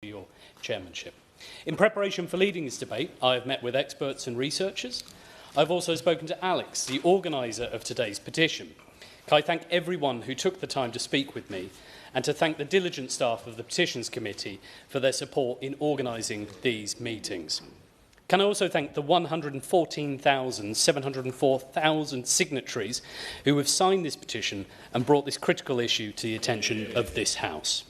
your chairmanship. In preparation for leading this debate, I have met with experts and researchers. I've also spoken to Alex, the organiser of today's petition. Can I thank everyone who took the time to speak with me, and to thank the diligent staff of the Petitions Committee for their support in organising these meetings. Can I also thank the 114,704,000 signatories who have signed this petition and brought this critical issue to the attention of this House.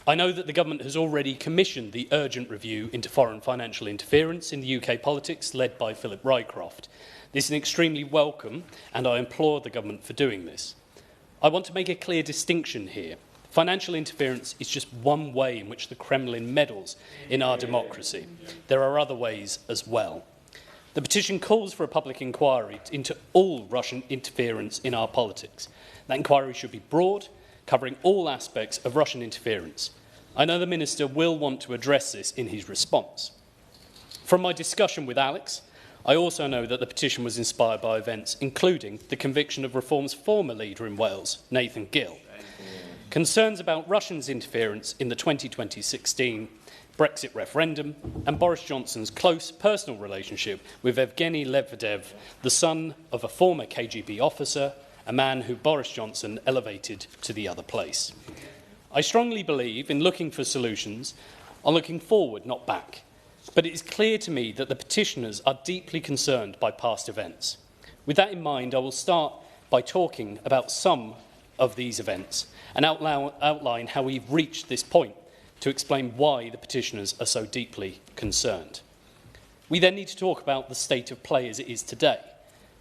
I know that the government has already commissioned the urgent review into foreign financial interference in the UK politics, led by Philip Rycroft. This is extremely welcome, and I implore the government for doing this. I want to make a clear distinction here. Financial interference is just one way in which the Kremlin meddles in our democracy. There are other ways as well. The petition calls for a public inquiry into all Russian interference in our politics. That inquiry should be broad, covering all aspects of Russian interference. I know the Minister will want to address this in his response. From my discussion with Alex, I also know that the petition was inspired by events including the conviction of Reform's former leader in Wales, Nathan Gill. Concerns about Russia's interference in the 2016 Brexit referendum and Boris Johnson's close personal relationship with Evgeny Lebedev, the son of a former KGB officer, a man who Boris Johnson elevated to the other place. I strongly believe in looking for solutions on looking forward, not back. But it is clear to me that the petitioners are deeply concerned by past events. With that in mind, I will start by talking about some of these events and outline how we've reached this point to explain why the petitioners are so deeply concerned. We then need to talk about the state of play as it is today.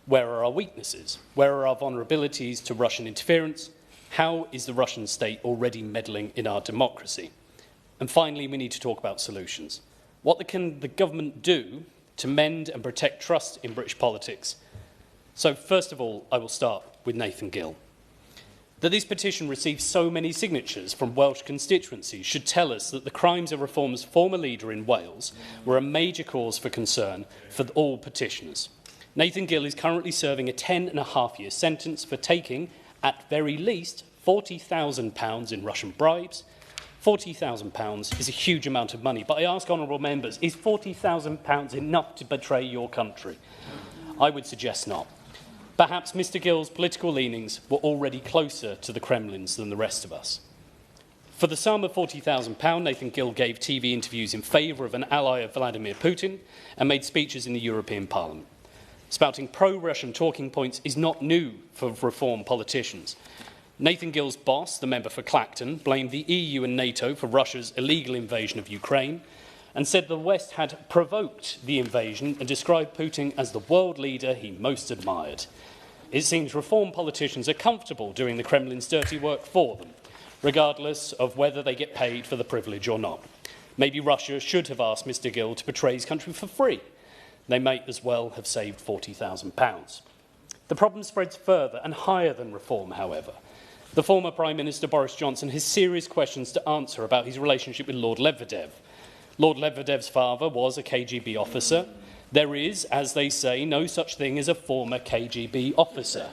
Where are our weaknesses? Where are our vulnerabilities to Russian interference? How is the Russian state already meddling in our democracy? And finally, we need to talk about solutions. What can the government do to mend and protect trust in British politics? So first of all, I will start with Nathan Gill. That this petition received so many signatures from Welsh constituencies should tell us that the crimes of Reform's former leader in Wales were a major cause for concern for all petitioners. Nathan Gill is currently serving a 10.5-year sentence for taking, at very least, £40,000 in Russian bribes. £40,000 is a huge amount of money, but I ask honourable members, is £40,000 enough to betray your country? I would suggest not. Perhaps Mr Gill's political leanings were already closer to the Kremlin's than the rest of us. For the sum of £40,000, Nathan Gill gave TV interviews in favour of an ally of Vladimir Putin and made speeches in the European Parliament. Spouting pro-Russian talking points is not new for Reform politicians. Nathan Gill's boss, the member for Clacton, blamed the EU and NATO for Russia's illegal invasion of Ukraine and said the West had provoked the invasion and described Putin as the world leader he most admired. It seems Reform politicians are comfortable doing the Kremlin's dirty work for them, regardless of whether they get paid for the privilege or not. Maybe Russia should have asked Mr Gill to betray his country for free. They may as well have saved £40,000. The problem spreads further and higher than Reform, however. The former Prime Minister Boris Johnson has serious questions to answer about his relationship with Lord Lebedev. Lord Lebedev's father was a KGB officer. There is, as they say, no such thing as a former KGB officer.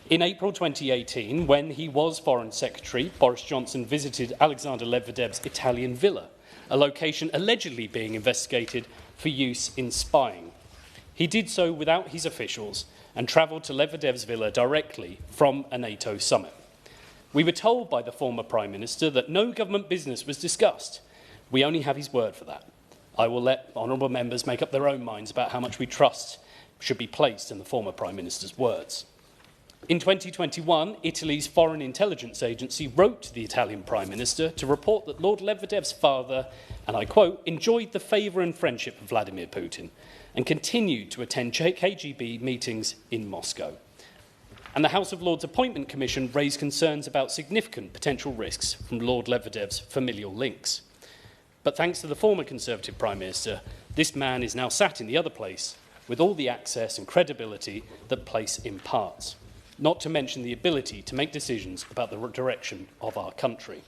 In April 2018, when he was Foreign Secretary, Boris Johnson visited Alexander Lebedev's Italian villa, a location allegedly being investigated for use in spying. He did so without his officials and travelled to Lebedev's villa directly from a NATO summit. We were told by the former Prime Minister that no government business was discussed. We only have his word for that. I will let honourable members make up their own minds about how much we trust should be placed in the former Prime Minister's words. In 2021, Italy's Foreign Intelligence Agency wrote to the Italian Prime Minister to report that Lord Lebedev's father, and I quote, enjoyed the favour and friendship of Vladimir Putin and continued to attend KGB meetings in Moscow. And the House of Lords Appointment Commission raised concerns about significant potential risks from Lord Lebedev's familial links. But thanks to the former Conservative Prime Minister, this man is now sat in the other place with all the access and credibility that place imparts, not to mention the ability to make decisions about the direction of our country.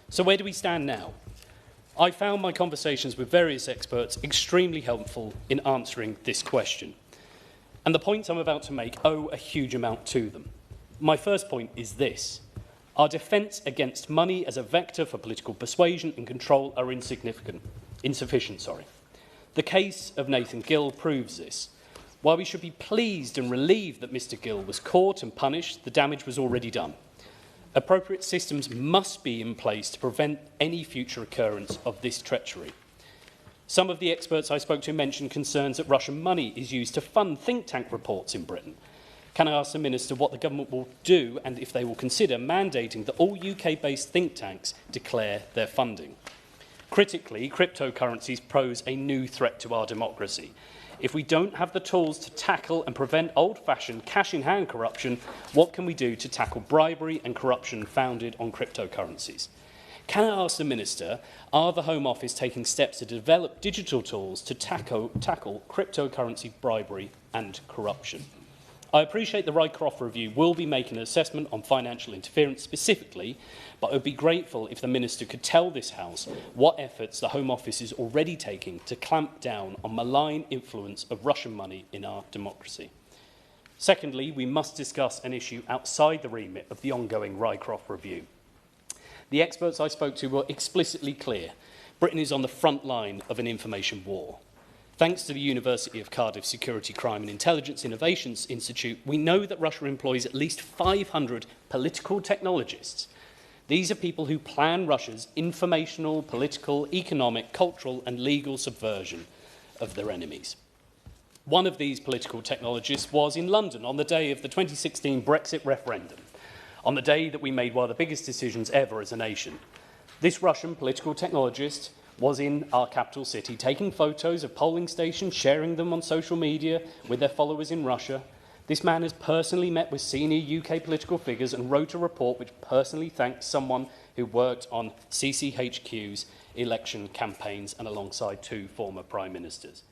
So where do we stand now? I found my conversations with various experts extremely helpful in answering this question. And the points I'm about to make owe a huge amount to them. My first point is this. Our defence against money as a vector for political persuasion and control are insufficient. The case of Nathan Gill proves this. While we should be pleased and relieved that Mr Gill was caught and punished, the damage was already done. Appropriate systems must be in place to prevent any future occurrence of this treachery. Some of the experts I spoke to mentioned concerns that Russian money is used to fund think tank reports in Britain. Can I ask the Minister what the government will do and if they will consider mandating that all UK-based think tanks declare their funding? Critically, cryptocurrencies pose a new threat to our democracy. If we don't have the tools to tackle and prevent old-fashioned cash-in-hand corruption, what can we do to tackle bribery and corruption founded on cryptocurrencies? Can I ask the Minister, are the Home Office taking steps to develop digital tools to tackle cryptocurrency bribery and corruption? I appreciate the Rycroft Review will be making an assessment on financial interference specifically, but I would be grateful if the Minister could tell this House what efforts the Home Office is already taking to clamp down on malign influence of Russian money in our democracy. Secondly, we must discuss an issue outside the remit of the ongoing Rycroft Review. The experts I spoke to were explicitly clear. Britain is on the front line of an information war. Thanks to the University of Cardiff Security, Crime and Intelligence Innovations Institute, we know that Russia employs at least 500 political technologists. These are people who plan Russia's informational, political, economic, cultural and legal subversion of their enemies. One of these political technologists was in London on the day of the 2016 Brexit referendum, on the day that we made one of the biggest decisions ever as a nation. This Russian political technologist was in our capital city, taking photos of polling stations, sharing them on social media with their followers in Russia. This man has personally met with senior UK political figures and wrote a report which personally thanks someone who worked on CCHQ's election campaigns and alongside 2 former Prime Ministers.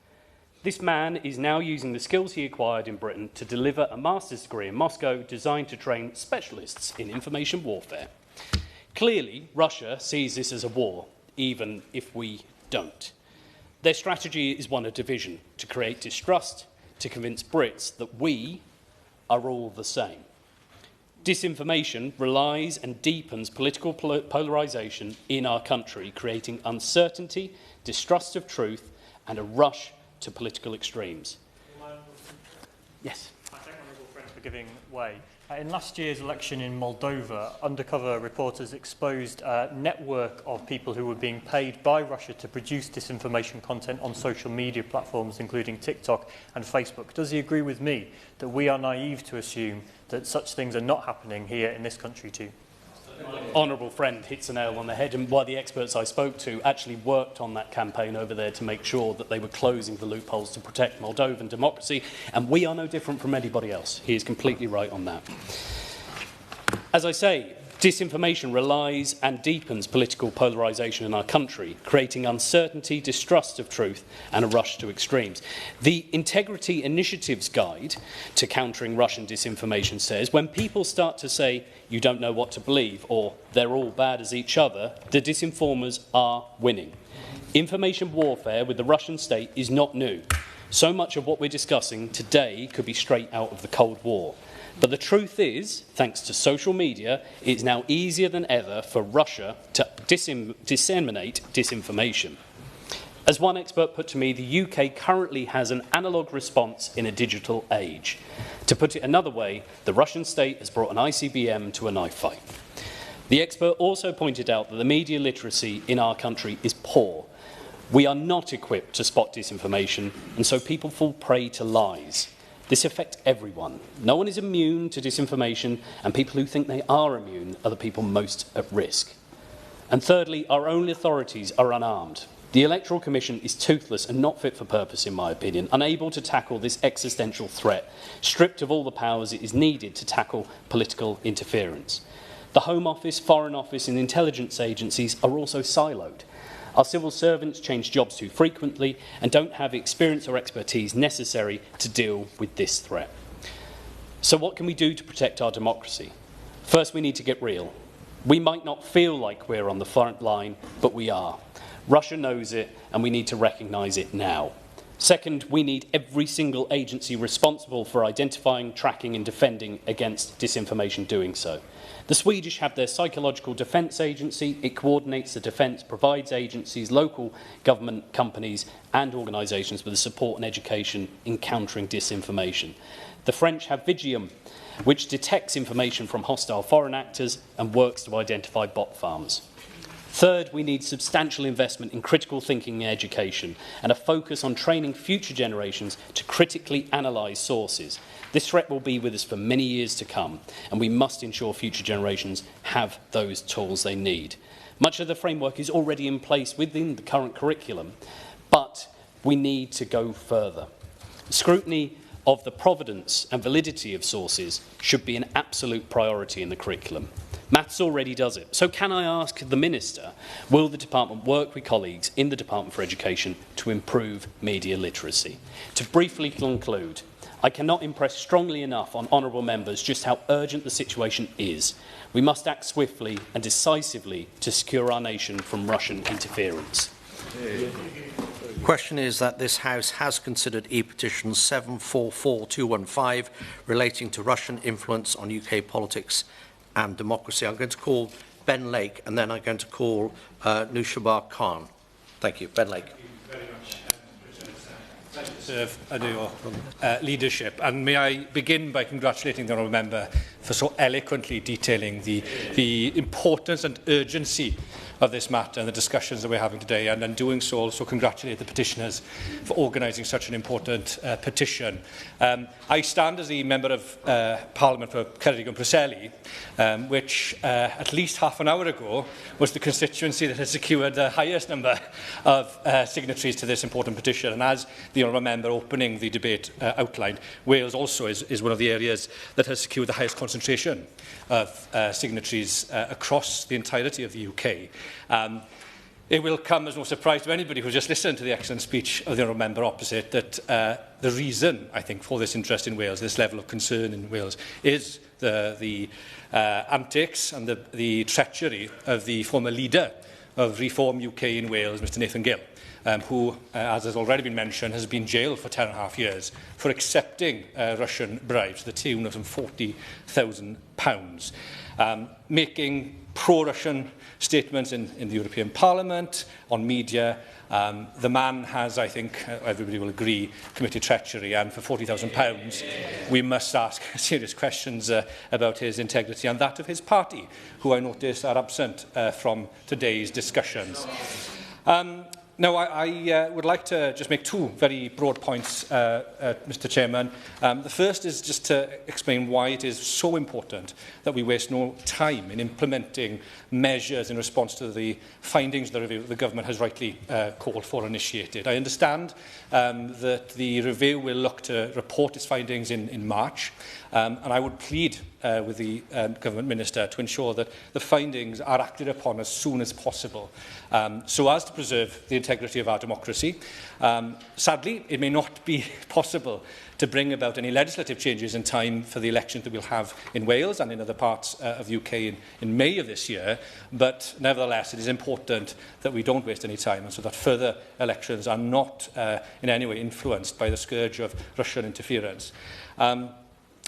This man is now using the skills he acquired in Britain to deliver a master's degree in Moscow designed to train specialists in information warfare. Clearly, Russia sees this as a war, even if we don't. Their strategy is one of division, to create distrust, to convince Brits that we are all the same. Disinformation relies and deepens political polarisation in our country, creating uncertainty, distrust of truth, and a rush to political extremes. Yes. I thank honourable friends for giving way. In last year's election in Moldova, undercover reporters exposed a network of people who were being paid by Russia to produce disinformation content on social media platforms, including TikTok and Facebook. Does he agree with me that we are naive to assume that such things are not happening here in this country too? Honourable friend hits a nail on the head, and why the experts I spoke to actually worked on that campaign over there to make sure that they were closing the loopholes to protect Moldovan democracy, and we are no different from anybody else. He is completely right on that. As I say, disinformation relies and deepens political polarisation in our country, creating uncertainty, distrust of truth and a rush to extremes. The Integrity Initiative's Guide to Countering Russian Disinformation says, when people start to say, you don't know what to believe, or they're all bad as each other, the disinformers are winning. Information warfare with the Russian state is not new. So much of what we're discussing today could be straight out of the Cold War. But the truth is, thanks to social media, it's now easier than ever for Russia to disseminate disinformation. As one expert put to me, the UK currently has an analogue response in a digital age. To put it another way, the Russian state has brought an ICBM to a knife fight. The expert also pointed out that the media literacy in our country is poor. We are not equipped to spot disinformation, and so people fall prey to lies. This affects everyone. No one is immune to disinformation, and people who think they are immune are the people most at risk. And thirdly, our own authorities are unarmed. The Electoral Commission is toothless and not fit for purpose, in my opinion, unable to tackle this existential threat, stripped of all the powers it is needed to tackle political interference. The Home Office, Foreign Office and intelligence agencies are also siloed. Our civil servants change jobs too frequently and don't have the experience or expertise necessary to deal with this threat. So what can we do to protect our democracy? First, we need to get real. We might not feel like we're on the front line, but we are. Russia knows it, and we need to recognise it now. Second, we need every single agency responsible for identifying, tracking and defending against disinformation doing so. The Swedish have their psychological defence agency. It coordinates the defence, provides agencies, local government companies and organisations with the support and education in countering disinformation. The French have Vigium, which detects information from hostile foreign actors and works to identify bot farms. Third, we need substantial investment in critical thinking and education and a focus on training future generations to critically analyse sources. This threat will be with us for many years to come, and we must ensure future generations have those tools they need. Much of the framework is already in place within the current curriculum, but we need to go further. Scrutiny of the provenance and validity of sources should be an absolute priority in the curriculum. Maths already does it. So can I ask the Minister, will the Department work with colleagues in the Department for Education to improve media literacy? To briefly conclude, I cannot impress strongly enough on honourable members just how urgent the situation is. We must act swiftly and decisively to secure our nation from Russian interference. The question is that this House has considered e-petition 744215 relating to Russian influence on UK politics and democracy. I'm going to call Ben Lake and then I'm going to call Nushabar Khan. Thank you. Ben Lake. Thank you very much, Thank you to serve under your leadership. And may I begin by congratulating the honourable member for so eloquently detailing the importance and urgency of this matter and the discussions that we're having today, and in doing so also congratulate the petitioners for organising such an important petition. I stand as the Member of Parliament for Ceredigion and Preseli, which at least half an hour ago was the constituency that has secured the highest number of signatories to this important petition. And as the honourable member opening the debate outlined, Wales also is one of the areas that has secured the highest concentration of signatories across the entirety of the UK. It will come as no surprise to anybody who just listened to the excellent speech of the honourable member opposite that the reason, I think, for this interest in Wales, this level of concern in Wales, is the antics and the treachery of the former leader of Reform UK in Wales, Mr Nathan Gill, who, as has already been mentioned, has been jailed for 10.5 years for accepting Russian bribes to the tune of some £40,000, making pro-Russian statements in the European Parliament, on media. The man has, I think, everybody will agree, committed treachery, and for £40,000 we must ask serious questions about his integrity and that of his party, who I notice are absent from today's discussions. Now, I would like to just make two very broad points, Mr Chairman. The first is just to explain why it is so important that we waste no time in implementing measures in response to the findings of the review that the government has rightly called for and initiated. I understand that the review will look to report its findings in March, and I would plead with the Government Minister to ensure that the findings are acted upon as soon as possible, so as to preserve the integrity of our democracy. Sadly, it may not be possible to bring about any legislative changes in time for the elections that we'll have in Wales and in other parts of the UK in May of this year, but nevertheless it is important that we don't waste any time, and so that further elections are not in any way influenced by the scourge of Russian interference.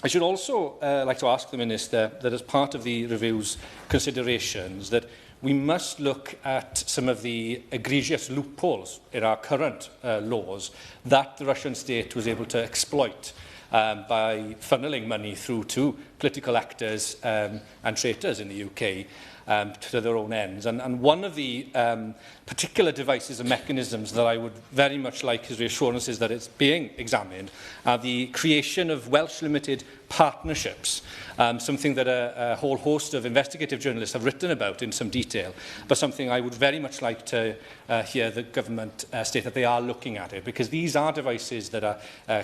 I should also like to ask the Minister that as part of the review's considerations that we must look at some of the egregious loopholes in our current laws that the Russian state was able to exploit by funneling money through to political actors and traitors in the UK to their own ends. And one of the particular devices and mechanisms that I would very much like his reassurances that it's being examined are the creation of Welsh limited partnerships, something that a whole host of investigative journalists have written about in some detail, but something I would very much like to hear the government state that they are looking at it, because these are devices that are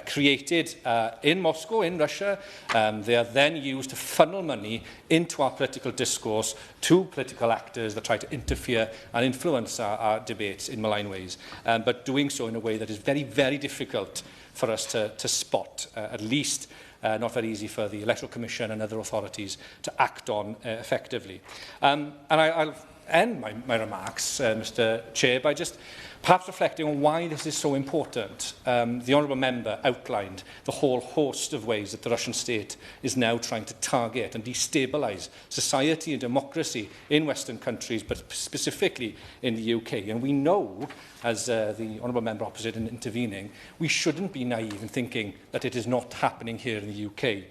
created in Moscow, in Russia. They are then used to funnel money into our political discourse to political actors that try to interfere and influence our debates in malign ways, but doing so in a way that is very, very difficult for us to spot, at least not very easy for the Electoral Commission and other authorities to act on effectively. And I'll end my remarks, Mr Chair, by just Perhaps reflecting on why this is so important, the Honourable Member outlined the whole host of ways that the Russian state is now trying to target and destabilise society and democracy in Western countries, but specifically in the UK. And we know, as the Honourable Member opposite in intervening, we shouldn't be naive in thinking that it is not happening here in the UK.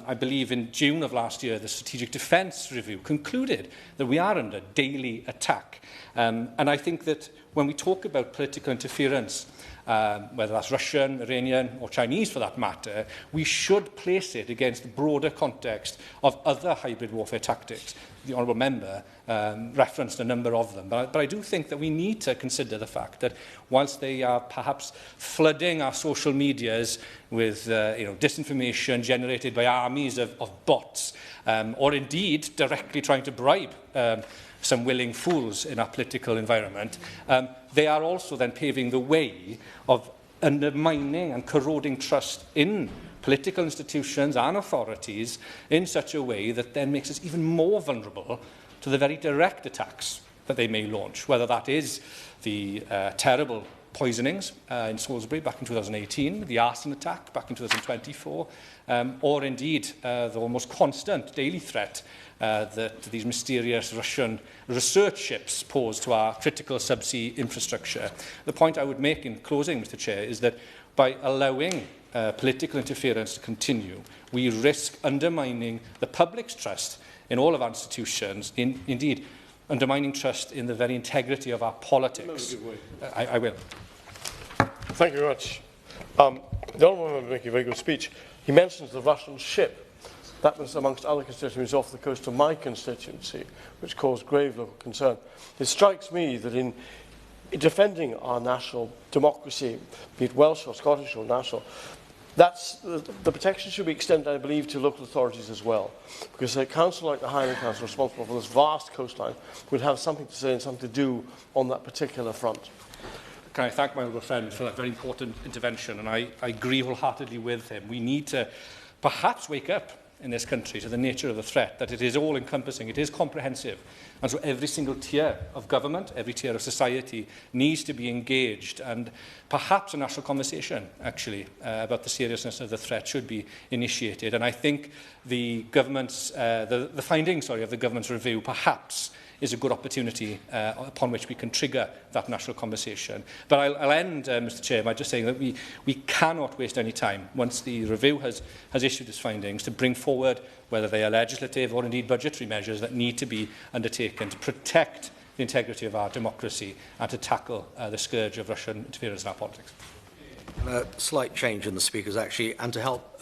I believe in June of last year, the Strategic Defence Review concluded that we are under daily attack. And I think that when we talk about political interference, whether that's Russian, Iranian or Chinese for that matter, we should place it against the broader context of other hybrid warfare tactics. The Honourable Member referenced a number of them. But I do think that we need to consider the fact that whilst they are perhaps flooding our social medias with disinformation generated by armies of bots, or indeed directly trying to bribe some willing fools in our political environment, they are also then paving the way of undermining and corroding trust in political institutions and authorities in such a way that then makes us even more vulnerable to the very direct attacks that they may launch, whether that is the terrible poisonings in Salisbury back in 2018, the arson attack back in 2024, or indeed the almost constant daily threat that these mysterious Russian research ships pose to our critical subsea infrastructure. The point I would make in closing, Mr. Chair, is that by allowing political interference to continue, we risk undermining the public's trust in all of our institutions, indeed undermining trust in the very integrity of our politics. I will. Thank you very much. The Honourable Member making a very good speech. He mentions the Russian ship. That was, amongst other constituencies, off the coast of my constituency, which caused grave local concern. It strikes me that in defending our national democracy, be it Welsh or Scottish or national, that's, the protection should be extended, I believe, to local authorities as well. Because a council like the Highland Council, responsible for this vast coastline, would have something to say and something to do on that particular front. Can I thank my honourable friend for that very important intervention, and I agree wholeheartedly with him. We need to perhaps wake up in this country to the nature of the threat, that it is all-encompassing, it is comprehensive. And so every single tier of government, every tier of society needs to be engaged, and perhaps a national conversation, actually, about the seriousness of the threat should be initiated. And I think the government's, the findings of the government's review perhaps is a good opportunity upon which we can trigger that national conversation. But I'll end, Mr. Chair, by just saying that we cannot waste any time, once the review has issued its findings, to bring forward, whether they are legislative or indeed budgetary measures that need to be undertaken to protect the integrity of our democracy and to tackle the scourge of Russian interference in our politics. Slight change in the speakers, actually, and to help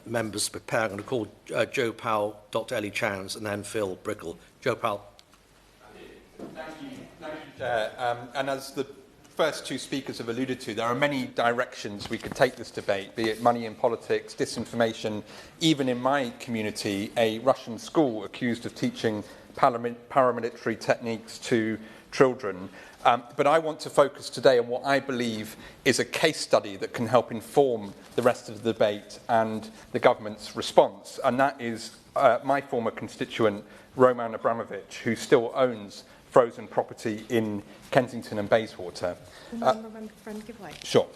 members prepare, I'm going to call Joe Powell, Dr. Ellie Chowns, and then Phil Brickle. Joe Powell. Thank you, Chair. And as the first two speakers have alluded to, there are many directions we could take this debate, be it money in politics, disinformation. Even in my community, a Russian school accused of teaching paramilitary techniques to children. But I want to focus today on what I believe is a case study that can help inform the rest of the debate and the government's response. And that is my former constituent, Roman Abramovich, who still owns frozen property in Kensington and Bayswater. Honourable friend, give way. Sure.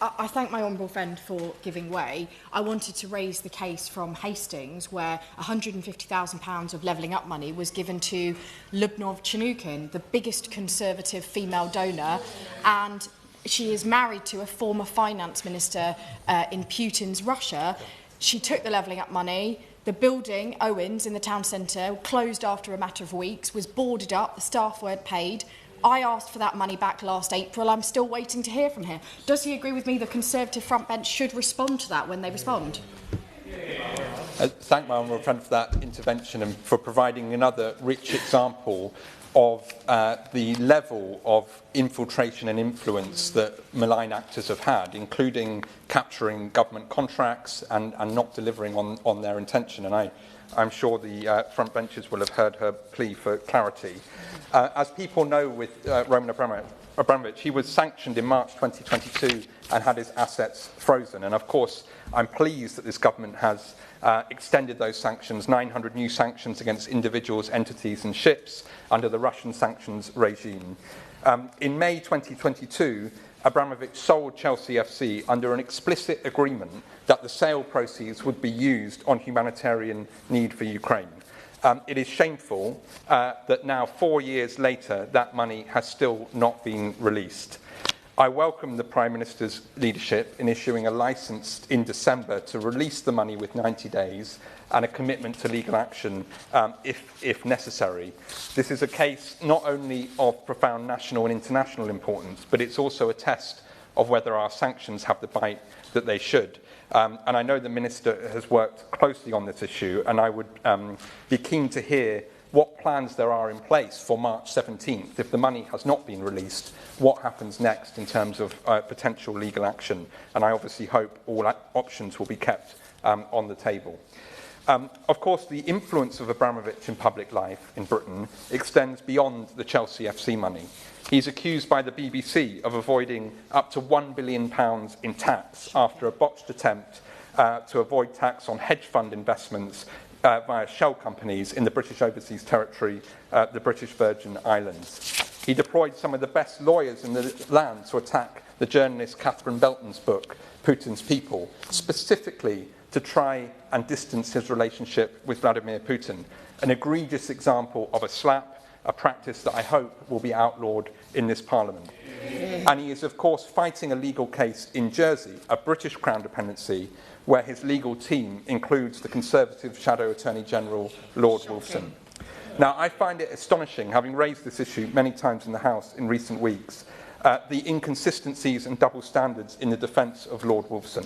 I thank my honourable friend for giving way. I wanted to raise the case from Hastings, where £150,000 of levelling up money was given to Lyubnov Chanukin, the biggest Conservative female donor, and she is married to a former finance minister in Putin's Russia. She took the levelling up money. The building, Owens, in the town centre, closed after a matter of weeks, was boarded up, the staff weren't paid. I asked for that money back last April. I'm still waiting to hear from him. Does he agree with me the Conservative front bench should respond to that when they respond? Thank my honourable friend for that intervention and for providing another rich example of the level of infiltration and influence that malign actors have had, including capturing government contracts and not delivering on their intention. And I'm sure the front benches will have heard her plea for clarity. As people know with Roman Abramovich, he was sanctioned in March 2022 and had his assets frozen. And of course, I'm pleased that this government has extended those sanctions, 900 new sanctions against individuals, entities and ships under the Russian sanctions regime. In May 2022, Abramovich sold Chelsea FC under an explicit agreement that the sale proceeds would be used on humanitarian need for Ukraine. It is shameful that now, 4 years later, that money has still not been released. I welcome the Prime Minister's leadership in issuing a licence in December to release the money with 90 days and a commitment to legal action if necessary. This is a case not only of profound national and international importance, but it's also a test of whether our sanctions have the bite that they should. And I know the Minister has worked closely on this issue, and I would be keen to hear what plans there are in place for March 17th. If the money has not been released, what happens next in terms of potential legal action? And I obviously hope all options will be kept on the table. Of course, the influence of Abramovich in public life in Britain extends beyond the Chelsea FC money. He's accused by the BBC of avoiding up to £1 billion in tax after a botched attempt to avoid tax on hedge fund investments via shell companies in the British Overseas Territory, the British Virgin Islands. He deployed some of the best lawyers in the land to attack the journalist Catherine Belton's book, Putin's People, specifically to try and distance his relationship with Vladimir Putin. An egregious example of a slap, a practice that I hope will be outlawed in this Parliament. And he is, of course, fighting a legal case in Jersey, a British Crown dependency, where his legal team includes the Conservative Shadow Attorney General, Lord Wolfson. Now, I find it astonishing, having raised this issue many times in the House in recent weeks, the inconsistencies and double standards in the defence of Lord Wolfson.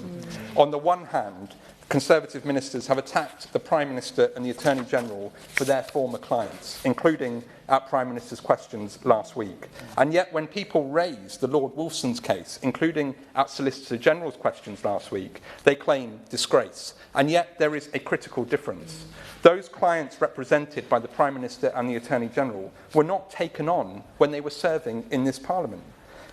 On the one hand, Conservative ministers have attacked the Prime Minister and the Attorney General for their former clients, including at Prime Minister's questions last week. And yet when people raise the Lord Wolfson's case, including at Solicitor General's questions last week, they claim disgrace. And yet there is a critical difference. Those clients represented by the Prime Minister and the Attorney General were not taken on when they were serving in this Parliament.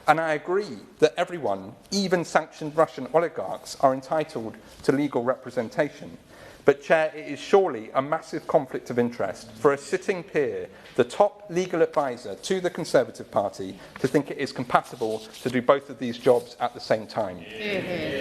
And I agree that everyone, even sanctioned Russian oligarchs, are entitled to legal representation. But, Chair, it is surely a massive conflict of interest for a sitting peer, the top legal advisor to the Conservative Party, to think it is compatible to do both of these jobs at the same time.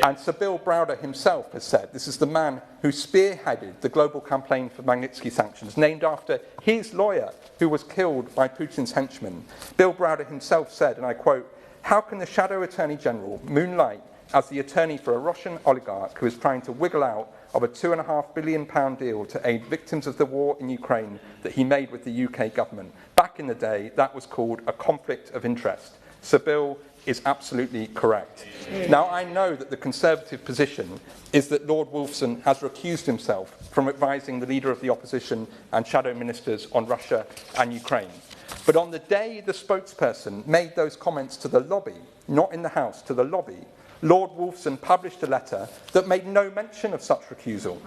And Sir Bill Browder himself has said, this is the man who spearheaded the global campaign for Magnitsky sanctions, named after his lawyer who was killed by Putin's henchmen. Bill Browder himself said, and I quote, "How can the Shadow Attorney General moonlight as the attorney for a Russian oligarch who is trying to wiggle out of a £2.5 billion deal to aid victims of the war in Ukraine that he made with the UK government? Back in the day, that was called a conflict of interest." Sir Bill is absolutely correct. Now, I know that the Conservative position is that Lord Wolfson has recused himself from advising the Leader of the Opposition and Shadow Ministers on Russia and Ukraine. But on the day the spokesperson made those comments to the lobby, not in the House, to the lobby, Lord Wolfson published a letter that made no mention of such recusal.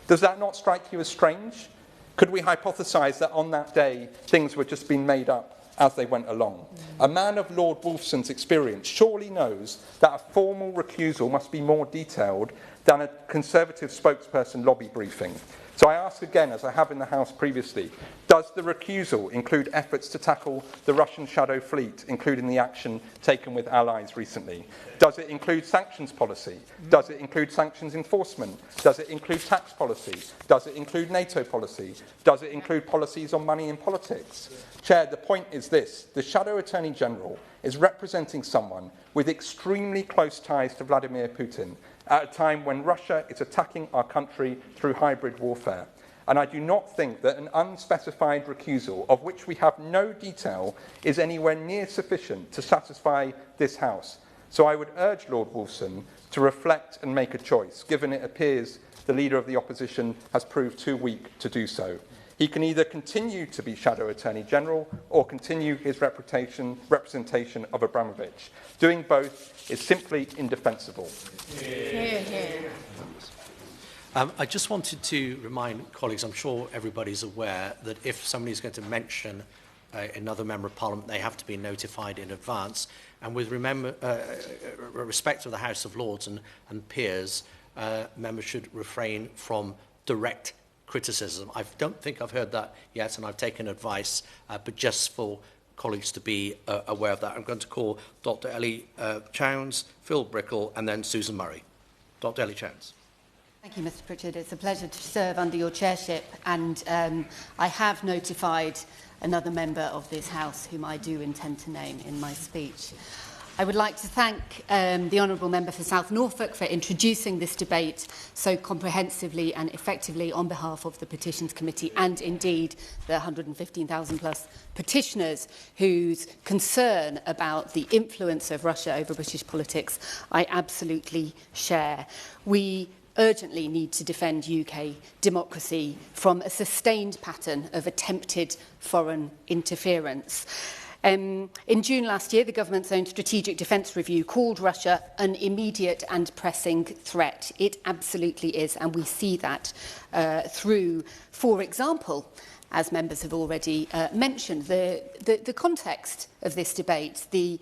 Does that not strike you as strange? Could we hypothesise that on that day things were just being made up as they went along? A man of Lord Wolfson's experience surely knows that a formal recusal must be more detailed than a Conservative spokesperson lobby briefing. So I ask again, as I have in the House previously, does the recusal include efforts to tackle the Russian shadow fleet, including the action taken with allies recently? Does it include sanctions policy? Does it include sanctions enforcement? Does it include tax policy? Does it include NATO policy? Does it include policies on money in politics? Chair, the point is this. The Shadow Attorney General is representing someone with extremely close ties to Vladimir Putin at a time when Russia is attacking our country through hybrid warfare. And I do not think that an unspecified recusal, of which we have no detail, is anywhere near sufficient to satisfy this House. So I would urge Lord Wolfson to reflect and make a choice, given it appears the Leader of the Opposition has proved too weak to do so. He can either continue to be Shadow Attorney General or continue his representation of Abramovich. Doing both is simply indefensible. I just wanted to remind colleagues, I'm sure everybody's aware, that if somebody's going to mention another Member of Parliament, they have to be notified in advance. And with respect to the House of Lords and peers, members should refrain from direct criticism. I don't think I've heard that yet, and I've taken advice, but just for colleagues to be aware of that. I'm going to call Dr. Ellie Chowns, Phil Brickell, and then Susan Murray. Dr. Ellie Chowns. Thank you, Mr. Pritchard. It's a pleasure to serve under your chairship, and I have notified another member of this House whom I do intend to name in my speech. I would like to thank the Honourable Member for South Norfolk for introducing this debate so comprehensively and effectively on behalf of the Petitions Committee and indeed the 115,000 plus petitioners whose concern about the influence of Russia over British politics I absolutely share. We urgently need to defend UK democracy from a sustained pattern of attempted foreign interference. In June last year, the government's own strategic defence review called Russia an immediate and pressing threat. It absolutely is, and we see that through, for example, as members have already mentioned, the context of this debate, the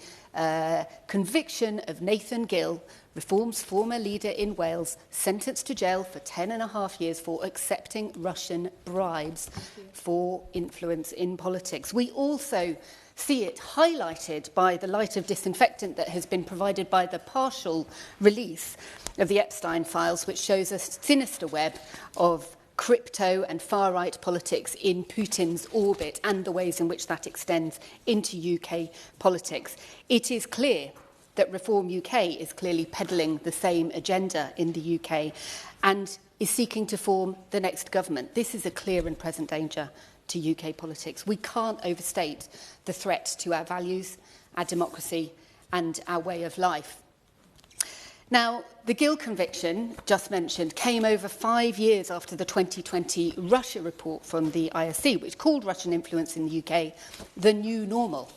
conviction of Nathan Gill, Reform's former leader in Wales, sentenced to jail for 10.5 years for accepting Russian bribes for influence in politics. We also see it highlighted by the light of disinfectant that has been provided by the partial release of the Epstein files, which shows a sinister web of crypto and far-right politics in Putin's orbit and the ways in which that extends into UK politics. It is clear that Reform UK is clearly peddling the same agenda in the UK and is seeking to form the next government. This is a clear and present danger to UK politics. We can't overstate the threat to our values, our democracy and our way of life. Now, the Gill conviction, just mentioned, came over 5 years after the 2020 Russia report from the ISC, which called Russian influence in the UK the new normal.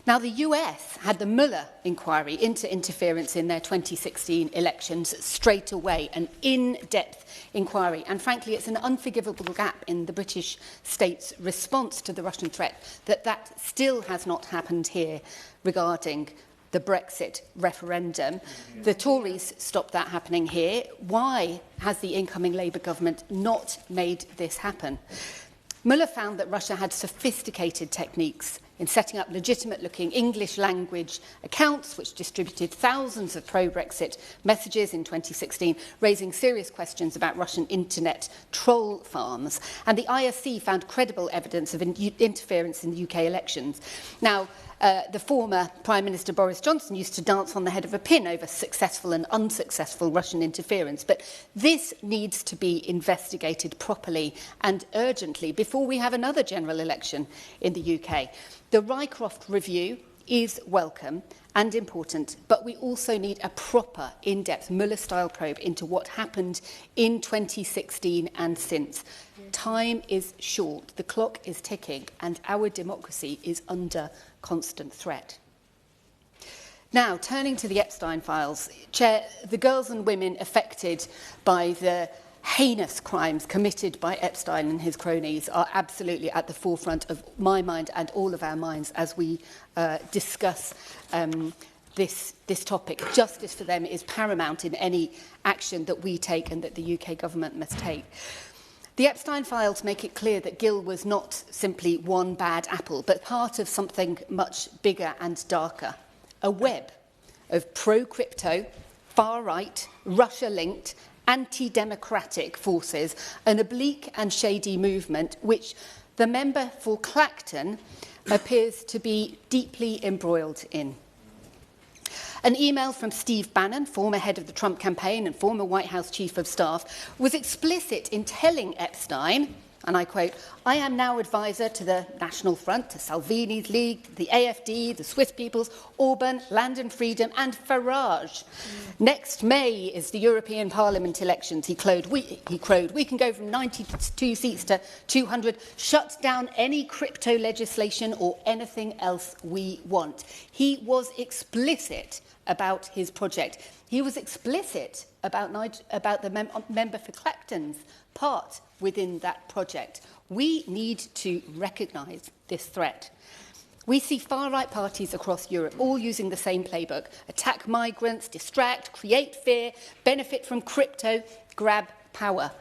Now, the US had the Mueller inquiry into interference in their 2016 elections straight away, an in-depth inquiry. And frankly, it's an unforgivable gap in the British state's response to the Russian threat that still has not happened here regarding the Brexit referendum. The Tories stopped that happening here. Why has the incoming Labour government not made this happen? Mueller found that Russia had sophisticated techniques in setting up legitimate-looking English-language accounts which distributed thousands of pro-Brexit messages in 2016, raising serious questions about Russian internet troll farms. And the ISC found credible evidence of interference in the UK elections. Now, the former Prime Minister Boris Johnson used to dance on the head of a pin over successful and unsuccessful Russian interference. But this needs to be investigated properly and urgently before we have another general election in the UK. The Rycroft review is welcome and important, but we also need a proper, in-depth Mueller-style probe into what happened in 2016 and since. Time is short, the clock is ticking, and our democracy is under constant threat. Now, turning to the Epstein files, Chair, the girls and women affected by the heinous crimes committed by Epstein and his cronies are absolutely at the forefront of my mind and all of our minds as we discuss this topic. Justice for them is paramount in any action that we take and that the UK government must take. The Epstein files make it clear that Gill was not simply one bad apple, but part of something much bigger and darker. A web of pro-crypto, far-right, Russia-linked, anti-democratic forces, an oblique and shady movement which the member for Clacton appears to be deeply embroiled in. An email from Steve Bannon, former head of the Trump campaign and former White House chief of staff, was explicit in telling Epstein, and I quote, "I am now advisor to the National Front, to Salvini's League, the AFD, the Swiss Peoples, Orban, Land and Freedom, and Farage. Next May is the European Parliament elections," he crowed. We can go from 92 seats to 200, shut down any crypto legislation or anything else we want. He was explicit about his project. He was explicit about the member for Clacton's part within that project. We need to recognise this threat. We see far-right parties across Europe all using the same playbook: attack migrants, distract, create fear, benefit from crypto, grab power.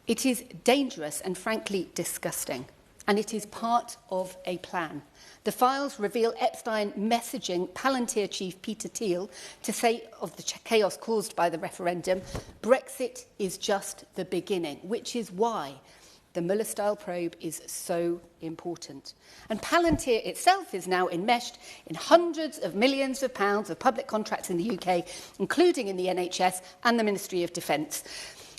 It is dangerous and frankly disgusting, and it is part of a plan. The files reveal Epstein messaging Palantir chief Peter Thiel to say of the chaos caused by the referendum, Brexit is just the beginning, which is why the Mueller-style probe is so important. And Palantir itself is now enmeshed in hundreds of millions of pounds of public contracts in the UK, including in the NHS and the Ministry of Defence,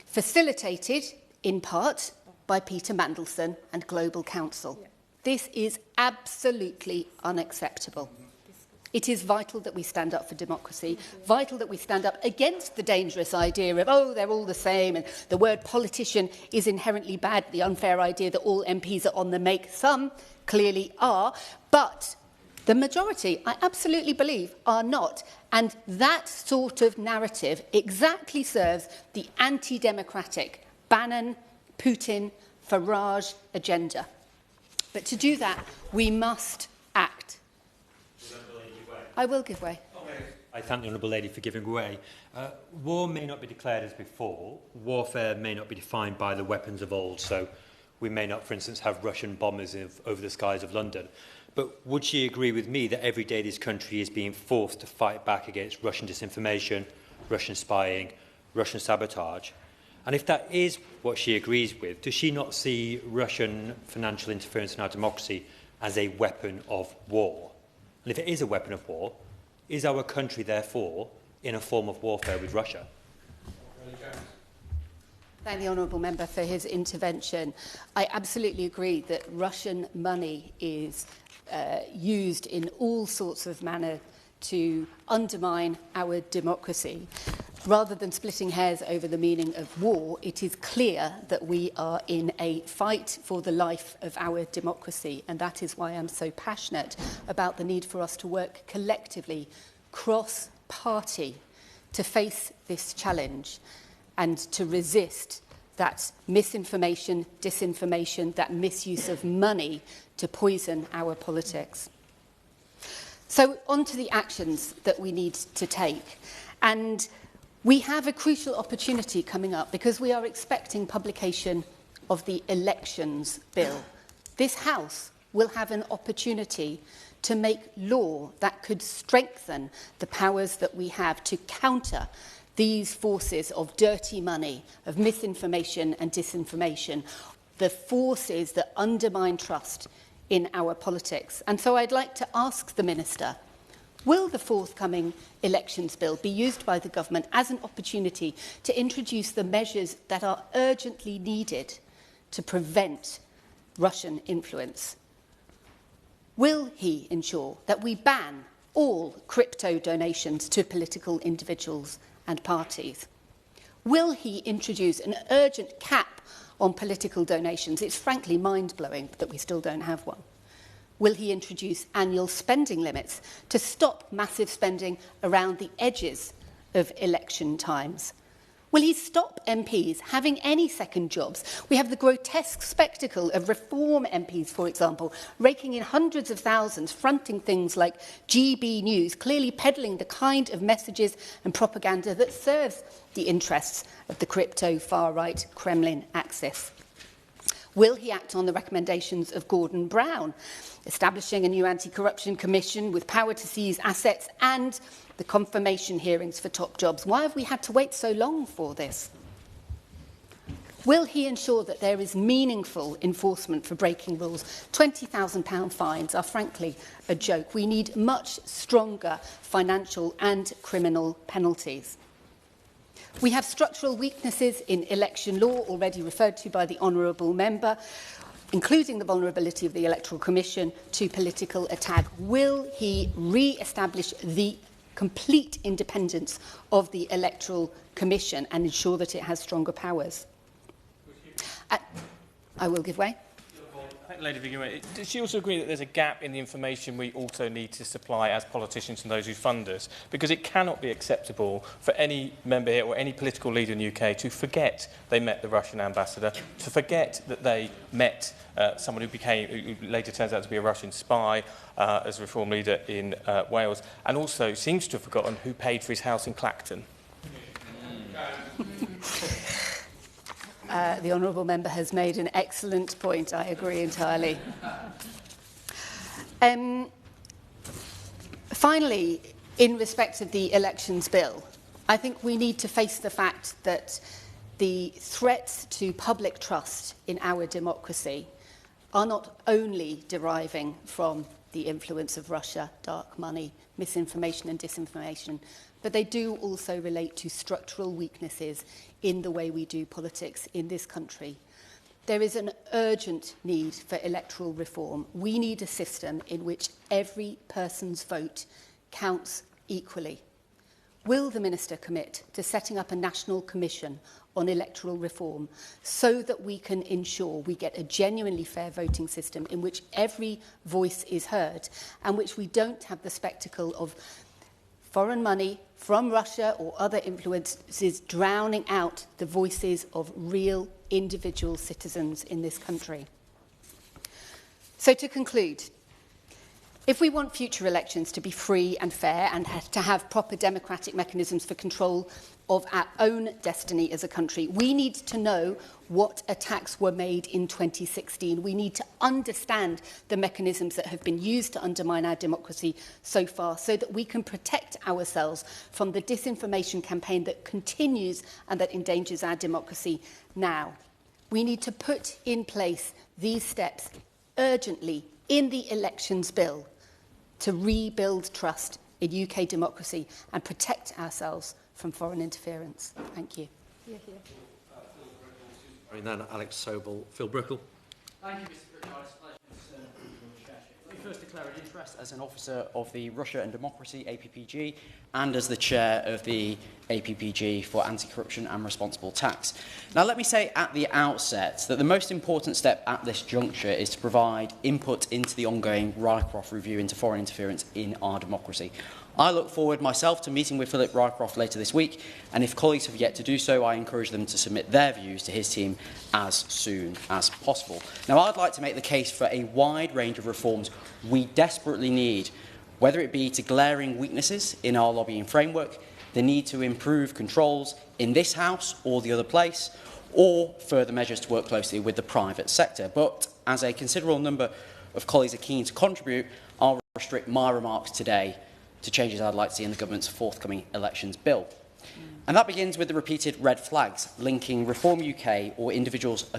facilitated in part by Peter Mandelson and Global Counsel. This is absolutely unacceptable. It is vital that we stand up for democracy, vital that we stand up against the dangerous idea of, oh, they're all the same, and the word politician is inherently bad, the unfair idea that all MPs are on the make. Some clearly are, but the majority, I absolutely believe, are not. And that sort of narrative exactly serves the anti-democratic Bannon, Putin, Farage agenda. But to do that, we must act. I will give way. I thank the Honourable Lady for giving way. War may not be declared as before. Warfare may not be defined by the weapons of old. So we may not, for instance, have Russian bombers over the skies of London. But would she agree with me that every day this country is being forced to fight back against Russian disinformation, Russian spying, Russian sabotage? And if that is what she agrees with, does she not see Russian financial interference in our democracy as a weapon of war? And if it is a weapon of war, is our country, therefore, in a form of warfare with Russia? Thank the honourable member for his intervention. I absolutely agree that Russian money is used in all sorts of manner to undermine our democracy. Rather than splitting hairs over the meaning of war, it is clear that we are in a fight for the life of our democracy, and that is why I'm so passionate about the need for us to work collectively, cross-party, to face this challenge and to resist that misinformation, disinformation, that misuse of money to poison our politics. So on to the actions that we need to take. And we have a crucial opportunity coming up because we are expecting publication of the Elections Bill. This House will have an opportunity to make law that could strengthen the powers that we have to counter these forces of dirty money, of misinformation and disinformation, the forces that undermine trust in our politics. And so I'd like to ask the Minister, will the forthcoming Elections Bill be used by the government as an opportunity to introduce the measures that are urgently needed to prevent Russian influence? Will he ensure that we ban all crypto donations to political individuals and parties? Will he introduce an urgent cap on political donations? It's frankly mind-blowing that we still don't have one. Will he introduce annual spending limits to stop massive spending around the edges of election times? Will he stop MPs having any second jobs? We have the grotesque spectacle of reform MPs, for example, raking in hundreds of thousands, fronting things like GB News, clearly peddling the kind of messages and propaganda that serves the interests of the crypto far-right Kremlin axis. Will he act on the recommendations of Gordon Brown, establishing a new anti-corruption commission with power to seize assets and the confirmation hearings for top jobs? Why have we had to wait so long for this? Will he ensure that there is meaningful enforcement for breaking rules? £20,000 fines are frankly a joke. We need much stronger financial and criminal penalties. We have structural weaknesses in election law, already referred to by the honourable member, including the vulnerability of the Electoral Commission to political attack. Will he re-establish the complete independence of the Electoral Commission and ensure that it has stronger powers? I will give way. Thank Lady Vigouet. Does she also agree that there's a gap in the information we also need to supply as politicians and those who fund us? Because it cannot be acceptable for any member here or any political leader in the UK to forget they met the Russian ambassador, to forget that they met someone who later turns out to be a Russian spy as a reform leader in Wales, and also seems to have forgotten who paid for his house in Clacton. The honourable member has made an excellent point. I agree entirely. Finally, in respect of the elections bill, I think we need to face the fact that the threats to public trust in our democracy are not only deriving from the influence of Russia, dark money, misinformation and disinformation, but they do also relate to structural weaknesses in the way we do politics in this country. There is an urgent need for electoral reform. We need a system in which every person's vote counts equally. Will the Minister commit to setting up a national commission on electoral reform so that we can ensure we get a genuinely fair voting system in which every voice is heard and which we don't have the spectacle of foreign money from Russia or other influences drowning out the voices of real individual citizens in this country? So to conclude, if we want future elections to be free and fair and to have proper democratic mechanisms for control of our own destiny as a country, we need to know what attacks were made in 2016. We need to understand the mechanisms that have been used to undermine our democracy so far so that we can protect ourselves from the disinformation campaign that continues and that endangers our democracy now. We need to put in place these steps urgently in the elections bill to rebuild trust in UK democracy and protect ourselves from foreign interference. Thank you. And then Alex Sobel, Phil Brickell. Thank you, Mr. Pritchard. It's a pleasure to serve your chairship. Let me first declare an interest as an officer of the Russia and Democracy, APPG, and as the chair of the APPG for Anti-Corruption and Responsible Tax. Now, let me say at the outset that the most important step at this juncture is to provide input into the ongoing Rycroft review into foreign interference in our democracy. I look forward myself to meeting with Philip Rycroft later this week, and if colleagues have yet to do so, I encourage them to submit their views to his team as soon as possible. Now, I'd like to make the case for a wide range of reforms we desperately need, whether it be to glaring weaknesses in our lobbying framework, the need to improve controls in this House or the other place, or further measures to work closely with the private sector. But as a considerable number of colleagues are keen to contribute, I'll restrict my remarks today to changes I'd like to see in the government's forthcoming elections bill. And that begins with the repeated red flags linking Reform UK or individuals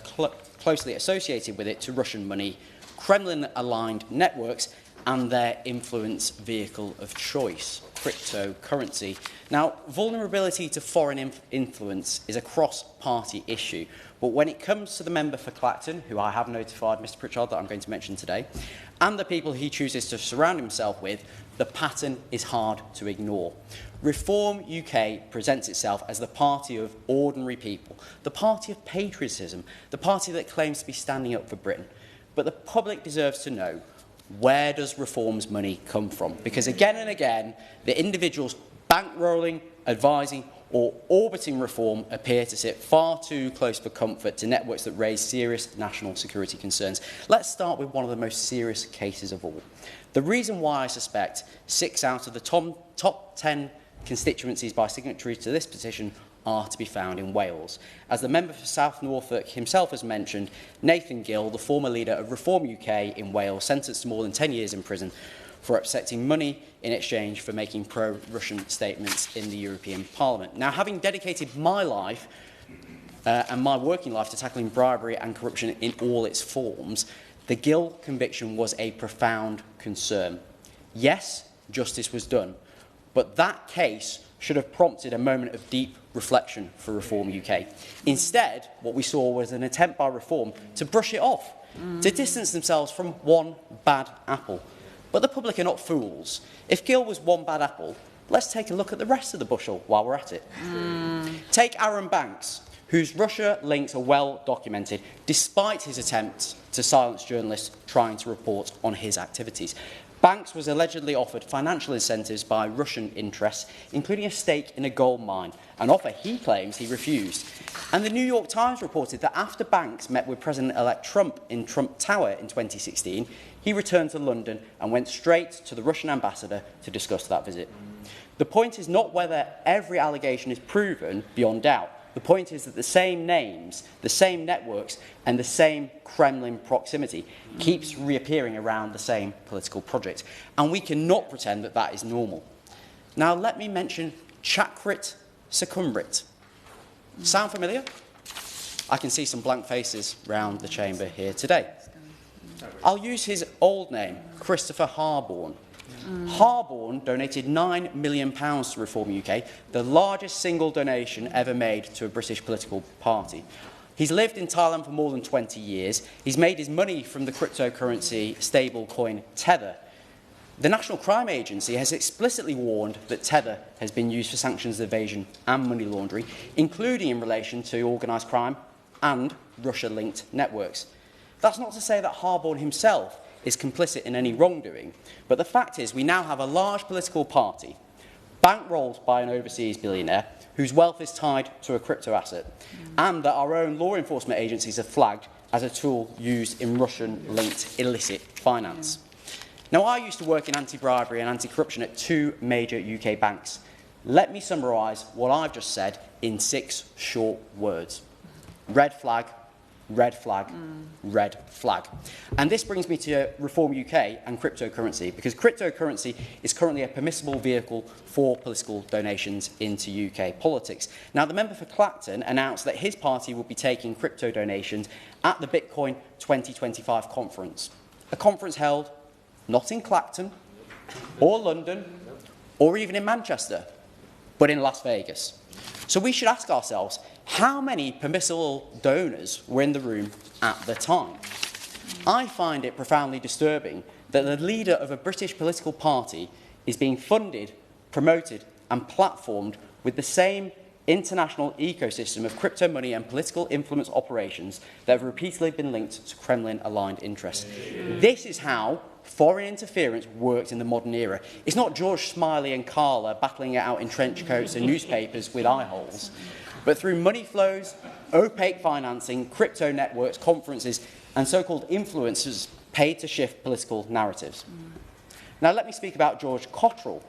closely associated with it to Russian money, Kremlin-aligned networks and their influence vehicle of choice, cryptocurrency. Now, vulnerability to foreign influence is a cross-party issue, but when it comes to the member for Clacton, who I have notified Mr Pritchard that I'm going to mention today, and the people he chooses to surround himself with, the pattern is hard to ignore. Reform UK presents itself as the party of ordinary people, the party of patriotism, the party that claims to be standing up for Britain. But the public deserves to know, where does Reform's money come from? Because again and again, the individuals bankrolling, advising or orbiting Reform appear to sit far too close for comfort to networks that raise serious national security concerns. Let's start with one of the most serious cases of all. The reason why I suspect 6 out of the top 10 constituencies by signatories to this petition are to be found in Wales. As the member for South Norfolk himself has mentioned, Nathan Gill, the former leader of Reform UK in Wales, sentenced to more than 10 years in prison for accepting money in exchange for making pro-Russian statements in the European Parliament. Now, having dedicated my life and my working life to tackling bribery and corruption in all its forms, the Gill conviction was a profound concern. Yes, justice was done, but that case should have prompted a moment of deep reflection for Reform UK. Instead, what we saw was an attempt by Reform to brush it off, to distance themselves from one bad apple. But the public are not fools. If Gill was one bad apple, let's take a look at the rest of the bushel while we're at it. Take Aaron Banks, whose Russia links are well documented, despite his attempts to silence journalists trying to report on his activities. Banks was allegedly offered financial incentives by Russian interests, including a stake in a gold mine, an offer he claims he refused. And the New York Times reported that after Banks met with President-elect Trump in Trump Tower in 2016, he returned to London and went straight to the Russian ambassador to discuss that visit. The point is not whether every allegation is proven beyond doubt. The point is that the same names, the same networks, and the same Kremlin proximity keeps reappearing around the same political project. And we cannot pretend that that is normal. Now, let me mention Chakrit Sukhumrit. Sound familiar? I can see some blank faces around the chamber here today. I'll use his old name, Christopher Harborne. Harborne donated £9 million to Reform UK, the largest single donation ever made to a British political party. He's lived in Thailand for more than 20 years. He's made his money from the cryptocurrency stablecoin Tether. The National Crime Agency has explicitly warned that Tether has been used for sanctions evasion and money laundering, including in relation to organised crime and Russia-linked networks. That's not to say that Harborne himself is complicit in any wrongdoing, but the fact is we now have a large political party, bankrolled by an overseas billionaire, whose wealth is tied to a crypto asset, and that our own law enforcement agencies have flagged as a tool used in Russian-linked illicit finance. Now, I used to work in anti-bribery and anti-corruption at 2 major UK banks. Let me summarise what I've just said in 6 short words. Red flag, red flag, red flag. And this brings me to Reform UK and cryptocurrency, because cryptocurrency is currently a permissible vehicle for political donations into UK politics. Now, the member for Clacton announced that his party will be taking crypto donations at the Bitcoin 2025 conference, a conference held not in Clacton or London or even in Manchester, but in Las Vegas. So we should ask ourselves, how many permissible donors were in the room at the time? I find it profoundly disturbing that the leader of a British political party is being funded, promoted and platformed with the same international ecosystem of crypto money and political influence operations that have repeatedly been linked to Kremlin-aligned interests. This is how foreign interference works in the modern era. It's not George Smiley and Carla battling it out in trench coats and newspapers with eye holes, but through money flows, opaque financing, crypto networks, conferences, and so-called influencers paid to shift political narratives. Now, let me speak about George Cottrell.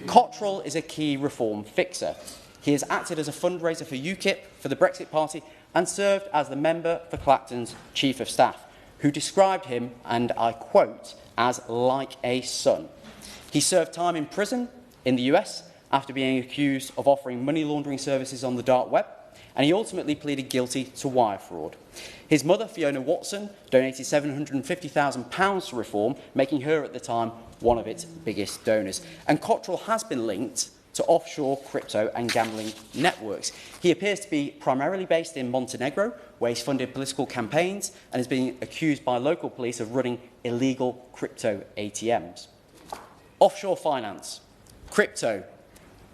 Cottrell is a key reform fixer. He has acted as a fundraiser for UKIP, for the Brexit Party, and served as the member for Clacton's Chief of Staff, who described him, and I quote, as like a son. He served time in prison in the US after being accused of offering money laundering services on the dark web, and he ultimately pleaded guilty to wire fraud. His mother, Fiona Watson, donated £750,000 to Reform, making her at the time one of its biggest donors. And Cottrell has been linked to offshore crypto and gambling networks. He appears to be primarily based in Montenegro, where he's funded political campaigns and is being accused by local police of running illegal crypto ATMs. Offshore finance, crypto,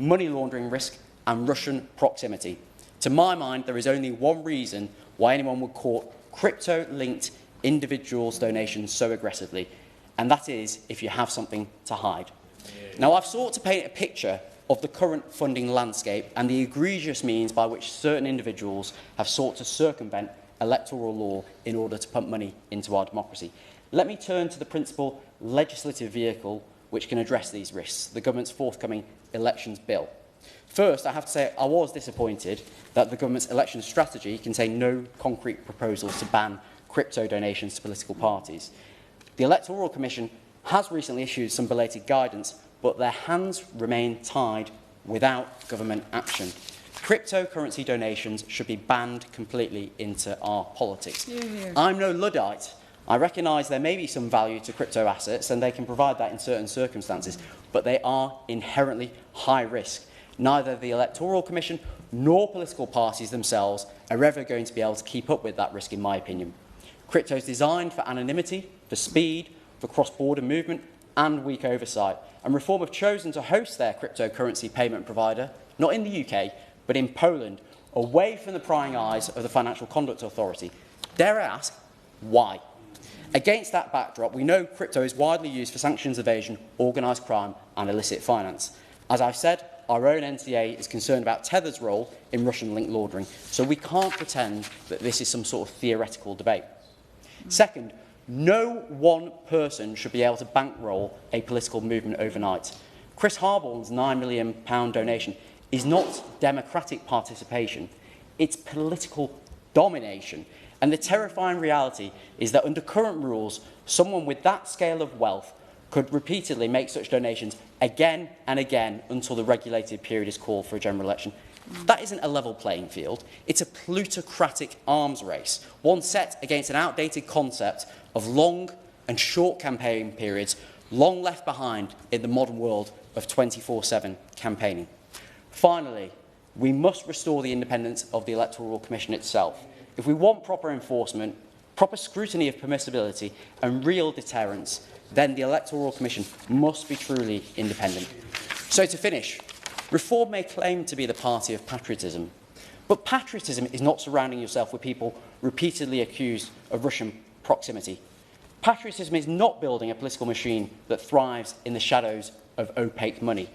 money laundering risk and Russian proximity. To my mind, there is only one reason why anyone would court crypto-linked individuals' donations so aggressively, and that is if you have something to hide. Now, I've sought to paint a picture of the current funding landscape and the egregious means by which certain individuals have sought to circumvent electoral law in order to pump money into our democracy. Let me turn to the principal legislative vehicle which can address these risks, the government's forthcoming elections bill. First, I have to say I was disappointed that the government's election strategy contained no concrete proposals to ban crypto donations to political parties. The Electoral Commission has recently issued some belated guidance, but their hands remain tied without government action. Cryptocurrency donations should be banned completely into our politics. I'm no Luddite. I recognise there may be some value to crypto assets and they can provide that in certain circumstances, but they are inherently high risk. Neither the Electoral Commission nor political parties themselves are ever going to be able to keep up with that risk, in my opinion. Crypto is designed for anonymity, for speed, for cross-border movement and weak oversight. And Reform have chosen to host their cryptocurrency payment provider, not in the UK, but in Poland, away from the prying eyes of the Financial Conduct Authority. Dare I ask, Why? Against that backdrop, we know crypto is widely used for sanctions evasion, organised crime and illicit finance. As I've said, our own NTA is concerned about Tether's role in Russian-linked laundering, so we can't pretend that this is some sort of theoretical debate. Second, no one person should be able to bankroll a political movement overnight. Chris Harborne's £9 million donation is not democratic participation, it's political domination. And the terrifying reality is that under current rules, someone with that scale of wealth could repeatedly make such donations again and again until the regulated period is called for a general election. That isn't a level playing field. It's a plutocratic arms race, one set against an outdated concept of long and short campaign periods, long left behind in the modern world of 24/7 campaigning. Finally, we must restore the independence of the Electoral Commission itself. If we want proper enforcement, proper scrutiny of permissibility and real deterrence, then the Electoral Commission must be truly independent. So to finish, Reform may claim to be the party of patriotism, but patriotism is not surrounding yourself with people repeatedly accused of Russian proximity. Patriotism is not building a political machine that thrives in the shadows of opaque money.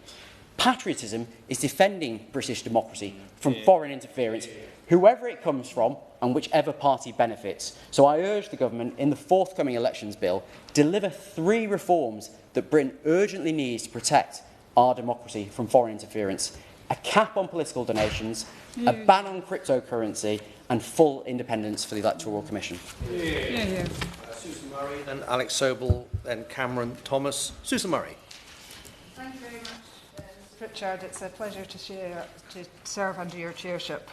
Patriotism is defending British democracy from foreign interference, whoever it comes from and whichever party benefits. So I urge the government in the forthcoming elections bill deliver 3 reforms that Britain urgently needs to protect our democracy from foreign interference: a cap on political donations, a ban on cryptocurrency and full independence for the Electoral Commission. Susan Murray, then Alex Sobel, then Cameron Thomas. Susan Murray. Thank you very much, Mr. Pritchard. It's a pleasure to serve under your chairship.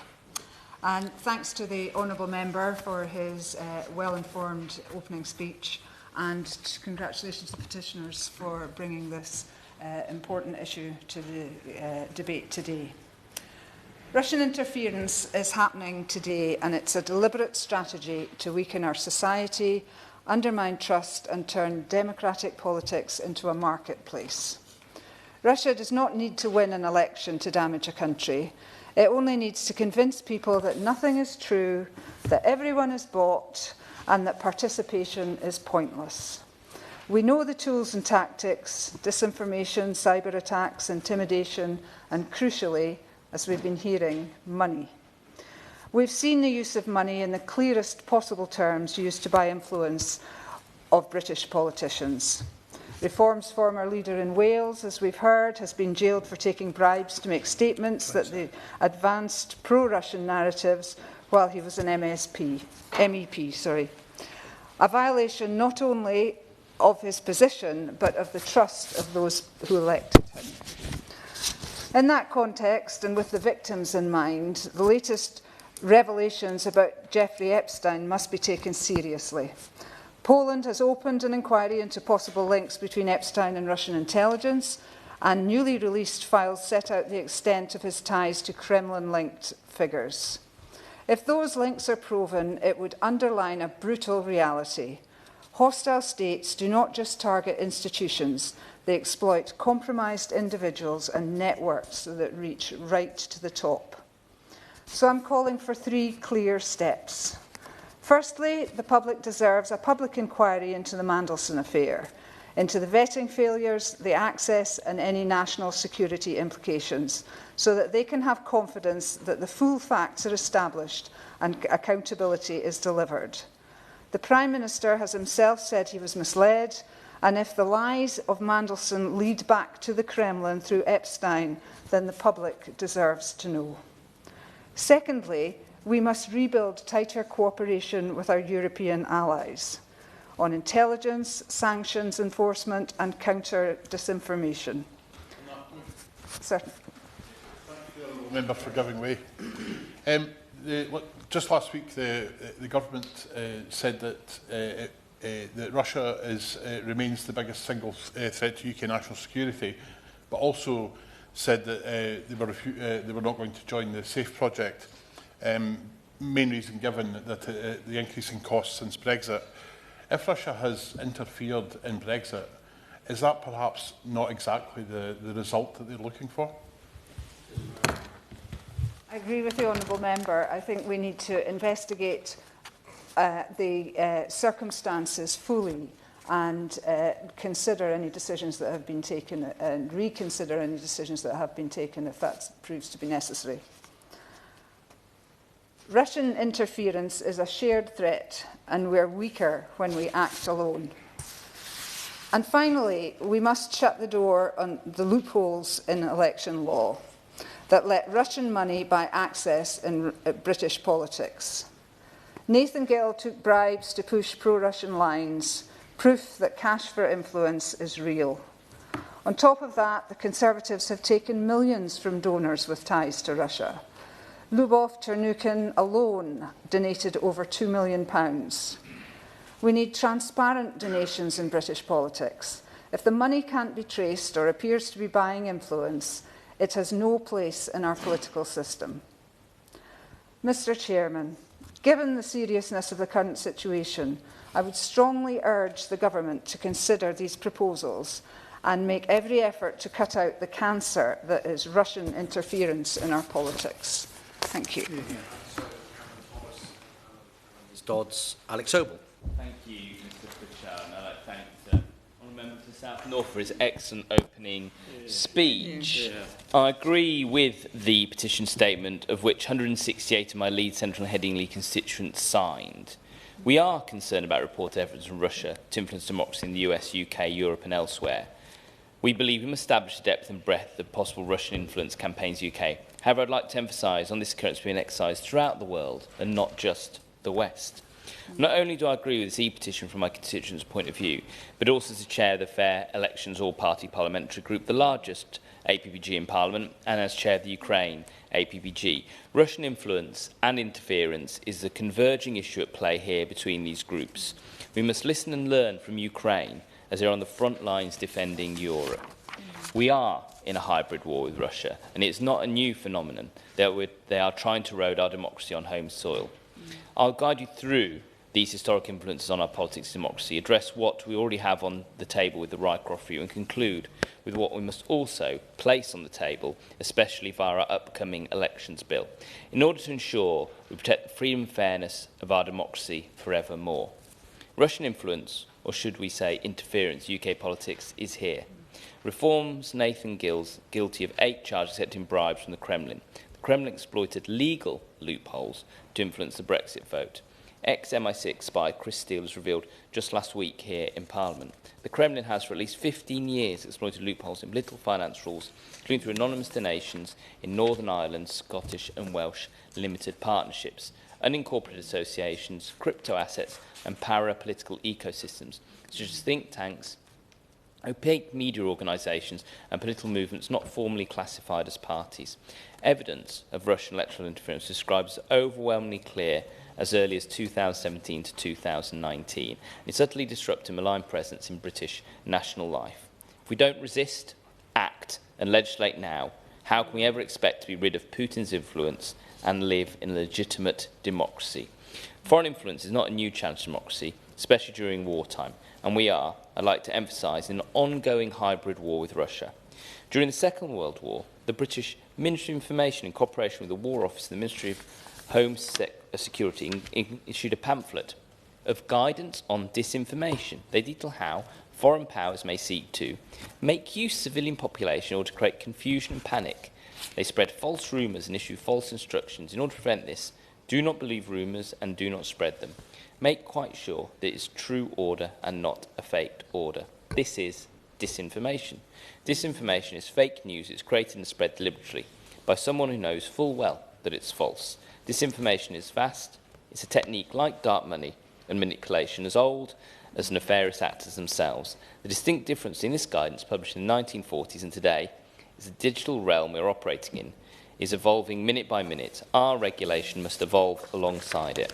And thanks to the Honourable Member for his well-informed opening speech, and congratulations to the petitioners for bringing this important issue to the debate today. Russian interference is happening today, and it's a deliberate strategy to weaken our society, undermine trust and turn democratic politics into a marketplace. Russia does not need to win an election to damage a country. It only needs to convince people that nothing is true, that everyone is bought, and that participation is pointless. We know the tools and tactics: disinformation, cyber attacks, intimidation, and crucially, as we've been hearing, money. We've seen the use of money in the clearest possible terms used to buy influence of British politicians. Reform's former leader in Wales, as we've heard, has been jailed for taking bribes to make statements that advanced pro-Russian narratives while he was an MEP. A violation not only of his position, but of the trust of those who elected him. In that context, and with the victims in mind, the latest revelations about Jeffrey Epstein must be taken seriously. Poland has opened an inquiry into possible links between Epstein and Russian intelligence, and newly released files set out the extent of his ties to Kremlin-linked figures. If those links are proven, it would underline a brutal reality. Hostile states do not just target institutions, they exploit compromised individuals and networks that reach right to the top. So I'm calling for 3 clear steps. Firstly, the public deserves a public inquiry into the Mandelson affair, into the vetting failures, the access and any national security implications, so that they can have confidence that the full facts are established and accountability is delivered. The Prime Minister has himself said he was misled, and if the lies of Mandelson lead back to the Kremlin through Epstein, then the public deserves to know. Secondly, we must rebuild tighter cooperation with our European allies on intelligence, sanctions enforcement and counter disinformation. Certainly. Thank you, Member, for giving way. Just last week, the government said that that Russia remains the biggest single threat to UK national security, but also said that they were not going to join the SAFE project. Main reason given that the increasing costs since Brexit. If Russia has interfered in Brexit, is that perhaps not exactly the result that they're looking for? I agree with the Honourable Member. I think we need to investigate the circumstances fully and consider any decisions that have been taken and reconsider any decisions that have been taken if that proves to be necessary. Russian interference is a shared threat, and we're weaker when we act alone. And finally, we must shut the door on the loopholes in election law that let Russian money buy access in British politics. Nathan Gill took bribes to push pro-Russian lines, proof that cash for influence is real. On top of that, the Conservatives have taken millions from donors with ties to Russia. Lubov Chernukin alone donated over £2 million. We need transparent donations in British politics. If the money can't be traced or appears to be buying influence, it has no place in our political system. Mr. Chairman, given the seriousness of the current situation, I would strongly urge the Government to consider these proposals and make every effort to cut out the cancer that is Russian interference in our politics. Thank you. Ms Dodds, Alex Sobel. Thank you, Mr. Pritchard. And I'd like to thank the Honourable Member for South North for his excellent opening speech. I agree with the petition statement, of which 168 of my Leeds Central and Headingley constituents signed. We are concerned about reported efforts from Russia to influence democracy in the US, UK, Europe and elsewhere. We believe we must establish the depth and breadth of possible Russian influence campaigns in the UK. However, I'd like to emphasise on this occurrence being exercised throughout the world and not just the West. Not only do I agree with this e-petition from my constituents' point of view, but also as the chair of the Fair Elections All-Party Parliamentary Group, the largest APPG in Parliament, and as chair of the Ukraine APPG. Russian influence and interference is the converging issue at play here between these groups. We must listen and learn from Ukraine as they're on the front lines defending Europe. We are in a hybrid war with Russia, and it's not a new phenomenon that they are trying to erode our democracy on home soil. I'll guide you through these historic influences on our politics and democracy, address what we already have on the table with the Rycroft Review, and conclude with what we must also place on the table, especially via our upcoming elections bill, in order to ensure we protect the freedom and fairness of our democracy forevermore. Russian influence, or should we say interference, in UK politics is here. Reforms Nathan Gill's guilty of 8 charges accepting bribes from the Kremlin. The Kremlin exploited legal loopholes to influence the Brexit vote. Ex-MI6 spy Chris Steele was revealed just last week here in Parliament. The Kremlin has for at least 15 years exploited loopholes in political finance rules, including through anonymous donations in Northern Ireland, Scottish and Welsh limited partnerships, unincorporated associations, crypto assets and para-political ecosystems, such as think tanks, opaque media organisations and political movements not formally classified as parties. Evidence of Russian electoral interference describes overwhelmingly clear as early as 2017 to 2019. And its utterly disruptive malign presence in British national life. If we don't resist, act and legislate now, how can we ever expect to be rid of Putin's influence and live in a legitimate democracy? Foreign influence is not a new challenge to democracy, especially during wartime, and we are, I'd like to emphasise, in an ongoing hybrid war with Russia. During the Second World War, the British Ministry of Information, in cooperation with the War Office and the Ministry of Home Security, issued a pamphlet of guidance on disinformation. They detail how foreign powers may seek to make use of civilian population in order to create confusion and panic. They spread false rumours and issue false instructions. In order to prevent this, do not believe rumours and do not spread them. Make quite sure that it is true order and not a faked order. This is disinformation. Disinformation is fake news. It's created and spread deliberately by someone who knows full well that it's false. Disinformation is vast. It's a technique like dark money and manipulation, as old as nefarious actors themselves. The distinct difference in this guidance, published in the 1940s and today, is the digital realm we're operating in is evolving minute by minute. Our regulation must evolve alongside it.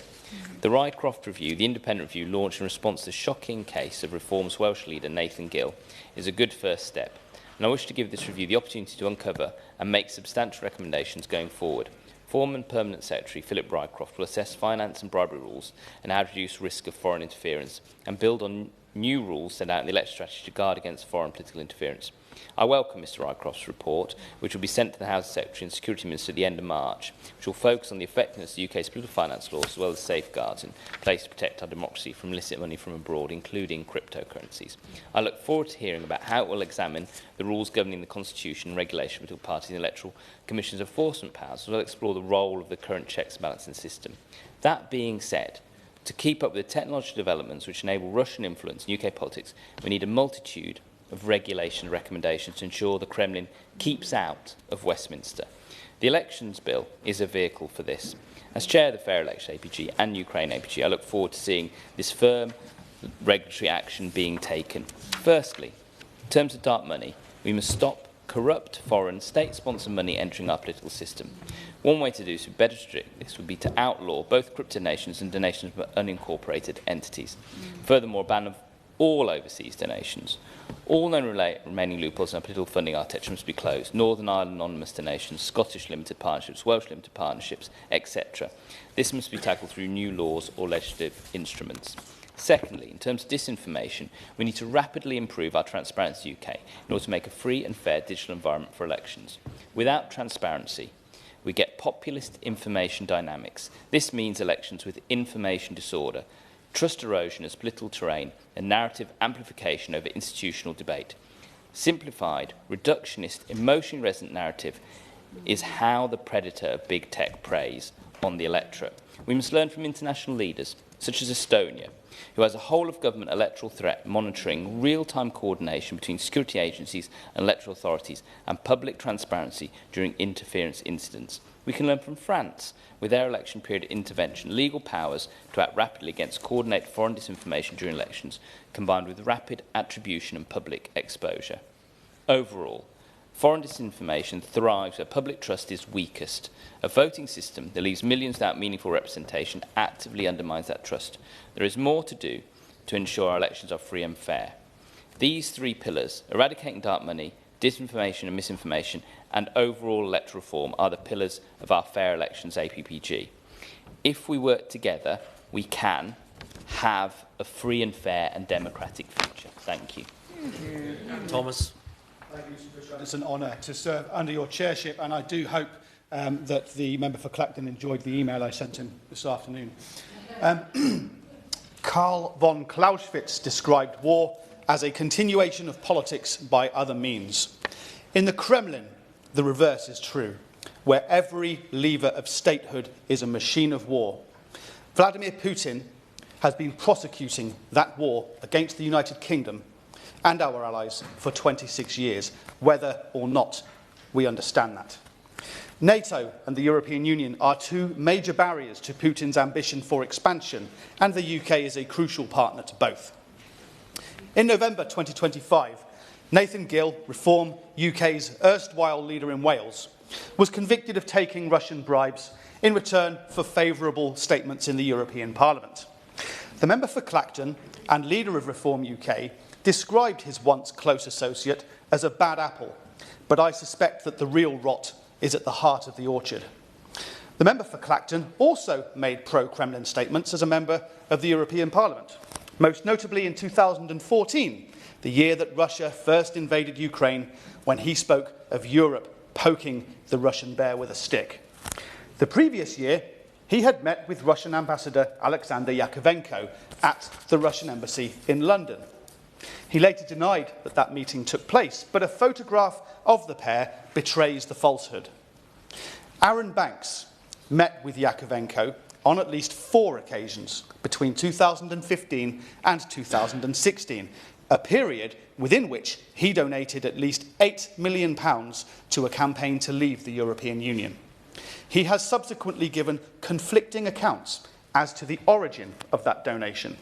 The Rycroft Review, the independent review launched in response to the shocking case of Reform's Welsh leader Nathan Gill, is a good first step. And I wish to give this review the opportunity to uncover and make substantial recommendations going forward. Former Permanent Secretary Philip Rycroft will assess finance and bribery rules and how to reduce risk of foreign interference and build on new rules set out in the election strategy to guard against foreign political interference. I welcome Mr Rycroft's report, which will be sent to the House Secretary and Security Minister at the end of March, which will focus on the effectiveness of the UK's political finance laws as well as safeguards in place to protect our democracy from illicit money from abroad, including cryptocurrencies. I look forward to hearing about how it will examine the rules governing the constitution and regulation of political parties and electoral commission's enforcement powers, as well as explore the role of the current checks and balancing system. That being said, to keep up with the technological developments which enable Russian influence in UK politics, we need a multitude of regulation recommendations to ensure the Kremlin keeps out of Westminster. The Elections Bill is a vehicle for this. As Chair of the Fair Election APG and Ukraine APG, I look forward to seeing this firm regulatory action being taken. Firstly, in terms of dark money, we must stop corrupt foreign state-sponsored money entering our political system. One way to do this, better strict this, would be to outlaw both crypto-donations and donations from unincorporated entities. Furthermore, a ban of all overseas donations. All known remaining loopholes in our political funding architecture must be closed. Northern Ireland anonymous donations, Scottish limited partnerships, Welsh limited partnerships, etc. This must be tackled through new laws or legislative instruments. Secondly, in terms of disinformation, we need to rapidly improve our Transparency UK in order to make a free and fair digital environment for elections. Without transparency, we get populist information dynamics. This means elections with information disorder, trust erosion as political terrain, and narrative amplification over institutional debate. Simplified, reductionist, emotionally resonant narrative is how the predator of big tech preys on the electorate. We must learn from international leaders, such as Estonia, who has a whole-of-government electoral threat monitoring real-time coordination between security agencies and electoral authorities and public transparency during interference incidents. We can learn from France, with their election period intervention, legal powers to act rapidly against coordinated foreign disinformation during elections, combined with rapid attribution and public exposure. Overall, foreign disinformation thrives where public trust is weakest. A voting system that leaves millions without meaningful representation actively undermines that trust. There is more to do to ensure our elections are free and fair. These three pillars, eradicating dark money, disinformation and misinformation, and overall electoral reform are the pillars of our Fair Elections APPG. If we work together, we can have a free and fair and democratic future. Thank you. Thomas. Thank you, Mr. Bishop. It's an honour to serve under your chairship, and I do hope that the member for Clacton enjoyed the email I sent him this afternoon. Karl von Clausewitz described war as a continuation of politics by other means. In the Kremlin, the reverse is true, where every lever of statehood is a machine of war. Vladimir Putin has been prosecuting that war against the United Kingdom and our allies for 26 years, whether or not we understand that. NATO and the European Union are two major barriers to Putin's ambition for expansion, and the UK is a crucial partner to both. In November 2025, Nathan Gill, Reform UK's erstwhile leader in Wales, was convicted of taking Russian bribes in return for favourable statements in the European Parliament. The member for Clacton and leader of Reform UK described his once close associate as a bad apple, but I suspect that the real rot is at the heart of the orchard. The member for Clacton also made pro-Kremlin statements as a member of the European Parliament, most notably in 2014, the year that Russia first invaded Ukraine, when he spoke of Europe poking the Russian bear with a stick. The previous year, he had met with Russian Ambassador Alexander Yakovenko at the Russian embassy in London. He later denied that that meeting took place, but a photograph of the pair betrays the falsehood. Aaron Banks met with Yakovenko on at least 4 occasions between 2015 and 2016, a period within which he donated at least £8 million to a campaign to leave the European Union. He has subsequently given conflicting accounts as to the origin of that donation.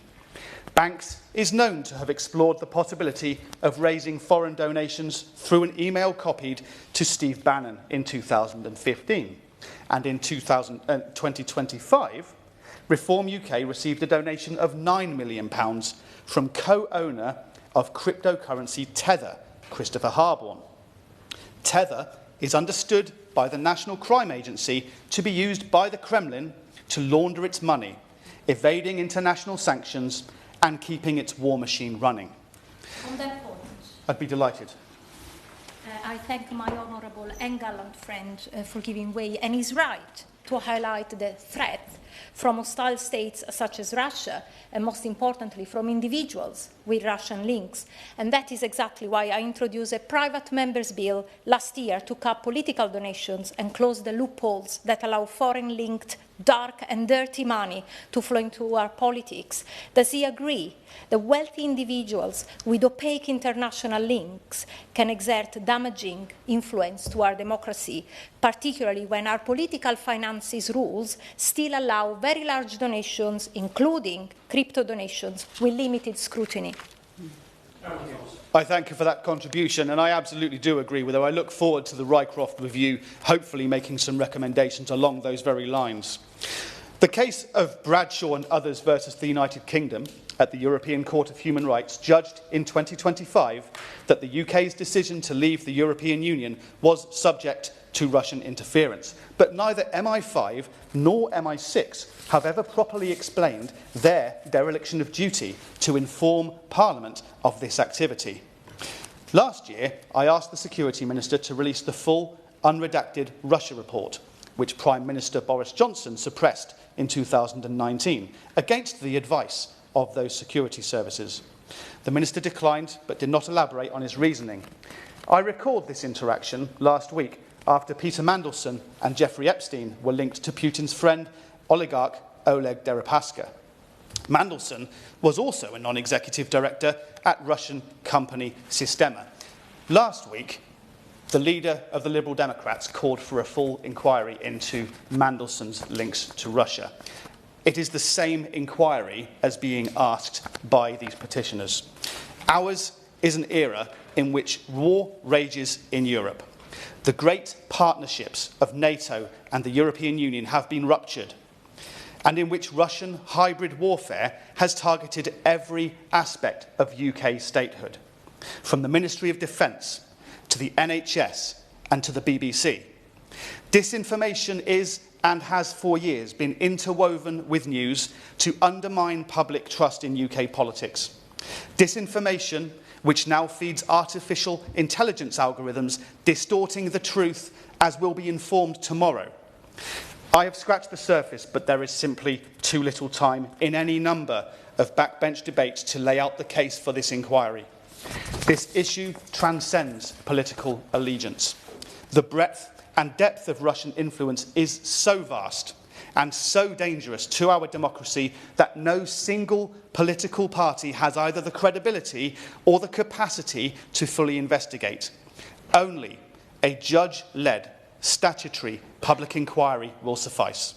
Banks is known to have explored the possibility of raising foreign donations through an email copied to Steve Bannon in 2015. And in 2025, Reform UK received a donation of £9 million from co-owner of cryptocurrency Tether, Christopher Harborne. Tether is understood by the National Crime Agency to be used by the Kremlin to launder its money, evading international sanctions and keeping its war machine running. On that point, I'd be delighted. I thank my honourable and gallant friend for giving way, and he's right to highlight the threat from hostile states such as Russia, and most importantly from individuals with Russian links. And that is exactly why I introduced a private members' bill last year to cap political donations and close the loopholes that allow foreign-linked, dark and dirty money to flow into our politics. Does he agree that wealthy individuals with opaque international links can exert damaging influence to our democracy, particularly when our political finances rules still allow very large donations, including crypto donations, with limited scrutiny? I thank you for that contribution, and I absolutely do agree with her. I look forward to the Rycroft review, hopefully making some recommendations along those very lines. The case of Bradshaw and others versus the United Kingdom at the European Court of Human Rights judged in 2025 that the UK's decision to leave the European Union was subject to Russian interference. But neither MI5 nor MI6 have ever properly explained their dereliction of duty to inform Parliament of this activity. Last year, I asked the Security Minister to release the full, unredacted Russia report, which Prime Minister Boris Johnson suppressed in 2019, against the advice of those security services. The Minister declined, but did not elaborate on his reasoning. I recalled this interaction last week after Peter Mandelson and Jeffrey Epstein were linked to Putin's friend, oligarch Oleg Deripaska. Mandelson was also a non-executive director at Russian company Sistema. Last week, the leader of the Liberal Democrats called for a full inquiry into Mandelson's links to Russia. It is the same inquiry as being asked by these petitioners. Ours is an era in which war rages in Europe. The great partnerships of NATO and the European Union have been ruptured, and in which Russian hybrid warfare has targeted every aspect of UK statehood, from the Ministry of Defence to the NHS and to the BBC. Disinformation is and has for years been interwoven with news to undermine public trust in UK politics. Disinformation which now feeds artificial intelligence algorithms, distorting the truth as will be informed tomorrow. I have scratched the surface, but there is simply too little time in any number of backbench debates to lay out the case for this inquiry. This issue transcends political allegiance. The breadth and depth of Russian influence is so vast and so dangerous to our democracy that no single political party has either the credibility or the capacity to fully investigate. Only a judge-led statutory public inquiry will suffice.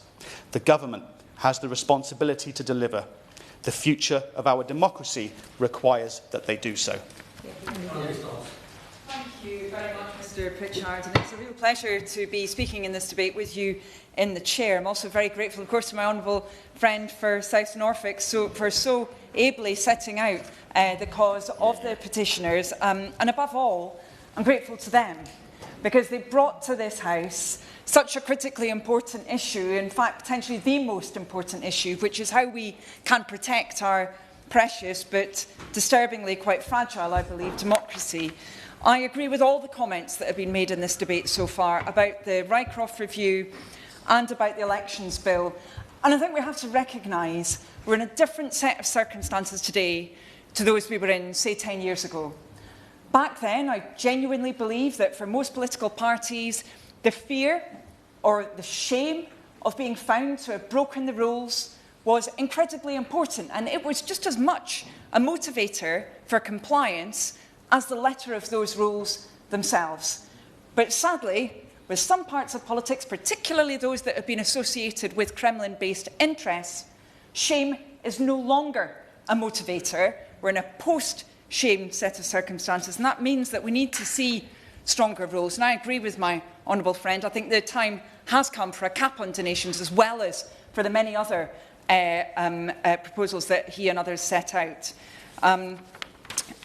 The government has the responsibility to deliver. The future of our democracy requires that they do so. Thank you very much, Mr Pritchard, and it's a real pleasure to be speaking in this debate with you in the chair. I'm also very grateful, of course, to my honourable friend for South Norfolk for so ably setting out the cause of the petitioners, and above all, I'm grateful to them because they brought to this House such a critically important issue, in fact potentially the most important issue, which is how we can protect our precious but disturbingly quite fragile, I believe, democracy. I agree with all the comments that have been made in this debate so far about the Rycroft review and about the elections bill. And I think we have to recognise we're in a different set of circumstances today to those we were in, say, 10 years ago. Back then, I genuinely believe that for most political parties, the fear or the shame of being found to have broken the rules was incredibly important, and it was just as much a motivator for compliance as the letter of those rules themselves. But sadly, with some parts of politics, particularly those that have been associated with Kremlin-based interests, shame is no longer a motivator. We're in a post-shame set of circumstances, and that means that we need to see stronger rules. And I agree with my honourable friend. I think the time has come for a cap on donations, as well as for the many other proposals that he and others set out.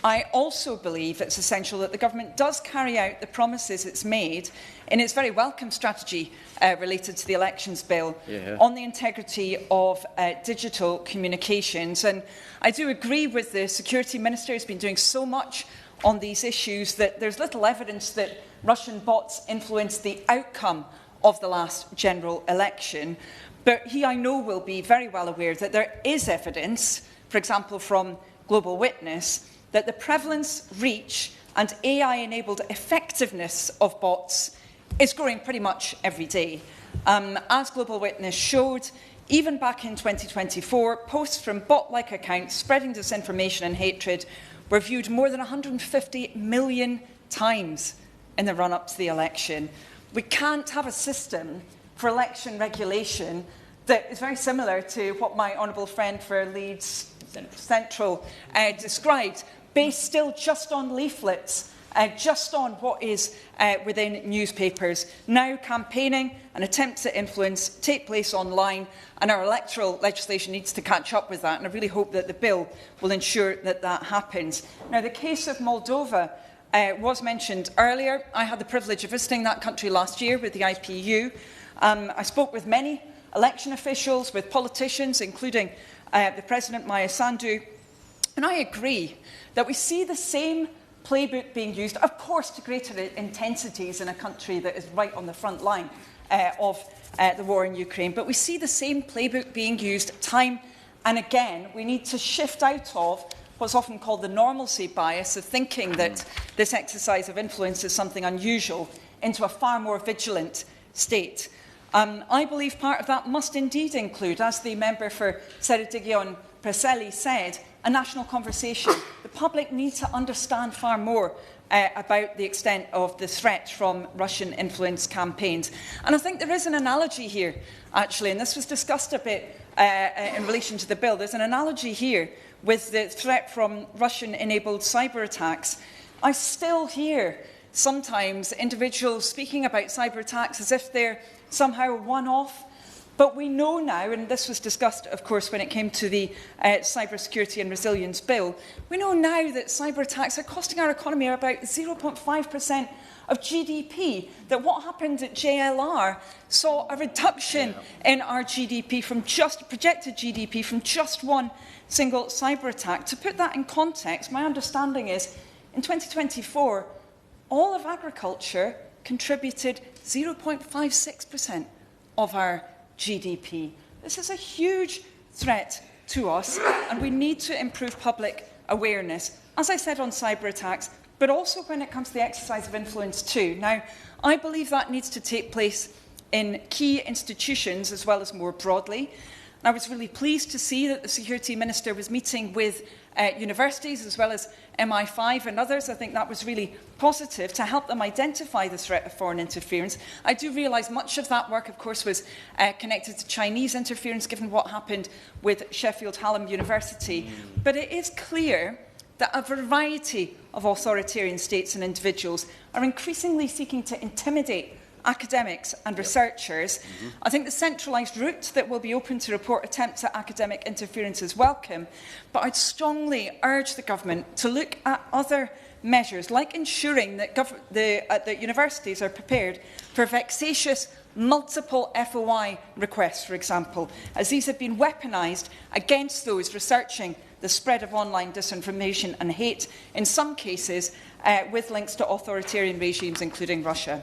I also believe it's essential that the government does carry out the promises it's made in its very welcome strategy related to the elections bill on the integrity of digital communications. And I do agree with the Security Minister, who's been doing so much on these issues, that there's little evidence that Russian bots influenced the outcome of the last general election. But he, I know, will be very well aware that there is evidence, for example from Global Witness, that the prevalence, reach and AI-enabled effectiveness of bots is growing pretty much every day. As Global Witness showed, even back in 2024, posts from bot-like accounts spreading disinformation and hatred were viewed more than 150 million times in the run-up to the election. We can't have a system for election regulation that is very similar to what my honourable friend for Leeds Central described, based still just on leaflets, just on what is within newspapers. Now campaigning and attempts at influence take place online, and our electoral legislation needs to catch up with that, and I really hope that the bill will ensure that that happens. Now, the case of Moldova was mentioned earlier. I had the privilege of visiting that country last year with the IPU. I spoke with many election officials, with politicians, including the President, Maya Sandu, and I agree that we see the same playbook being used, of course to greater intensities in a country that is right on the front line of the war in Ukraine, but we see the same playbook being used time and again. We need to shift out of what's often called the normalcy bias of thinking that this exercise of influence is something unusual into a far more vigilant state. I believe part of that must indeed include, as the member for Ceredigion Preseli said, a national conversation. The public need to understand far more about the extent of the threat from Russian influence campaigns. And I think there is an analogy here, actually, and this was discussed a bit in relation to the bill. There's an analogy here with the threat from Russian-enabled cyber attacks. I still hear sometimes individuals speaking about cyber attacks as if they're somehow a one-off. But we know now, and this was discussed, of course, when it came to the Cyber Security and Resilience Bill, we know now that cyber attacks are costing our economy about 0.5% of GDP, that what happened at JLR saw a reduction in our GDP from projected GDP from just one single cyber attack. To put that in context, my understanding is in 2024, all of agriculture contributed 0.56% of our GDP. This is a huge threat to us, and we need to improve public awareness, as I said, on cyber attacks, but also when it comes to the exercise of influence too. Now, I believe that needs to take place in key institutions as well as more broadly. And I was really pleased to see that the Security Minister was meeting with universities as well as MI5 and others. I think that was really positive to help them identify the threat of foreign interference. I do realise much of that work, of course, was connected to Chinese interference, given what happened with Sheffield Hallam University. But it is clear that a variety of authoritarian states and individuals are increasingly seeking to intimidate academics and researchers. I think the centralised route that will be open to report attempts at academic interference is welcome, but I'd strongly urge the government to look at other measures, like ensuring that universities are prepared for vexatious multiple FOI requests, for example, as these have been weaponised against those researching the spread of online disinformation and hate, in some cases with links to authoritarian regimes, including Russia.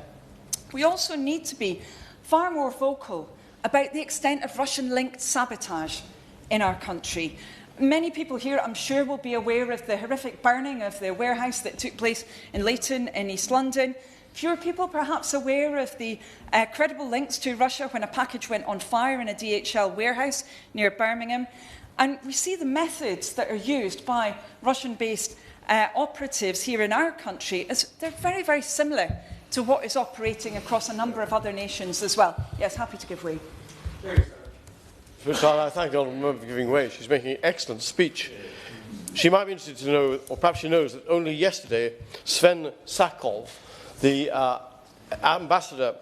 We also need to be far more vocal about the extent of Russian-linked sabotage in our country. Many people here, I'm sure, will be aware of the horrific burning of the warehouse that took place in Leighton in East London. Fewer people perhaps aware of the credible links to Russia when a package went on fire in a DHL warehouse near Birmingham. And we see the methods that are used by Russian-based operatives here in our country as they're very, very similar to what is operating across a number of other nations as well. Yes, happy to give way. Mr. I thank the honourable member for giving way. She's making an excellent speech. She might be interested to know, or perhaps she knows, that only yesterday Sven Sakov, the ambassador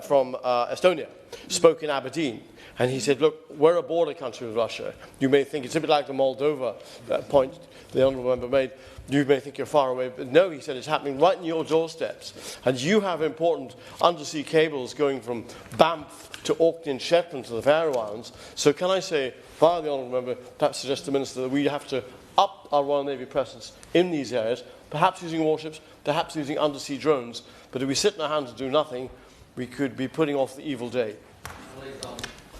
from Estonia, spoke in Aberdeen. And he said, look, we're a border country with Russia. You may think it's a bit like the Moldova point. the honourable member made, you may think you're far away, but no, he said it's happening right in your doorsteps. And you have important undersea cables going from Banff to Orkney and Shetland to the Faroe Islands. So can I say, via the honourable member, perhaps suggest to the Minister that we have to up our Royal Navy presence in these areas, perhaps using warships, perhaps using undersea drones. But if we sit in our hands and do nothing, we could be putting off the evil day.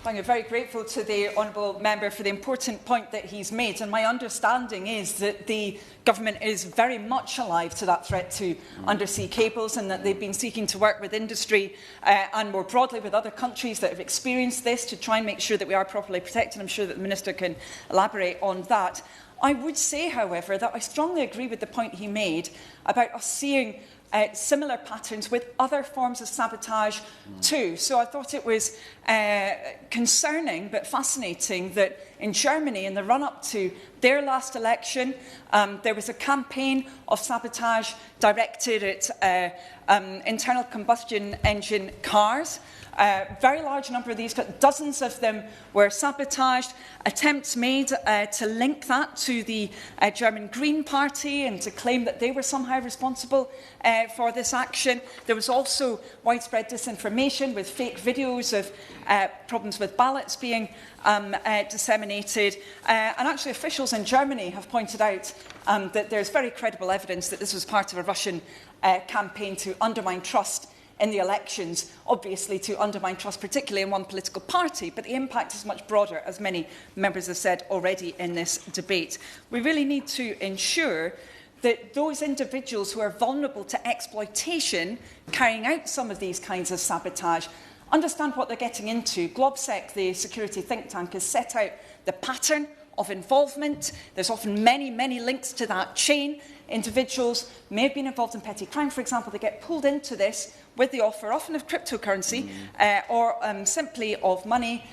I'm very grateful to the honourable member for the important point that he's made, and my understanding is that the government is very much alive to that threat to undersea cables, and that they've been seeking to work with industry and more broadly with other countries that have experienced this to try and make sure that we are properly protected. I'm sure that the Minister can elaborate on that. I would say, however, that I strongly agree with the point he made about us seeing similar patterns with other forms of sabotage too. So I thought it was concerning but fascinating that in Germany, in the run-up to their last election, there was a campaign of sabotage directed at internal combustion engine cars. Very large number of these, dozens of them were sabotaged. Attempts made to link that to the German Green Party and to claim that they were somehow responsible for this action. There was also widespread disinformation with fake videos of problems with ballots being disseminated. And actually officials in Germany have pointed out that there's very credible evidence that this was part of a Russian campaign to undermine trust in the elections, obviously to undermine trust, particularly in one political party, but the impact is much broader, as many members have said already in this debate. We really need to ensure that those individuals who are vulnerable to exploitation carrying out some of these kinds of sabotage understand what they're getting into. GlobSec, the security think tank, has set out the pattern of involvement. There's often many, many links to that chain. Individuals may have been involved in petty crime, for example. They get pulled into this with the offer, often of cryptocurrency or simply of money.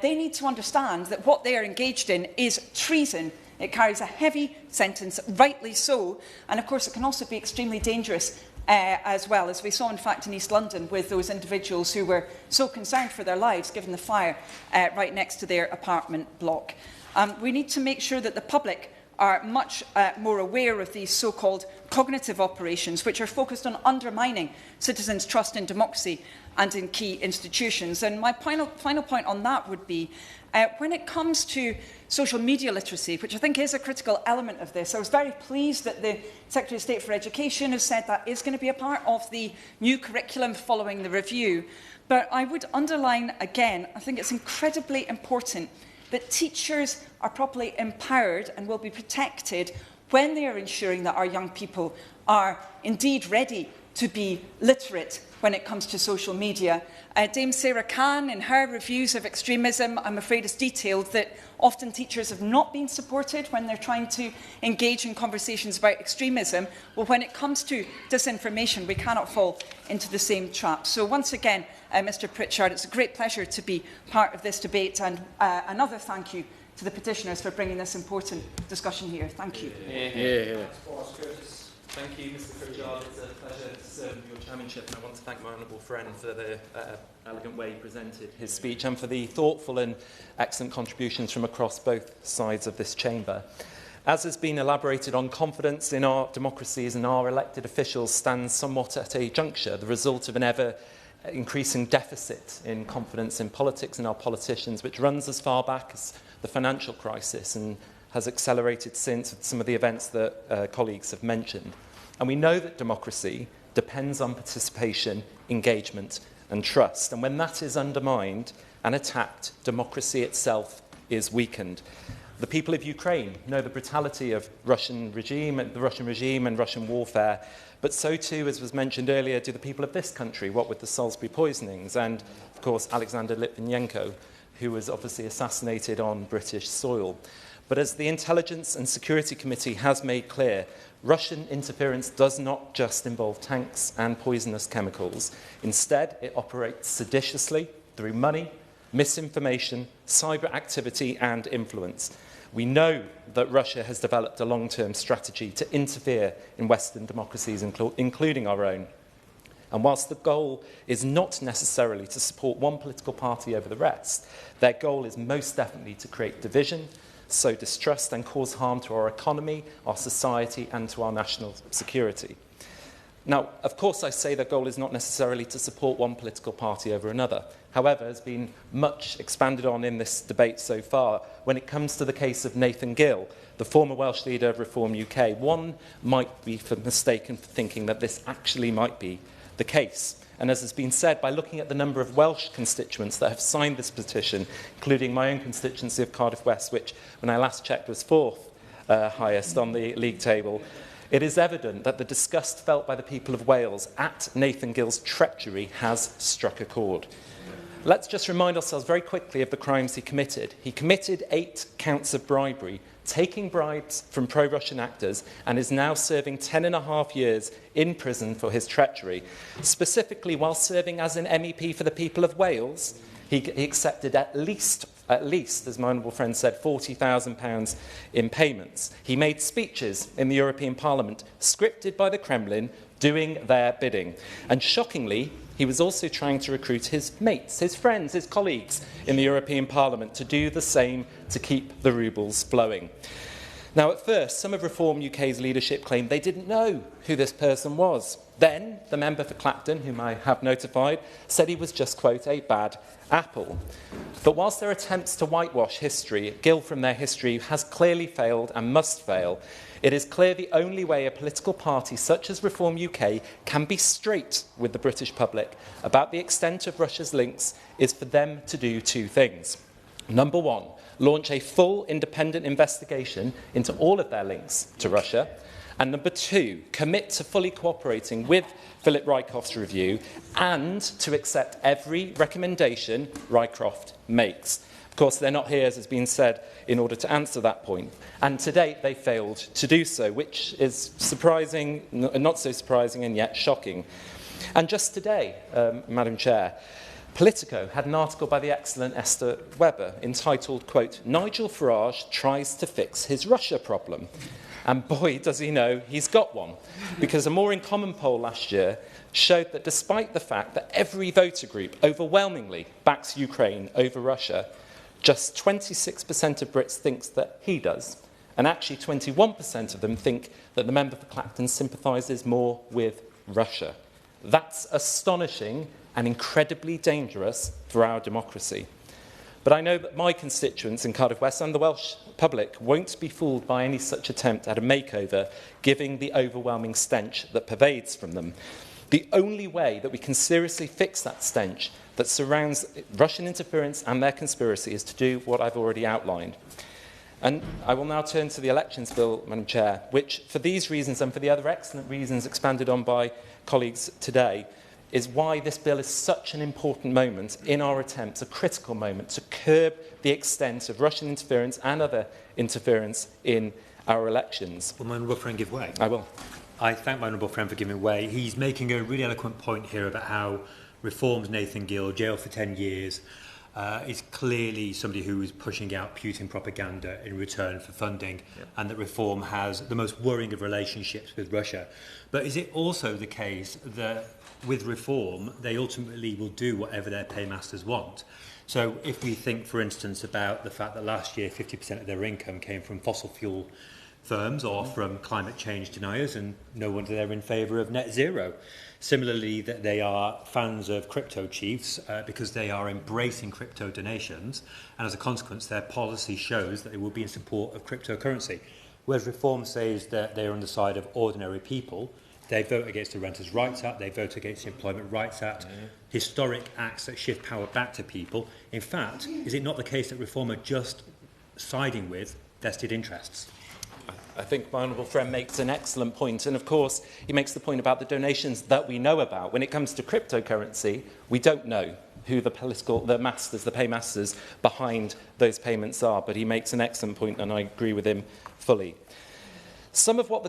They need to understand that what they are engaged in is treason. It carries a heavy sentence, rightly so. And of course, it can also be extremely dangerous as well, as we saw, in fact, in East London with those individuals who were so concerned for their lives, given the fire right next to their apartment block. We need to make sure that the public are much more aware of these so-called cognitive operations, which are focused on undermining citizens' trust in democracy and in key institutions. And my final point on that would be, when it comes to social media literacy, which I think is a critical element of this, I was very pleased that the Secretary of State for Education has said that is going to be a part of the new curriculum following the review. But I would underline again, I think it's incredibly important that teachers are properly empowered and will be protected when they are ensuring that our young people are indeed ready to be literate when it comes to social media. Dame Sarah Khan, in her reviews of extremism, I'm afraid has detailed that often teachers have not been supported when they're trying to engage in conversations about extremism. Well, when it comes to disinformation, we cannot fall into the same trap. So once again, Mr Pritchard, it's a great pleasure to be part of this debate, and another thank you to the petitioners for bringing this important discussion here. Thank you. Thank you, Mr Pritchard. It's a pleasure to serve with your chairmanship, and I want to thank my honourable friend for the elegant way he presented his speech and for the thoughtful and excellent contributions from across both sides of this chamber. As has been elaborated on, confidence in our democracies and our elected officials stands somewhat at a juncture, the result of an ever-increasing deficit in confidence in politics and our politicians, which runs as far back as the financial crisis and has accelerated since with some of the events that colleagues have mentioned. And we know that democracy depends on participation, engagement and trust. And when that is undermined and attacked, democracy itself is weakened. The people of Ukraine know the brutality of the Russian regime and Russian warfare, but so too, as was mentioned earlier, do the people of this country, what with the Salisbury poisonings and, of course, Alexander Litvinenko, who was obviously assassinated on British soil. But as the Intelligence and Security Committee has made clear, Russian interference does not just involve tanks and poisonous chemicals. Instead, it operates seditiously through money, misinformation, cyber activity and influence. We know that Russia has developed a long-term strategy to interfere in Western democracies, including our own. And whilst the goal is not necessarily to support one political party over the rest, their goal is most definitely to create division, sow distrust and cause harm to our economy, our society and to our national security. Now, of course, I say the goal is not necessarily to support one political party over another. However, there's been much expanded on in this debate so far. When it comes to the case of Nathan Gill, the former Welsh leader of Reform UK, one might be mistaken for thinking that this actually might be the case. And as has been said, by looking at the number of Welsh constituents that have signed this petition, including my own constituency of Cardiff West, which when I last checked was fourth highest on the league table, it is evident that the disgust felt by the people of Wales at Nathan Gill's treachery has struck a chord. Let's just remind ourselves very quickly of the crimes he committed. He committed 8 counts of bribery, taking bribes from pro-Russian actors, and is now serving 10.5 years in prison for his treachery. Specifically, while serving as an MEP for the people of Wales, he accepted at least, as my honourable friend said, £40,000 in payments. He made speeches in the European Parliament, scripted by the Kremlin, doing their bidding. And shockingly, he was also trying to recruit his mates, his friends, his colleagues in the European Parliament to do the same to keep the rubles flowing. Now, at first, some of Reform UK's leadership claimed they didn't know who this person was. Then, the member for Clacton, whom I have notified, said he was just, quote, a bad apple. But whilst their attempts to whitewash history, Gill from their history, has clearly failed and must fail, it is clear the only way a political party such as Reform UK can be straight with the British public about the extent of Russia's links is for them to do 2 things. Number 1, launch a full independent investigation into all of their links to Russia. And number 2, commit to fully cooperating with Philip Rycroft's review and to accept every recommendation Rycroft makes. Of course, they're not here, as has been said, in order to answer that point. And to date, they failed to do so, which is surprising, not so surprising, and yet shocking. And just today, Madam Chair, Politico had an article by the excellent Esther Webber entitled, quote, Nigel Farage tries to fix his Russia problem. And boy, does he know he's got one. Because a More in Common poll last year showed that despite the fact that every voter group overwhelmingly backs Ukraine over Russia, just 26% of Brits thinks that he does. And actually 21% of them think that the member for Clacton sympathises more with Russia. That's astonishing and incredibly dangerous for our democracy. But I know that my constituents in Cardiff West and the Welsh public won't be fooled by any such attempt at a makeover, given the overwhelming stench that pervades from them. The only way that we can seriously fix that stench that surrounds Russian interference and their conspiracy is to do what I've already outlined. And I will now turn to the Elections Bill, Madam Chair, which, for these reasons and for the other excellent reasons expanded on by colleagues today, is why this bill is such an important moment in our attempts, a critical moment, to curb the extent of Russian interference and other interference in our elections. Will my honourable friend give way? I will. I thank my honourable friend for giving way. He's making a really eloquent point here about how Reform's Nathan Gill, jailed for 10 years, is clearly somebody who is pushing out Putin propaganda in return for funding, and that Reform has the most worrying of relationships with Russia. But is it also the case that with Reform, they ultimately will do whatever their paymasters want? So if we think, for instance, about the fact that last year 50% of their income came from fossil fuel firms or from climate change deniers, and no wonder they're in favour of net zero. Similarly, that they are fans of crypto chiefs because they are embracing crypto donations, and as a consequence, their policy shows that they will be in support of cryptocurrency. Whereas Reform says that they are on the side of ordinary people. They vote against the Renters' Rights Act, they vote against the Employment Rights Act, historic acts that shift power back to people. In fact, is it not the case that Reform are just siding with vested interests? I think my honourable friend makes an excellent point, and of course he makes the point about the donations that we know about. When it comes to cryptocurrency, we don't know who the paymasters behind those payments are, but he makes an excellent point and I agree with him fully. Some of what the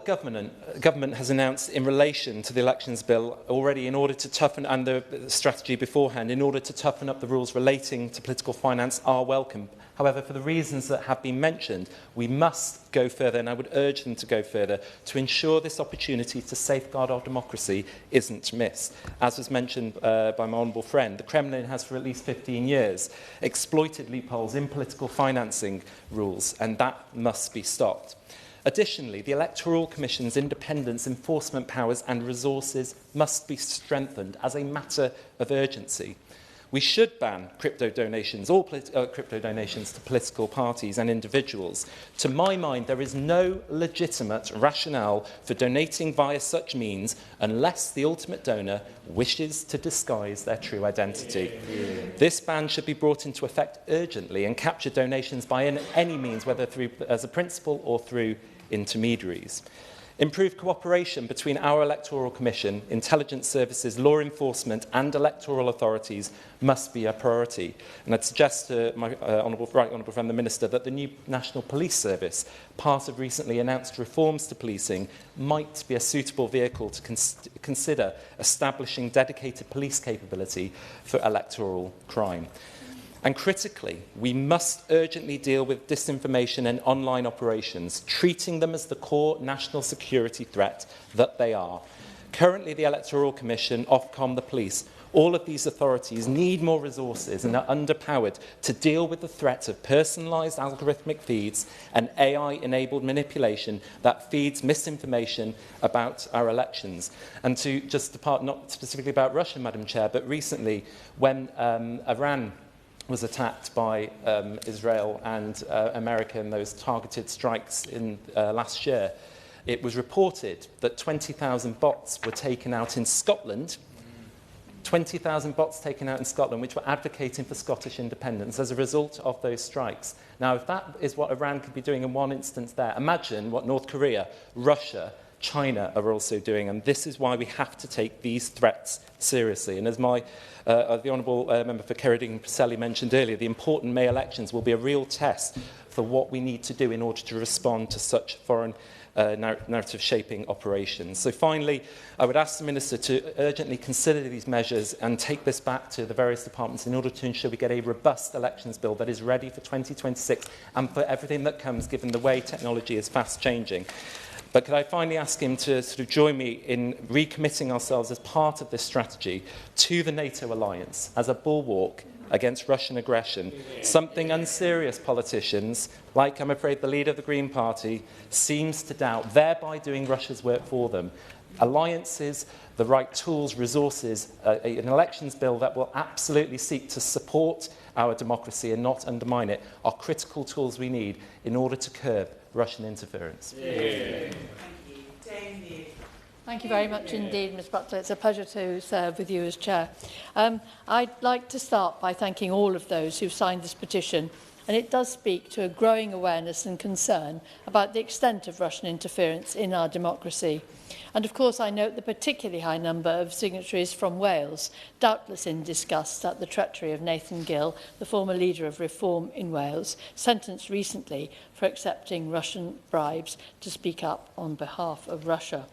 government has announced in relation to the elections bill already in order to toughen, and the strategy beforehand, in order to toughen up the rules relating to political finance are welcome. However, for the reasons that have been mentioned, we must go further, and I would urge them to go further to ensure this opportunity to safeguard our democracy isn't missed. As was mentioned by my honourable friend, the Kremlin has for at least 15 years exploited loopholes in political financing rules, and that must be stopped. Additionally, the Electoral Commission's independence, enforcement powers and resources must be strengthened as a matter of urgency. We should ban crypto donations, all crypto donations to political parties and individuals. To my mind, there is no legitimate rationale for donating via such means unless the ultimate donor wishes to disguise their true identity. This ban should be brought into effect urgently and capture donations by any means, whether through as a principal or through intermediaries. Improved cooperation between our Electoral Commission, intelligence services, law enforcement and electoral authorities must be a priority. And I'd suggest to my honourable friend the Minister that the new National Police Service, part of recently announced reforms to policing, might be a suitable vehicle to consider establishing dedicated police capability for electoral crime. And critically, we must urgently deal with disinformation and online operations, treating them as the core national security threat that they are. Currently, the Electoral Commission, Ofcom, the police, all of these authorities need more resources and are underpowered to deal with the threat of personalised algorithmic feeds and AI-enabled manipulation that feeds misinformation about our elections. And to just depart, not specifically about Russia, Madam Chair, but recently when Iran was attacked by Israel and America in those targeted strikes in last year, it was reported that 20,000 bots were taken out in Scotland, 20,000 bots taken out in Scotland, which were advocating for Scottish independence as a result of those strikes. Now, if that is what Iran could be doing in one instance there, imagine what North Korea, Russia, China are also doing, and this is why we have to take these threats seriously. And as the Honourable Member for Ceredigion-Preseli mentioned earlier, the important May elections will be a real test for what we need to do in order to respond to such foreign narrative-shaping operations. So finally, I would ask the Minister to urgently consider these measures and take this back to the various departments in order to ensure we get a robust elections bill that is ready for 2026 and for everything that comes, given the way technology is fast changing. But could I finally ask him to sort of join me in recommitting ourselves as part of this strategy to the NATO alliance as a bulwark against Russian aggression, something unserious politicians, like I'm afraid the leader of the Green Party, seems to doubt, thereby doing Russia's work for them. Alliances, the right tools, resources, an elections bill that will absolutely seek to support our democracy and not undermine it are critical tools we need in order to curb Russian interference. Thank you very much indeed, Ms Butler. It's a pleasure to serve with you as Chair. I'd like to start by thanking all of those who signed this petition, and it does speak to a growing awareness and concern about the extent of Russian interference in our democracy. And of course, I note the particularly high number of signatories from Wales, doubtless in disgust at the treachery of Nathan Gill, the former leader of Reform in Wales, sentenced recently for accepting Russian bribes to speak up on behalf of Russia.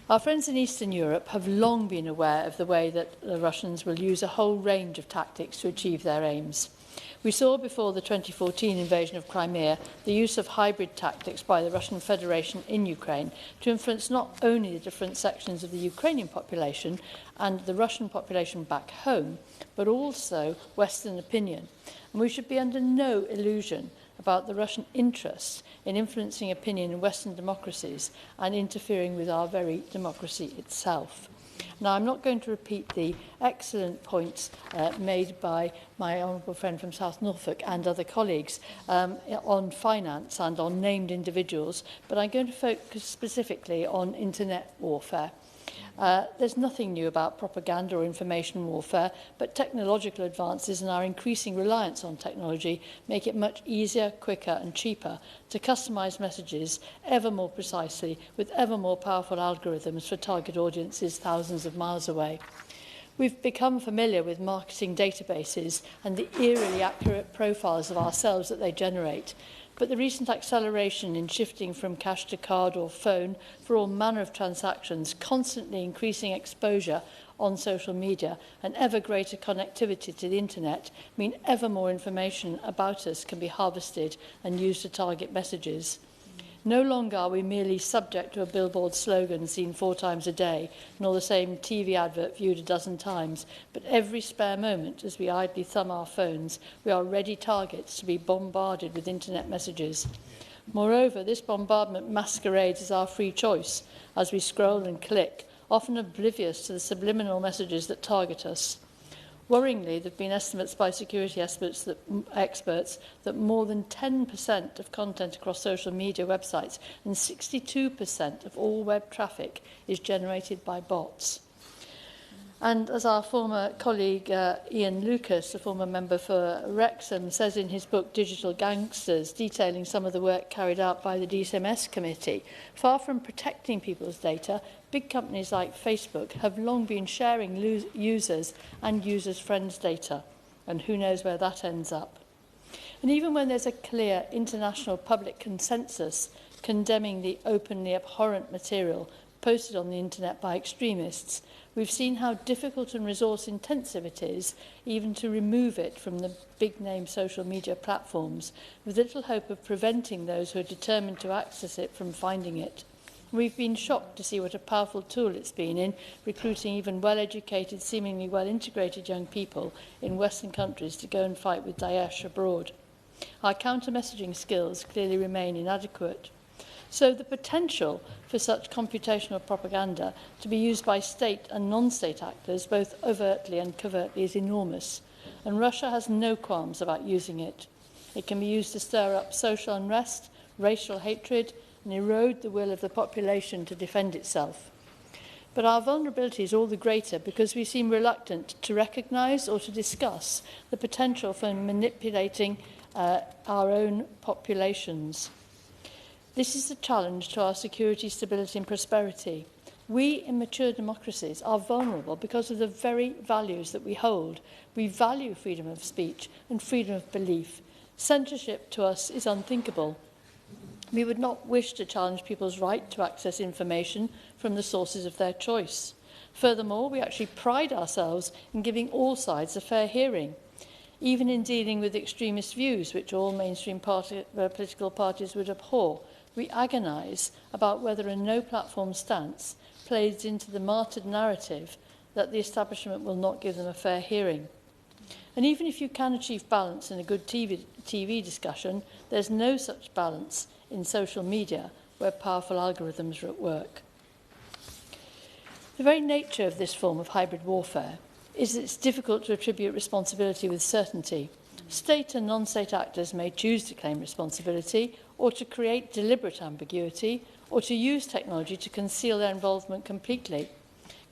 Our friends in Eastern Europe have long been aware of the way that the Russians will use a whole range of tactics to achieve their aims. We saw before the 2014 invasion of Crimea the use of hybrid tactics by the Russian Federation in Ukraine to influence not only the different sections of the Ukrainian population and the Russian population back home, but also Western opinion. And we should be under no illusion about the Russian interest in influencing opinion in Western democracies and interfering with our very democracy itself. Now, I'm not going to repeat the excellent points made by my honourable friend from South Norfolk and other colleagues on finance and on named individuals, but I'm going to focus specifically on internet warfare. There's nothing new about propaganda or information warfare, but technological advances and our increasing reliance on technology make it much easier, quicker and cheaper to customise messages ever more precisely with ever more powerful algorithms for target audiences thousands of miles away. We've become familiar with marketing databases and the eerily accurate profiles of ourselves that they generate. but the recent acceleration in shifting from cash to card or phone for all manner of transactions, constantly increasing exposure on social media and ever greater connectivity to the internet mean ever more information about us can be harvested and used to target messages. No longer are we merely subject to a billboard slogan seen 4 times a day, nor the same TV advert viewed a dozen times, but every spare moment as we idly thumb our phones, we are ready targets to be bombarded with internet messages. Moreover, this bombardment masquerades as our free choice as we scroll and click, often oblivious to the subliminal messages that target us. Worryingly, there have been estimates by security experts that more than 10% of content across social media websites and 62% of all web traffic is generated by bots. And as our former colleague Ian Lucas, a former member for Wrexham, says in his book Digital Gangsters, detailing some of the work carried out by the DCMS committee, far from protecting people's data, big companies like Facebook have long been sharing users and users' friends' data, and who knows where that ends up. And even when there's a clear international public consensus condemning the openly abhorrent material posted on the internet by extremists, we've seen how difficult and resource-intensive it is even to remove it from the big-name social media platforms, with little hope of preventing those who are determined to access it from finding it. We've been shocked to see what a powerful tool it's been in recruiting even well-educated, seemingly well-integrated young people in Western countries to go and fight with Daesh abroad. Our counter-messaging skills clearly remain inadequate. So the potential for such computational propaganda to be used by state and non-state actors, both overtly and covertly, is enormous, and Russia has no qualms about using it. It can be used to stir up social unrest, racial hatred, and erode the will of the population to defend itself. But our vulnerability is all the greater because we seem reluctant to recognise or to discuss the potential for manipulating our own populations. This is a challenge to our security, stability and prosperity. We in mature democracies are vulnerable because of the very values that we hold. We value freedom of speech and freedom of belief. Censorship to us is unthinkable. We would not wish to challenge people's right to access information from the sources of their choice. Furthermore, we actually pride ourselves in giving all sides a fair hearing, even in dealing with extremist views, which all mainstream political parties would abhor. We agonise about whether a no-platform stance plays into the martyred narrative that the establishment will not give them a fair hearing. And even if you can achieve balance in a good TV discussion, there's no such balance in social media where powerful algorithms are at work. The very nature of this form of hybrid warfare is that it's difficult to attribute responsibility with certainty. State and non-state actors may choose to claim responsibility or to create deliberate ambiguity or to use technology to conceal their involvement completely,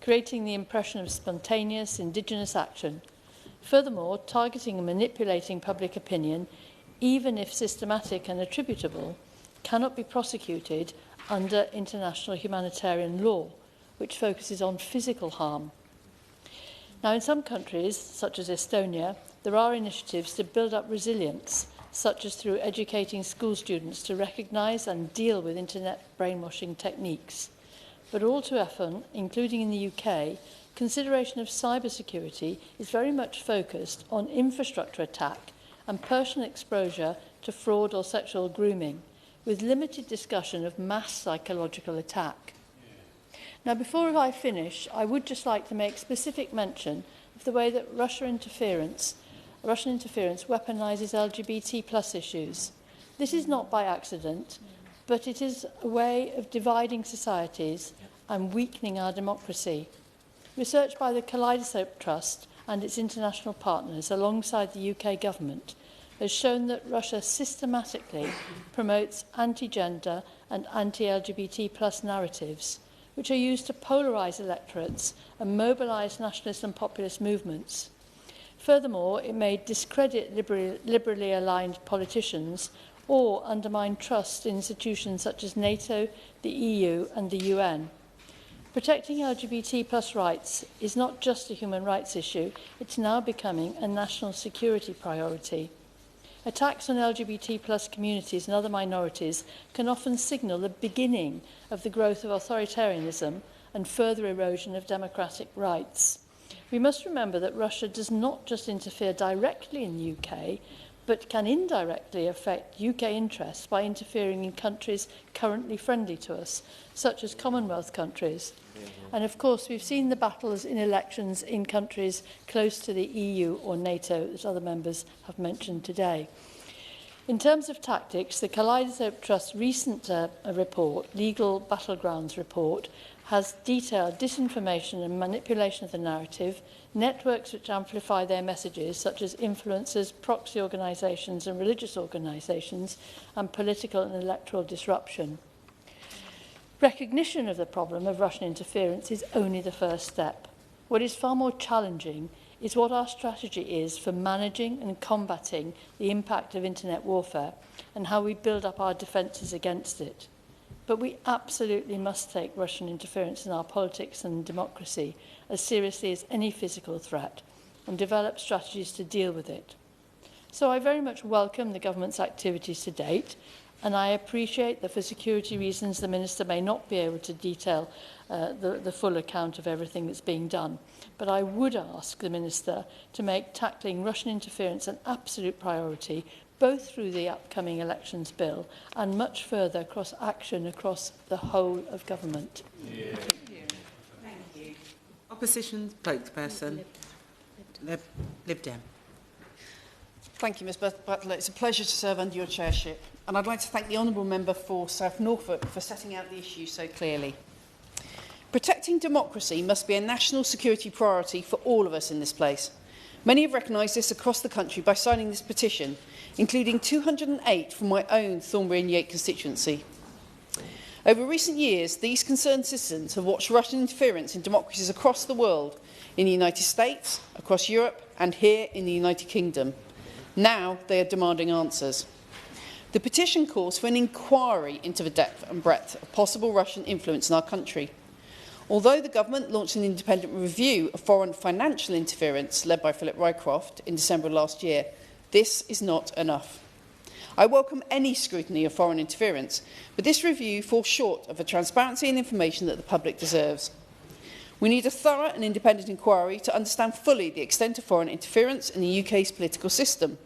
creating the impression of spontaneous, indigenous action. Furthermore, targeting and manipulating public opinion, even if systematic and attributable, cannot be prosecuted under international humanitarian law, which focuses on physical harm. Now, in some countries, such as Estonia, there are initiatives to build up resilience, such as through educating school students to recognise and deal with internet brainwashing techniques. But all too often, including in the UK, consideration of cybersecurity is very much focused on infrastructure attack and personal exposure to fraud or sexual grooming, with limited discussion of mass psychological attack. Now, before I finish, I would just like to make specific mention of the way that Russian interference weaponises LGBT+ issues. This is not by accident, but it is a way of dividing societies and weakening our democracy. Research by the Kaleidoscope Trust and its international partners, alongside the UK government, has shown that Russia systematically promotes anti-gender and anti-LGBT+ narratives, which are used to polarise electorates and mobilise nationalist and populist movements. Furthermore, it may discredit liberally aligned politicians or undermine trust in institutions such as NATO, the EU and the UN. Protecting LGBT+ rights is not just a human rights issue, it's now becoming a national security priority. Attacks on LGBT+ communities and other minorities can often signal the beginning of the growth of authoritarianism and further erosion of democratic rights. We must remember that Russia does not just interfere directly in the UK, but can indirectly affect UK interests by interfering in countries currently friendly to us, such as Commonwealth countries. And of course, we've seen the battles in elections in countries close to the EU or NATO that other members have mentioned today. In terms of tactics, the Kaleidoscope Trust's recent report, Legal Battlegrounds report, has detailed disinformation and manipulation of the narrative, networks which amplify their messages, such as influencers, proxy organisations and religious organisations, and political and electoral disruption. Recognition of the problem of Russian interference is only the first step. What is far more challenging is what our strategy is for managing and combating the impact of internet warfare and how we build up our defences against it. But we absolutely must take Russian interference in our politics and democracy as seriously as any physical threat and develop strategies to deal with it. So I very much welcome the government's activities to date, and I appreciate that for security reasons the Minister may not be able to detail the full account of everything that's being done. But I would ask the Minister to make tackling Russian interference an absolute priority, both through the upcoming elections bill and much further across action across the whole of government. Yeah. Thank you. Opposition spokesperson, Lib Dem. Thank you, Ms Butler. It's a pleasure to serve under your chairship, and I'd like to thank the honourable member for South Norfolk for setting out the issue so clearly. Protecting democracy must be a national security priority for all of us in this place. Many have recognised this across the country by signing this petition, including 208 from my own Thornbury and Yate constituency. Over recent years, these concerned citizens have watched Russian interference in democracies across the world, in the United States, across Europe, and here in the United Kingdom. Now they are demanding answers. The petition calls for an inquiry into the depth and breadth of possible Russian influence in our country. Although the government launched an independent review of foreign financial interference led by Philip Rycroft in December last year, this is not enough. I welcome any scrutiny of foreign interference, but this review falls short of the transparency and information that the public deserves. We need a thorough and independent inquiry to understand fully the extent of foreign interference in the UK's political system.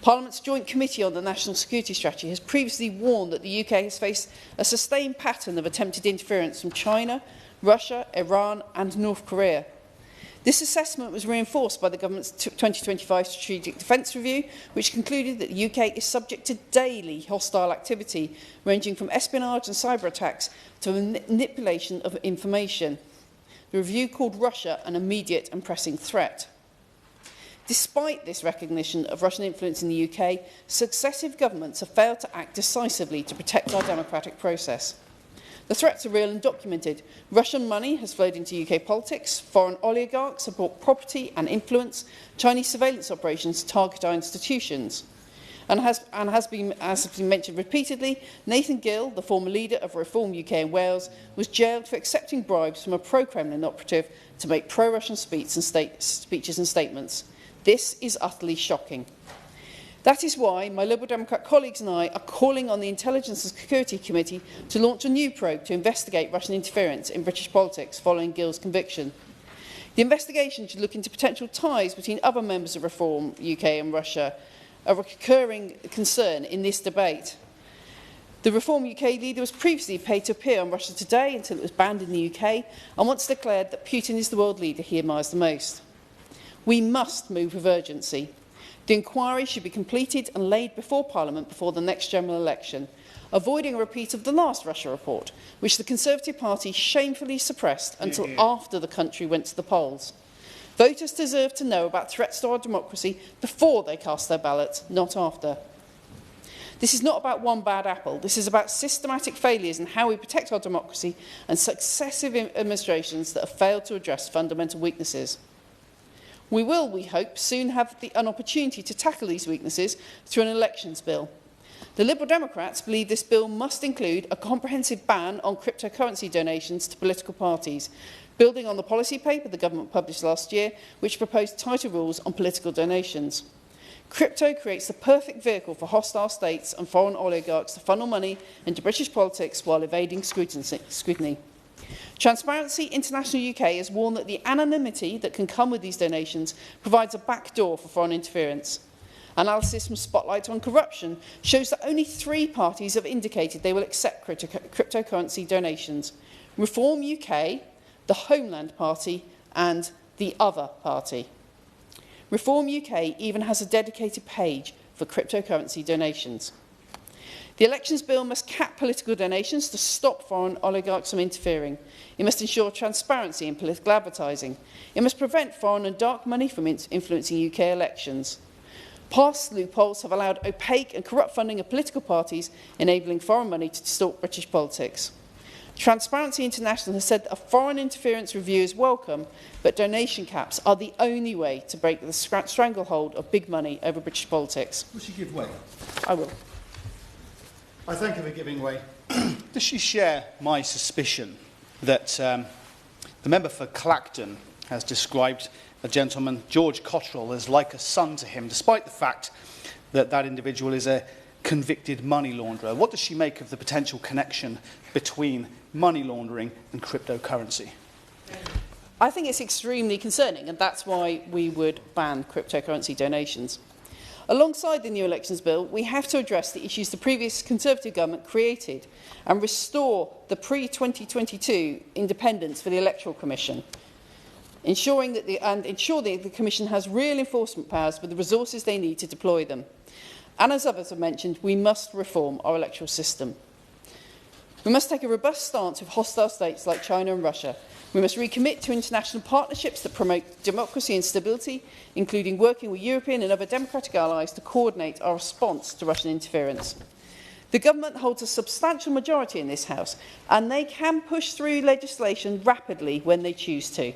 Parliament's Joint Committee on the National Security Strategy has previously warned that the UK has faced a sustained pattern of attempted interference from China, Russia, Iran and North Korea. This assessment was reinforced by the government's 2025 Strategic Defence Review, which concluded that the UK is subject to daily hostile activity, ranging from espionage and cyber attacks to manipulation of information. The review called Russia an immediate and pressing threat. Despite this recognition of Russian influence in the UK, successive governments have failed to act decisively to protect our democratic process. The threats are real and documented. Russian money has flowed into UK politics, foreign oligarchs have bought property and influence, Chinese surveillance operations target our institutions. And has been mentioned repeatedly, Nathan Gill, the former leader of Reform UK in Wales, was jailed for accepting bribes from a pro-Kremlin operative to make pro-Russian speeches and statements. This is utterly shocking. That is why my Liberal Democrat colleagues and I are calling on the Intelligence and Security Committee to launch a new probe to investigate Russian interference in British politics following Gill's conviction. The investigation should look into potential ties between other members of Reform UK and Russia, a recurring concern in this debate. The Reform UK leader was previously paid to appear on Russia Today until it was banned in the UK, and once declared that Putin is the world leader he admires the most. We must move with urgency. The inquiry should be completed and laid before Parliament before the next general election, avoiding a repeat of the last Russia report, which the Conservative Party shamefully suppressed until after the country went to the polls. Voters deserve to know about threats to our democracy before they cast their ballot, not after. This is not about one bad apple. This is about systematic failures in how we protect our democracy and successive administrations that have failed to address fundamental weaknesses. We will, we hope, soon have an opportunity to tackle these weaknesses through an elections bill. The Liberal Democrats believe this bill must include a comprehensive ban on cryptocurrency donations to political parties, building on the policy paper the government published last year, which proposed tighter rules on political donations. Crypto creates the perfect vehicle for hostile states and foreign oligarchs to funnel money into British politics while evading scrutiny. Transparency International UK has warned that the anonymity that can come with these donations provides a backdoor for foreign interference. Analysis from Spotlight on Corruption shows that only 3 parties have indicated they will accept cryptocurrency donations: Reform UK, the Homeland Party and the Other Party. Reform UK even has a dedicated page for cryptocurrency donations. The Elections Bill must cap political donations to stop foreign oligarchs from interfering. It must ensure transparency in political advertising. It must prevent foreign and dark money from influencing UK elections. Past loopholes have allowed opaque and corrupt funding of political parties, enabling foreign money to distort British politics. Transparency International has said that a foreign interference review is welcome, but donation caps are the only way to break the stranglehold of big money over British politics. Will she give way? I will. I thank her for giving way. Does she share my suspicion that the member for Clacton has described a gentleman, George Cottrell, as like a son to him, despite the fact that that individual is a convicted money launderer? What does she make of the potential connection between money laundering and cryptocurrency? I think it's extremely concerning, and that's why we would ban cryptocurrency donations. Alongside the new Elections Bill, we have to address the issues the previous Conservative government created and restore the pre-2022 independence for the Electoral Commission, ensure that the Commission has real enforcement powers with the resources they need to deploy them. And as others have mentioned, we must reform our electoral system. We must take a robust stance with hostile states like China and Russia. We must recommit to international partnerships that promote democracy and stability, including working with European and other democratic allies to coordinate our response to Russian interference. The government holds a substantial majority in this House, and they can push through legislation rapidly when they choose to.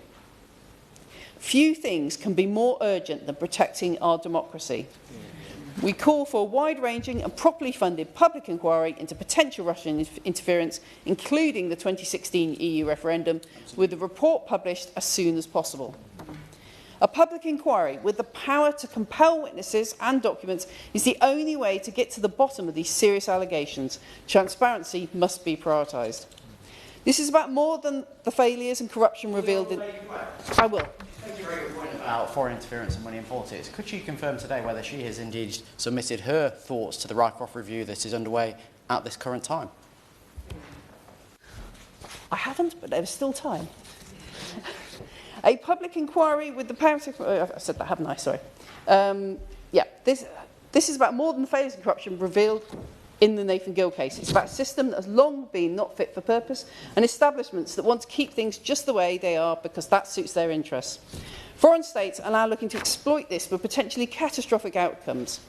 Few things can be more urgent than protecting our democracy. We call for a wide-ranging and properly funded public inquiry into potential Russian interference, including the 2016 EU referendum, with the report published as soon as possible. A public inquiry with the power to compel witnesses and documents is the only way to get to the bottom of these serious allegations. Transparency must be prioritised. This is about more than the failures and corruption revealed in... I will. Thank you very much about foreign interference and money in politics. Could she confirm today whether she has indeed submitted her thoughts to the Rycroft review that is underway at this current time? I haven't, but there's still time. A public inquiry with the power to... I said that, haven't I? Sorry. This is about more than the failures and corruption revealed in the Nathan Gill case. It's about a system that has long been not fit for purpose and establishments that want to keep things just the way they are because that suits their interests. Foreign states are now looking to exploit this with potentially catastrophic outcomes.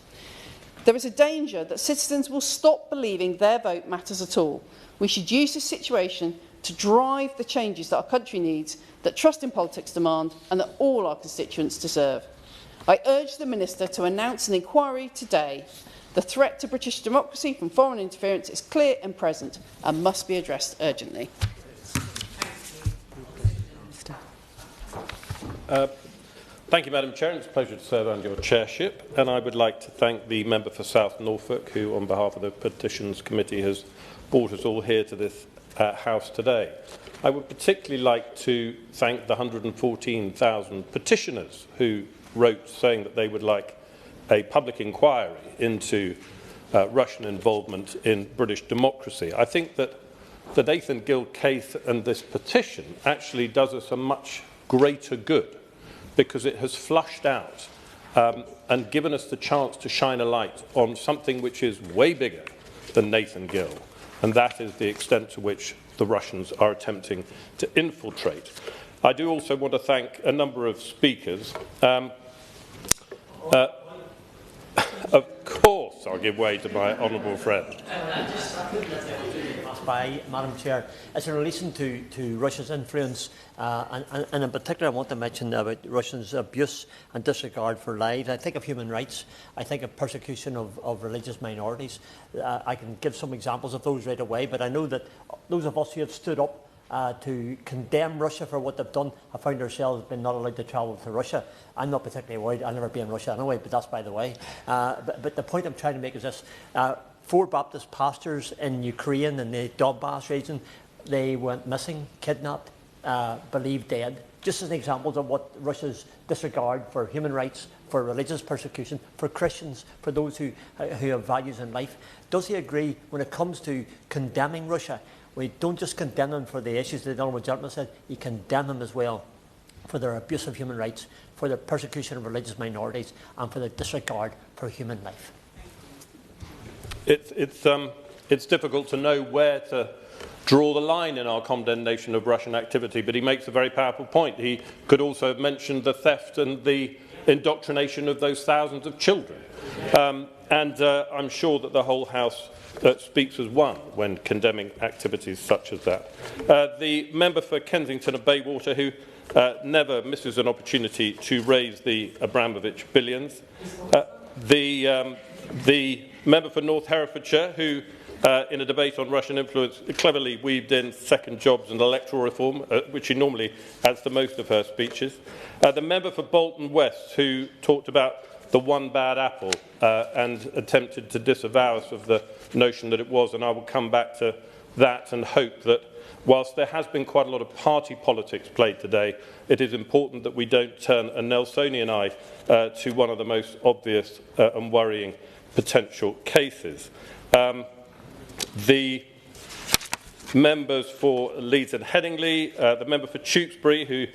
There is a danger that citizens will stop believing their vote matters at all. We should use this situation to drive the changes that our country needs, that trust in politics demand, and that all our constituents deserve. I urge the Minister to announce an inquiry today. The threat to British democracy from foreign interference is clear and present and must be addressed urgently. Thank you, Madam Chair. It's a pleasure to serve under your chairship, and I would like to thank the member for South Norfolk, who, on behalf of the Petitions Committee, has brought us all here to this House today. I would particularly like to thank the 114,000 petitioners who wrote saying that they would like a public inquiry into Russian involvement in British democracy. I think that the Nathan Gill case and this petition actually does us a much greater good, because it has flushed out and given us the chance to shine a light on something which is way bigger than Nathan Gill, and that is the extent to which the Russians are attempting to infiltrate. I do also want to thank a number of speakers. Of course, I'll give way to my honourable friend. By Madam Chair, it's in relation to Russia's influence, and in particular, I want to mention about Russia's abuse and disregard for lives. I think of human rights. I think of persecution of religious minorities. I can give some examples of those right away, but I know that those of us who have stood up to condemn Russia for what they've done, have found ourselves being not allowed to travel to Russia. I'm not particularly worried. I'll never be in Russia anyway, but that's by the way. But the point I'm trying to make is this. 4 Baptist pastors in Ukraine in the Donbass region, they went missing, kidnapped, believed dead. Just as an example of what Russia's disregard for human rights, for religious persecution, for Christians, for those who have values in life. Does he agree when it comes to condemning Russia? We don't just condemn them for the issues that the Honourable Gentleman said, you condemn them as well for their abuse of human rights, for their persecution of religious minorities, and for their disregard for human life. It's difficult to know where to draw the line in our condemnation of Russian activity, but he makes a very powerful point. He could also have mentioned the theft and the indoctrination of those thousands of children. I'm sure that the whole House speaks as one when condemning activities such as that. The member for Kensington and Bayswater, who never misses an opportunity to raise the Abramovich billions. The member for North Herefordshire, who in a debate on Russian influence cleverly weaved in second jobs and electoral reform, which she normally adds to most of her speeches. The member for Bolton West, who talked about the one bad apple and attempted to disavow us of the notion that it was, and I will come back to that and hope that whilst there has been quite a lot of party politics played today, it is important that we don't turn a Nelsonian eye to one of the most obvious and worrying potential cases. The members for Leeds and Headingley, the member for Tewkesbury, who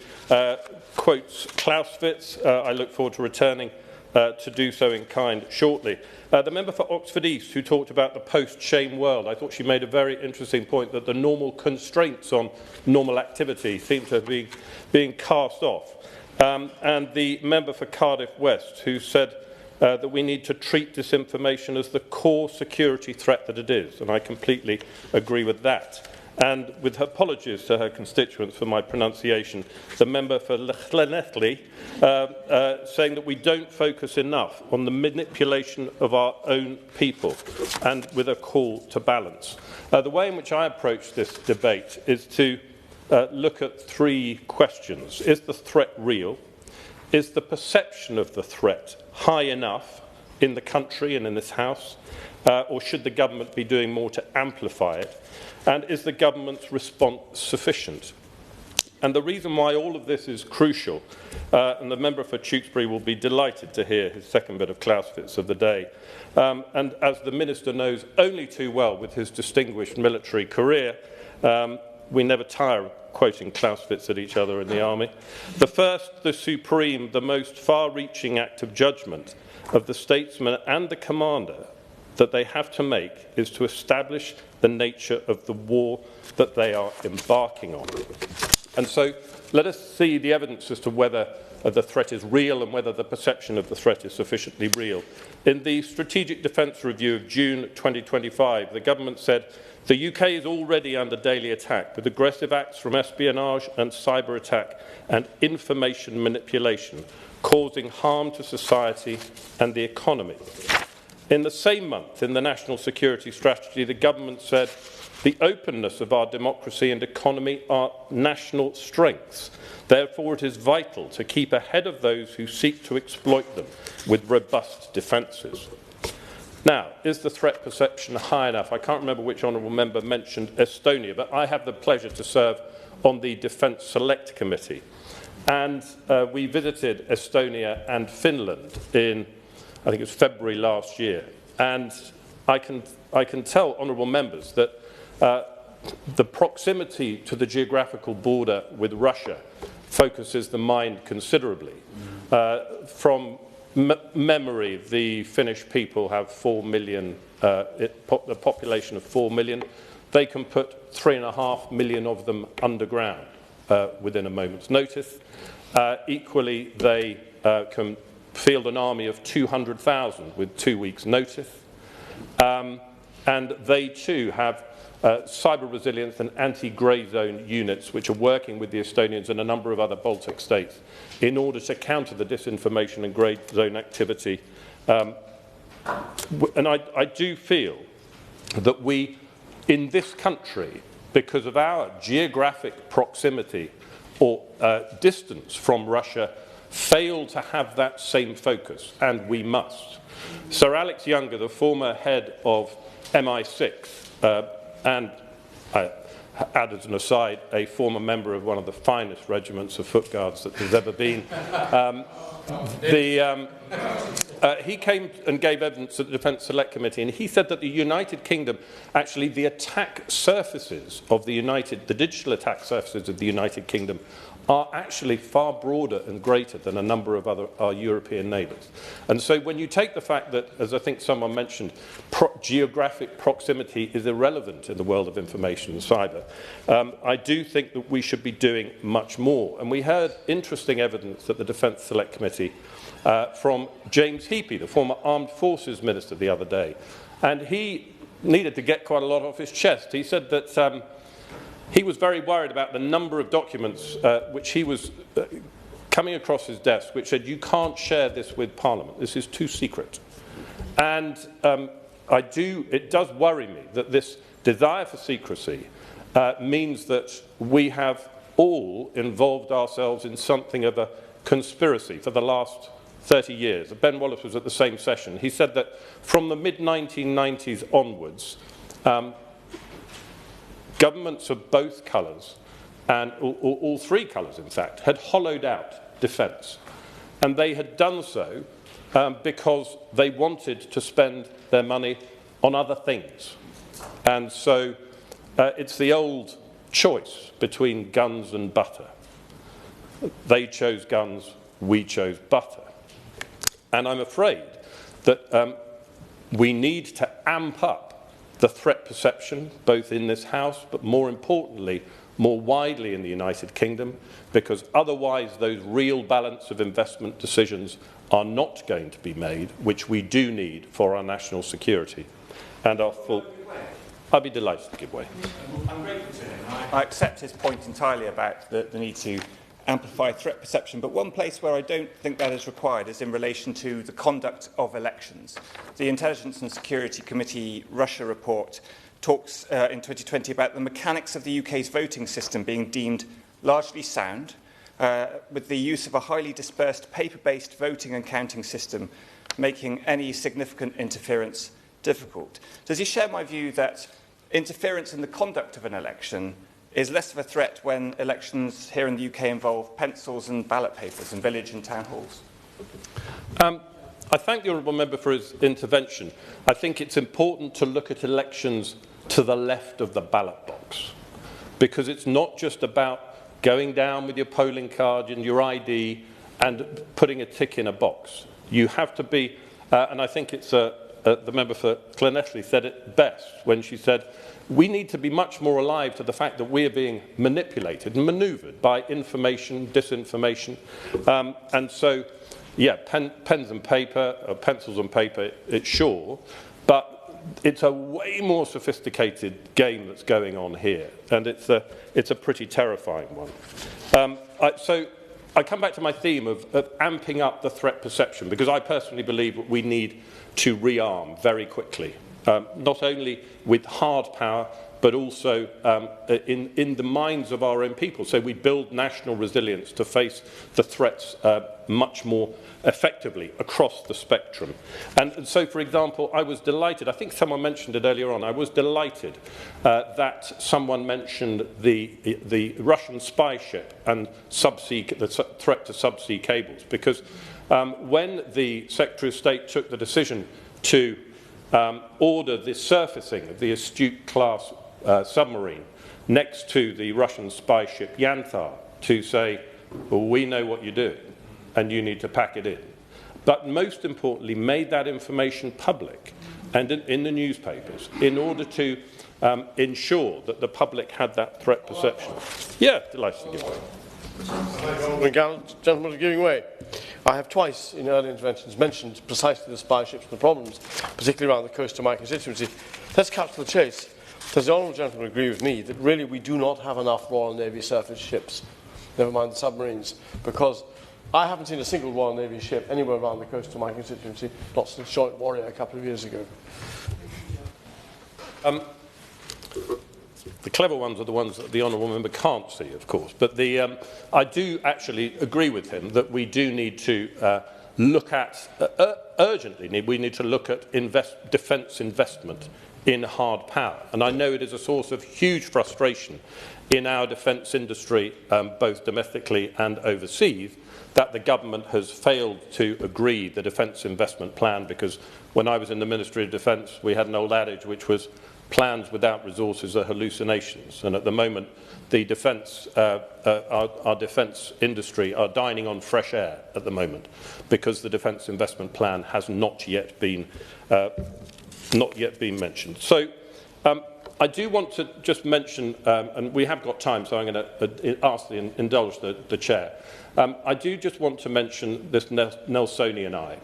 quotes Clausewitz, I look forward to returning to do so in kind shortly. The member for Oxford East, who talked about the post-shame world, I thought she made a very interesting point that the normal constraints on normal activity seem to be being cast off. And the member for Cardiff West, who said that we need to treat disinformation as the core security threat that it is, and I completely agree with that. And with her apologies to her constituents for my pronunciation, the member for Llanelli saying that we don't focus enough on the manipulation of our own people, and with a call to balance. The way in which I approach this debate is to look at 3 questions. Is the threat real? Is the perception of the threat high enough in the country and in this House? Or should the government be doing more to amplify it? And is the government's response sufficient? And the reason why all of this is crucial, and the member for Tewkesbury will be delighted to hear his second bit of Clausewitz of the day, and as the Minister knows only too well with his distinguished military career, we never tire of quoting Clausewitz at each other in the army. The first, the supreme, the most far-reaching act of judgment of the statesman and the commander that they have to make is to establish the nature of the war that they are embarking on. And so let us see the evidence as to whether the threat is real and whether the perception of the threat is sufficiently real. In the Strategic Defence Review of June 2025, the government said the UK is already under daily attack with aggressive acts from espionage and cyber attack and information manipulation, causing harm to society and the economy. In the same month, in the National Security Strategy, the government said the openness of our democracy and economy are national strengths. Therefore, it is vital to keep ahead of those who seek to exploit them with robust defences. Now, is the threat perception high enough? I can't remember which honourable member mentioned Estonia, but I have the pleasure to serve on the Defence Select Committee. And we visited Estonia and Finland in, I think it was February last year. And I can tell honourable members that the proximity to the geographical border with Russia focuses the mind considerably. From memory, the Finnish people have 4 million, a population of 4 million. They can put 3.5 million of them underground within a moment's notice. Equally, they can field an army of 200,000 with 2 weeks' notice. And they too have cyber resilience and anti-grey zone units which are working with the Estonians and a number of other Baltic states in order to counter the disinformation and grey zone activity. And I do feel that we, in this country, because of our geographic proximity or distance from Russia, fail to have that same focus, and we must. Sir Alex Younger, the former head of MI6, and add as an aside, a former member of one of the finest regiments of foot guards that there's ever been, he came and gave evidence at the Defence Select Committee, and he said that the United Kingdom, actually the attack surfaces of the digital attack surfaces of the United Kingdom are actually far broader and greater than a number of our European neighbours. And so when you take the fact that, as I think someone mentioned, geographic proximity is irrelevant in the world of information and cyber, I do think that we should be doing much more. And we heard interesting evidence at the Defence Select Committee from James Heapy, the former Armed Forces Minister, the other day. And he needed to get quite a lot off his chest. He said that he was very worried about the number of documents which he was coming across his desk, which said, you can't share this with Parliament. This is too secret. And it does worry me that this desire for secrecy means that we have all involved ourselves in something of a conspiracy for the last 30 years. Ben Wallace was at the same session. He said that from the mid-1990s onwards, governments of both colours, and all three colours in fact, had hollowed out defence. And they had done so because they wanted to spend their money on other things. And so it's the old choice between guns and butter. They chose guns, we chose butter. And I'm afraid that we need to amp up the threat perception, both in this House, but more importantly, more widely in the United Kingdom, because otherwise those real balance of investment decisions are not going to be made, which we do need for our national security. And our full... I'd be delighted to give way. I'm grateful to him. I accept his point entirely about the need to amplify threat perception, but one place where I don't think that is required is in relation to the conduct of elections. The Intelligence and Security Committee Russia report talks in 2020 about the mechanics of the UK's voting system being deemed largely sound, with the use of a highly dispersed paper-based voting and counting system making any significant interference difficult. Does he share my view that interference in the conduct of an election is less of a threat when elections here in the UK involve pencils and ballot papers in village and town halls? I thank the Honourable Member for his intervention. I think it's important to look at elections to the left of the ballot box, because it's not just about going down with your polling card and your ID and putting a tick in a box. You have to be, and I think it's the member for Llanelli said it best when she said, we need to be much more alive to the fact that we are being manipulated and manoeuvred by information, disinformation. And so, yeah, pens and paper, pencils and paper, it's sure, but it's a way more sophisticated game that's going on here, and it's a pretty terrifying one. So I come back to my theme of amping up the threat perception, because I personally believe that we need to rearm very quickly. Not only with hard power, but also in the minds of our own people. So we build national resilience to face the threats much more effectively across the spectrum. And so, for example, I was delighted, I think someone mentioned it earlier on, I was delighted that someone mentioned the Russian spy ship and the threat to subsea cables, because when the Secretary of State took the decision to order the surfacing of the Astute-class submarine next to the Russian spy ship Yantar to say, well, we know what you're doing and you need to pack it in. But most importantly, made that information public and in the newspapers in order to ensure that the public had that threat perception. Yeah, delighted to give way. Gentlemen are giving way. I have twice in early interventions mentioned precisely the spy ships and the problems, particularly around the coast of my constituency. Let's cut to the chase. Does the honourable gentleman agree with me that really we do not have enough Royal Navy surface ships, never mind the submarines? Because I haven't seen a single Royal Navy ship anywhere around the coast of my constituency, not since Joint Warrior a couple of years ago. The clever ones are the ones that the honourable member can't see, of course. But I do actually agree with him that we do need to look at, urgently, we need to look at defence investment in hard power. And I know it is a source of huge frustration in our defence industry, both domestically and overseas, that the government has failed to agree the defence investment plan, because when I was in the Ministry of Defence, we had an old adage which was plans without resources are hallucinations. And at the moment, the defence, our defence industry are dining on fresh air at the moment, because the defence investment plan has not yet been mentioned. So I do want to just mention, and we have got time, so I'm going to indulge the chair. I do just want to mention this Nelsonian eye.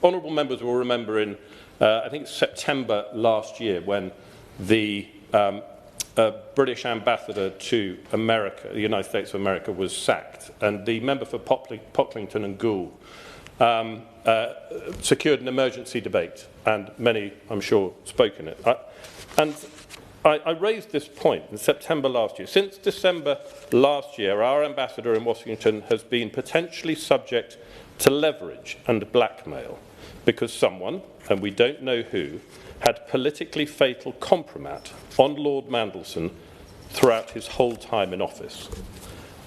Honourable members will remember in, I think, September last year, when the British ambassador to America, the United States of America, was sacked, and the member for Pocklington and Goole secured an emergency debate, and many, I'm sure, spoke in it. I raised this point in September last year. Since December last year, our ambassador in Washington has been potentially subject to leverage and blackmail because someone, and we don't know who, had politically fatal compromat on Lord Mandelson throughout his whole time in office.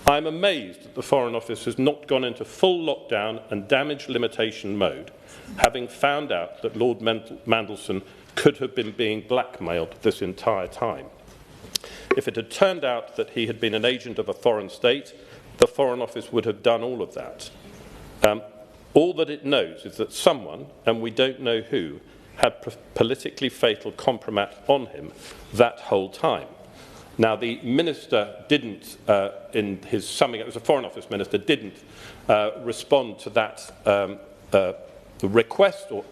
I am amazed that the Foreign Office has not gone into full lockdown and damage limitation mode, having found out that Lord Mandelson could have been being blackmailed this entire time. If it had turned out that he had been an agent of a foreign state, the Foreign Office would have done all of that. All that it knows is that someone, and we don't know who, had politically fatal compromat on him that whole time. Now, the minister didn't, in his summing up, as a Foreign Office minister, didn't respond to that request or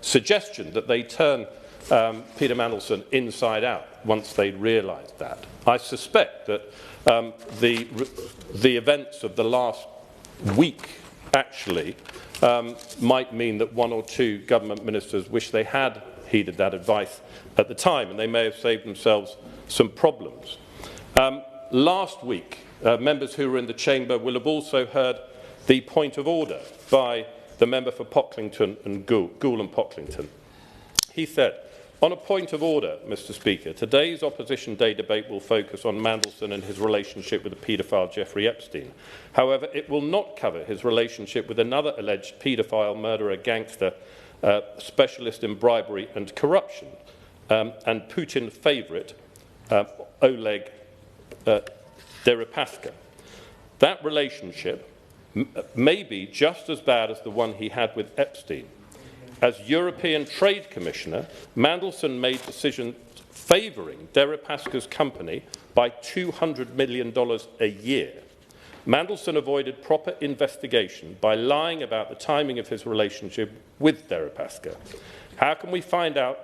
suggestion that they turn Peter Mandelson inside out once they realised that. I suspect that the events of the last week actually might mean that one or two government ministers wish they had heeded that advice at the time, and they may have saved themselves some problems. Last week, members who were in the chamber will have also heard the point of order by the member for Pocklington and Goole and Pocklington. He said, "On a point of order, Mr. Speaker, today's Opposition Day debate will focus on Mandelson and his relationship with the paedophile Jeffrey Epstein. However, it will not cover his relationship with another alleged paedophile, murderer, gangster, specialist in bribery and corruption, and Putin favourite, Oleg Deripaska. That relationship may be just as bad as the one he had with Epstein. As European Trade Commissioner, Mandelson made decisions favouring Deripaska's company by $200 million a year. Mandelson avoided proper investigation by lying about the timing of his relationship with Deripaska. How can we find out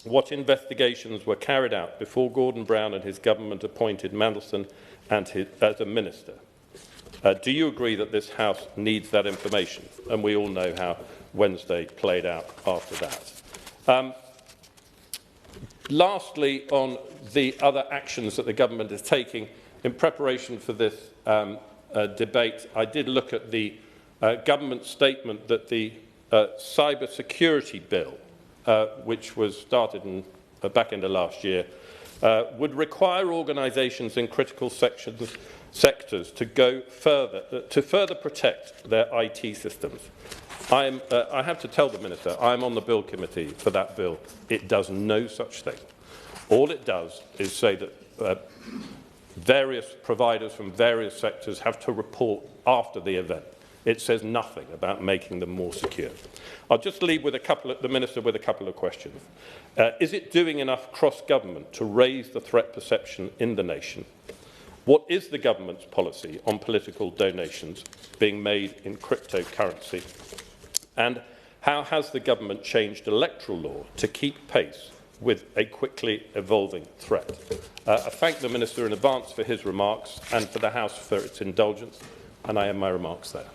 what investigations were carried out before Gordon Brown and his government appointed Mandelson as a minister? Do you agree that this House needs that information?" And we all know how Wednesday played out after that. Lastly, on the other actions that the government is taking in preparation for this debate, I did look at the government statement that the cyber security bill, which was started in the back end of last year, would require organisations in critical sectors to go further, to further protect their IT systems. I have to tell the Minister, I'm on the Bill Committee for that bill. It does no such thing. All it does is say that various providers from various sectors have to report after the event. It says nothing about making them more secure. I'll just leave with the Minister with a couple of questions. Is it doing enough cross-government to raise the threat perception in the nation? What is the government's policy on political donations being made in cryptocurrency? And how has the government changed electoral law to keep pace with a quickly evolving threat? I thank the Minister in advance for his remarks and for the House for its indulgence, and I end my remarks there.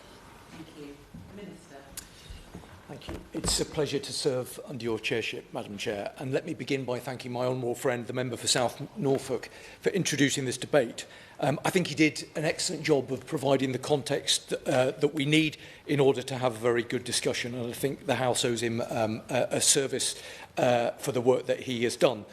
Thank you. Minister. Thank you. It's a pleasure to serve under your chairship, Madam Chair. And let me begin by thanking my honourable friend, the member for South Norfolk, for introducing this debate. I think he did an excellent job of providing the context that we need in order to have a very good discussion. And I think the House owes him a service for the work that he has done.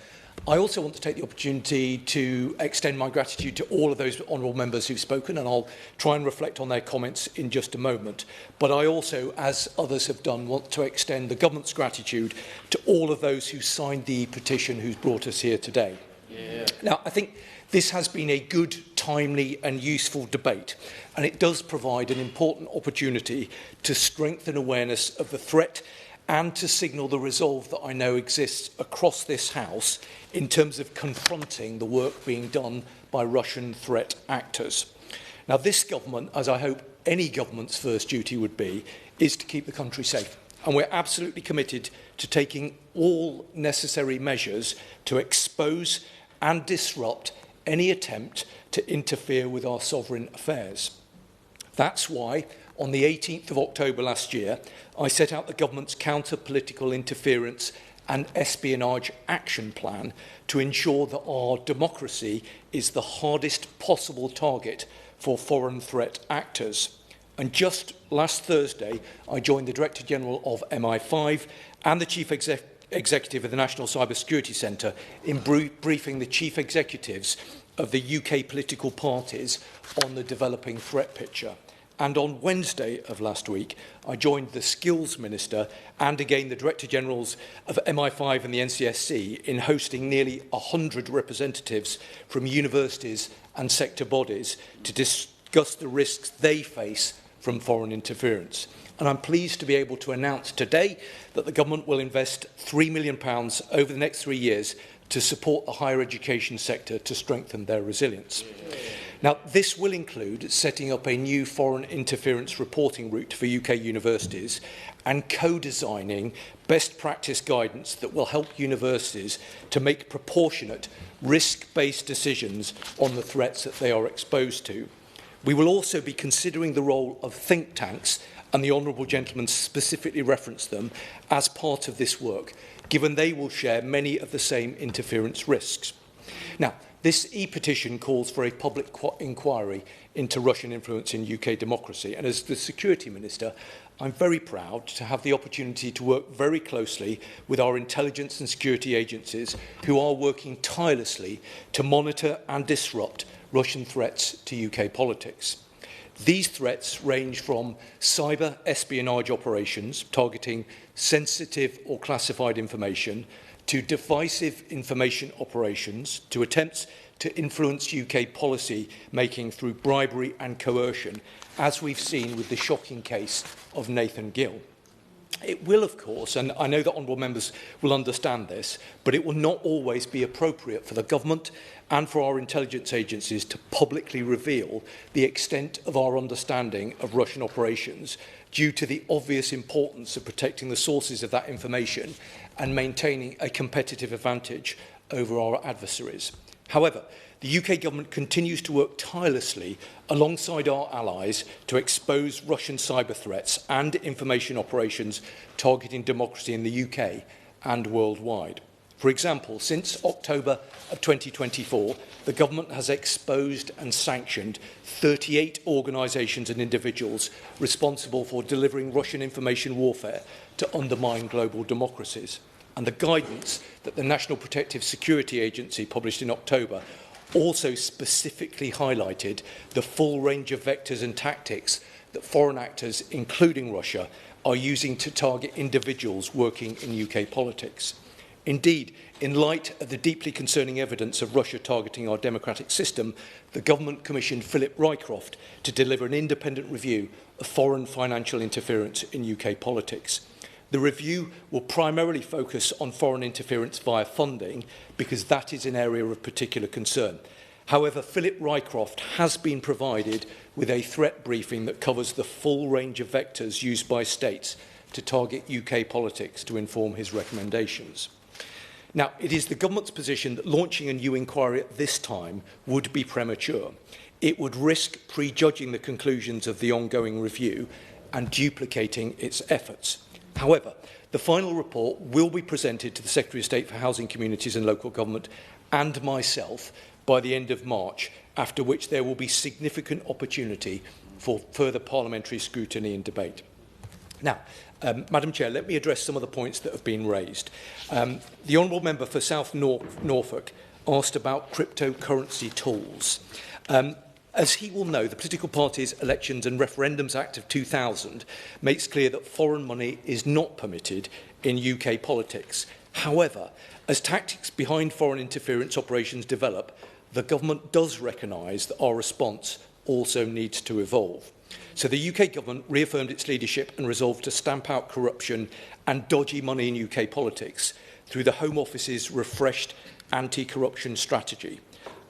I also want to take the opportunity to extend my gratitude to all of those honourable members who've spoken, and I'll try and reflect on their comments in just a moment. But I also, as others have done, want to extend the government's gratitude to all of those who signed the petition who's brought us here today. Yeah. Now, I think this has been a good, timely and useful debate, and it does provide an important opportunity to strengthen awareness of the threat and to signal the resolve that I know exists across this House in terms of confronting the work being done by Russian threat actors. Now, this government, as I hope any government's first duty would be, is to keep the country safe. And we're absolutely committed to taking all necessary measures to expose and disrupt any attempt to interfere with our sovereign affairs. That's why, on the 18th of October last year, I set out the government's counter-political interference and espionage action plan to ensure that our democracy is the hardest possible target for foreign threat actors. And just last Thursday, I joined the Director General of MI5 and the Chief Executive of the National Cyber Security Centre in briefing the Chief Executives of the UK political parties on the developing threat picture. And on Wednesday of last week, I joined the Skills Minister and again the Director Generals of MI5 and the NCSC in hosting nearly 100 representatives from universities and sector bodies to discuss the risks they face from foreign interference. And I'm pleased to be able to announce today that the government will invest £3 million over the next 3 years to support the higher education sector to strengthen their resilience. Now, this will include setting up a new foreign interference reporting route for UK universities and co-designing best practice guidance that will help universities to make proportionate, risk-based decisions on the threats that they are exposed to. We will also be considering the role of think tanks, and the honourable gentleman specifically referenced them, as part of this work, given they will share many of the same interference risks. Now, this e-petition calls for a public inquiry into Russian influence in UK democracy. And as the Security Minister, I'm very proud to have the opportunity to work very closely with our intelligence and security agencies who are working tirelessly to monitor and disrupt Russian threats to UK politics. These threats range from cyber espionage operations targeting sensitive or classified information to divisive information operations, to attempts to influence UK policy making through bribery and coercion, as we've seen with the shocking case of Nathan Gill. It will, of course, and I know that honourable members will understand this, but it will not always be appropriate for the government and for our intelligence agencies to publicly reveal the extent of our understanding of Russian operations due to the obvious importance of protecting the sources of that information and maintaining a competitive advantage over our adversaries. However, the UK government continues to work tirelessly alongside our allies to expose Russian cyber threats and information operations targeting democracy in the UK and worldwide. For example, since October of 2024, the government has exposed and sanctioned 38 organisations and individuals responsible for delivering Russian information warfare to undermine global democracies. And the guidance that the National Protective Security Agency published in October also specifically highlighted the full range of vectors and tactics that foreign actors, including Russia, are using to target individuals working in UK politics. Indeed, in light of the deeply concerning evidence of Russia targeting our democratic system, the government commissioned Philip Rycroft to deliver an independent review of foreign financial interference in UK politics. The review will primarily focus on foreign interference via funding because that is an area of particular concern. However, Philip Rycroft has been provided with a threat briefing that covers the full range of vectors used by states to target UK politics to inform his recommendations. Now, it is the government's position that launching a new inquiry at this time would be premature. It would risk prejudging the conclusions of the ongoing review and duplicating its efforts. However, the final report will be presented to the Secretary of State for Housing, Communities and Local Government and myself by the end of March, after which there will be significant opportunity for further parliamentary scrutiny and debate. Now, Madam Chair, let me address some of the points that have been raised. The Honourable Member for South Norfolk asked about cryptocurrency tools. As he will know, the Political Parties Elections and Referendums Act of 2000 makes clear that foreign money is not permitted in UK politics. However, as tactics behind foreign interference operations develop, the government does recognise that our response also needs to evolve. So the UK government reaffirmed its leadership and resolved to stamp out corruption and dodgy money in UK politics through the Home Office's refreshed anti-corruption strategy.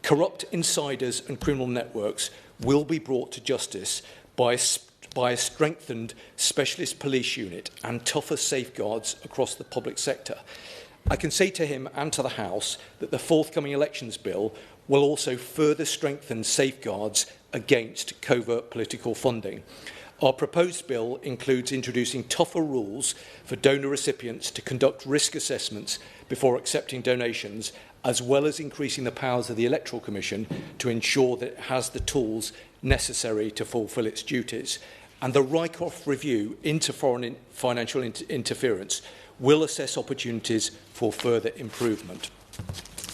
Corrupt insiders and criminal networks will be brought to justice by a strengthened specialist police unit and tougher safeguards across the public sector. I can say to him and to the House that the forthcoming elections bill will also further strengthen safeguards against covert political funding. Our proposed bill includes introducing tougher rules for donor recipients to conduct risk assessments before accepting donations, as well as increasing the powers of the Electoral Commission to ensure that it has the tools necessary to fulfil its duties. And the Rycroft review into foreign financial interference will assess opportunities for further improvement.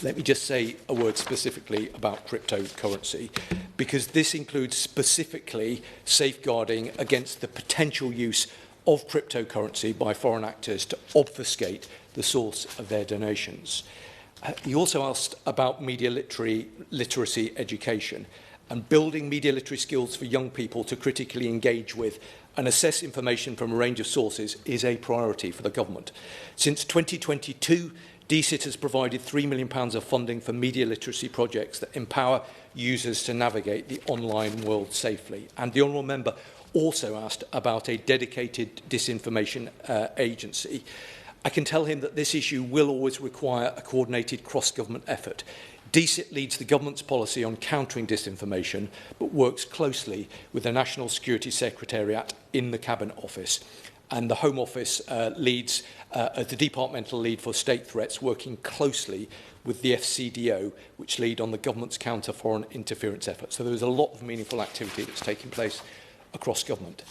Let me just say a word specifically about cryptocurrency, because this includes specifically safeguarding against the potential use of cryptocurrency by foreign actors to obfuscate the source of their donations. He also asked about media literacy education and building media literacy skills for young people to critically engage with and assess information from a range of sources is a priority for the government. Since 2022, DCIT has provided £3 million of funding for media literacy projects that empower users to navigate the online world safely. And the Honourable Member also asked about a dedicated disinformation agency. I can tell him that this issue will always require a coordinated cross-government effort. DCIT leads the government's policy on countering disinformation, but works closely with the National Security Secretariat in the Cabinet Office. And the Home Office leads as the departmental lead for state threats, working closely with the FCDO, which lead on the government's counter-foreign interference efforts. So there is a lot of meaningful activity that's taking place across government.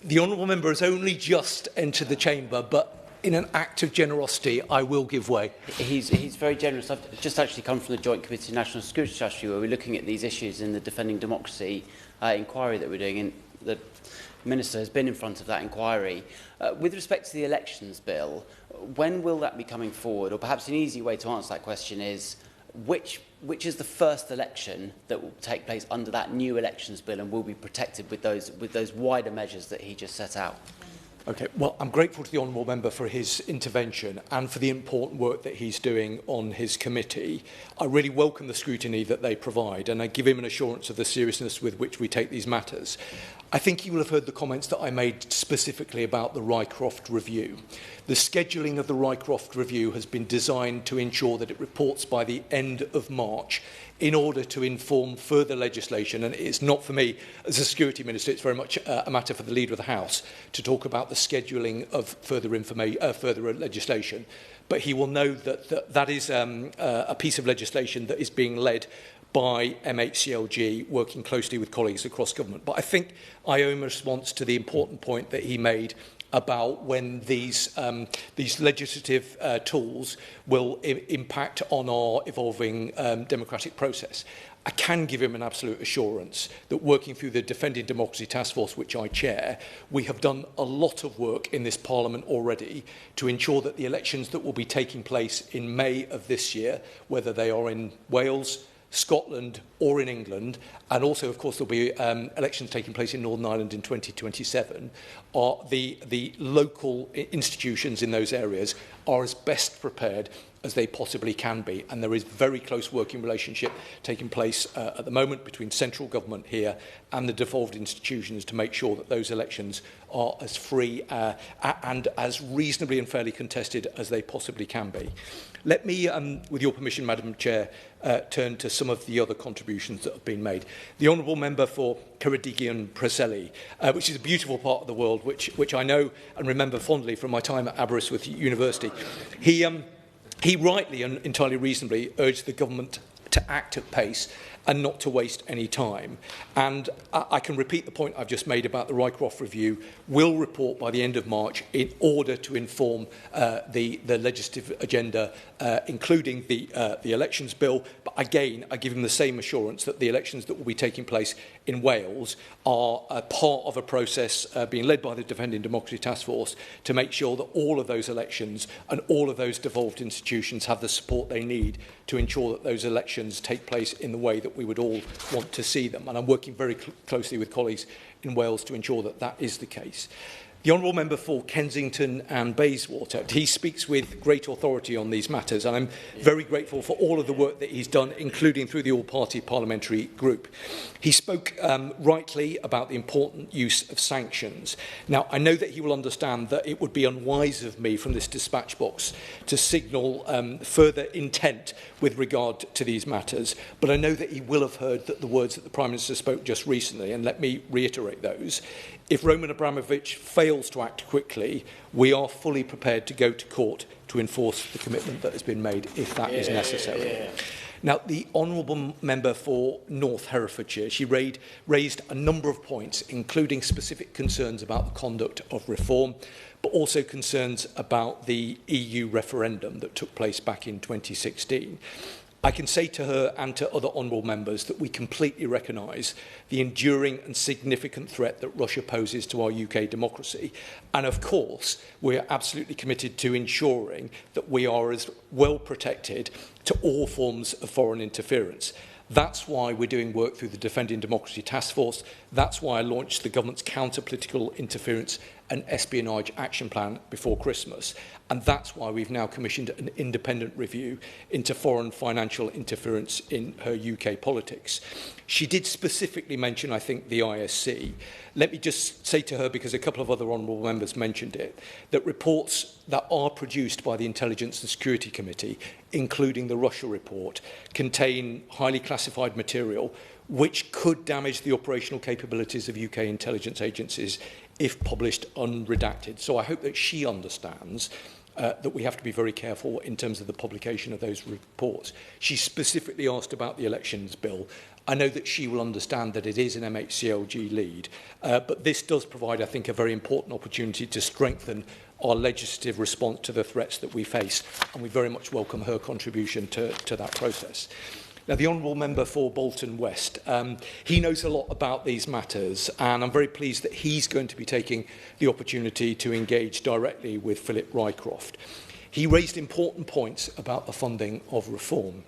The Honourable Member has only just entered the chamber, but in an act of generosity, I will give way. He's very generous. I've just actually come from the Joint Committee on National Security Strategy, where we're looking at these issues in the Defending Democracy inquiry that we're doing, and the Minister has been in front of that inquiry. With respect to the elections bill, when will that be coming forward? Or perhaps an easy way to answer that question is, which is the first election that will take place under that new elections bill and will be protected with those wider measures that he just set out? Okay, well, I'm grateful to the Honourable Member for his intervention and for the important work that he's doing on his committee. I really welcome the scrutiny that they provide, and I give him an assurance of the seriousness with which we take these matters. I think you will have heard the comments that I made specifically about the Rycroft review. The scheduling of the Rycroft review has been designed to ensure that it reports by the end of March in order to inform further legislation. And it's not for me as a Security Minister, it's very much a matter for the Leader of the House to talk about the scheduling of further legislation. But he will know that that is a piece of legislation that is being led by MHCLG, working closely with colleagues across government. But I think I owe him a response to the important point that he made about when these legislative tools will impact on our evolving democratic process. I can give him an absolute assurance that working through the Defending Democracy Task Force, which I chair, we have done a lot of work in this Parliament already to ensure that the elections that will be taking place in May of this year, whether they are in Wales, Scotland or in England, and also, of course, there'll be elections taking place in Northern Ireland in 2027, are the local institutions in those areas are as best prepared as they possibly can be. And there is very close working relationship taking place at the moment between central government here and the devolved institutions to make sure that those elections are as free and as reasonably and fairly contested as they possibly can be. Let me, with your permission, Madam Chair, turn to some of the other contributions that have been made. The Honourable Member for Ceredigion-Preseli, which is a beautiful part of the world, which I know and remember fondly from my time at Aberystwyth University. He rightly and entirely reasonably urged the government to act at pace and not to waste any time. And I can repeat the point I've just made about the Rycroft review. We'll report by the end of March in order to inform the legislative agenda, including the elections bill. But again, I give him the same assurance that the elections that will be taking place in Wales are a part of a process being led by the Defending Democracy Task Force to make sure that all of those elections and all of those devolved institutions have the support they need to ensure that those elections take place in the way that we would all want to see them. And I'm working very closely with colleagues in Wales to ensure that that is the case. The Honourable Member for Kensington and Bayswater, he speaks with great authority on these matters, and I'm very grateful for all of the work that he's done, including through the all-party parliamentary group. He spoke rightly about the important use of sanctions. Now, I know that he will understand that it would be unwise of me from this dispatch box to signal further intent with regard to these matters, but I know that he will have heard that the words that the Prime Minister spoke just recently, and let me reiterate those. If Roman Abramovich fails to act quickly, we are fully prepared to go to court to enforce the commitment that has been made if that is necessary. Now, the Honourable Member for North Herefordshire, she raised a number of points, including specific concerns about the conduct of reform, but also concerns about the EU referendum that took place back in 2016. I can say to her and to other honourable members that we completely recognise the enduring and significant threat that Russia poses to our UK democracy. And of course, we are absolutely committed to ensuring that we are as well protected to all forms of foreign interference. That's why we're doing work through the Defending Democracy Task Force. That's why I launched the government's counter-political interference and espionage action plan before Christmas. And that's why we've now commissioned an independent review into foreign financial interference in her UK politics. She did specifically mention, I think, the ISC. Let me just say to her, because a couple of other honourable members mentioned it, that reports that are produced by the Intelligence and Security Committee, including the Russia report, contain highly classified material which could damage the operational capabilities of UK intelligence agencies if published unredacted. So I hope that she understands that we have to be very careful in terms of the publication of those reports. She specifically asked about the elections bill. I know that she will understand that it is an MHCLG lead, but this does provide, I think, a very important opportunity to strengthen our legislative response to the threats that we face, and we very much welcome her contribution to that process. Now, the Honourable Member for Bolton West, he knows a lot about these matters, and I'm very pleased that he's going to be taking the opportunity to engage directly with Philip Rycroft. He raised important points about the funding of reform.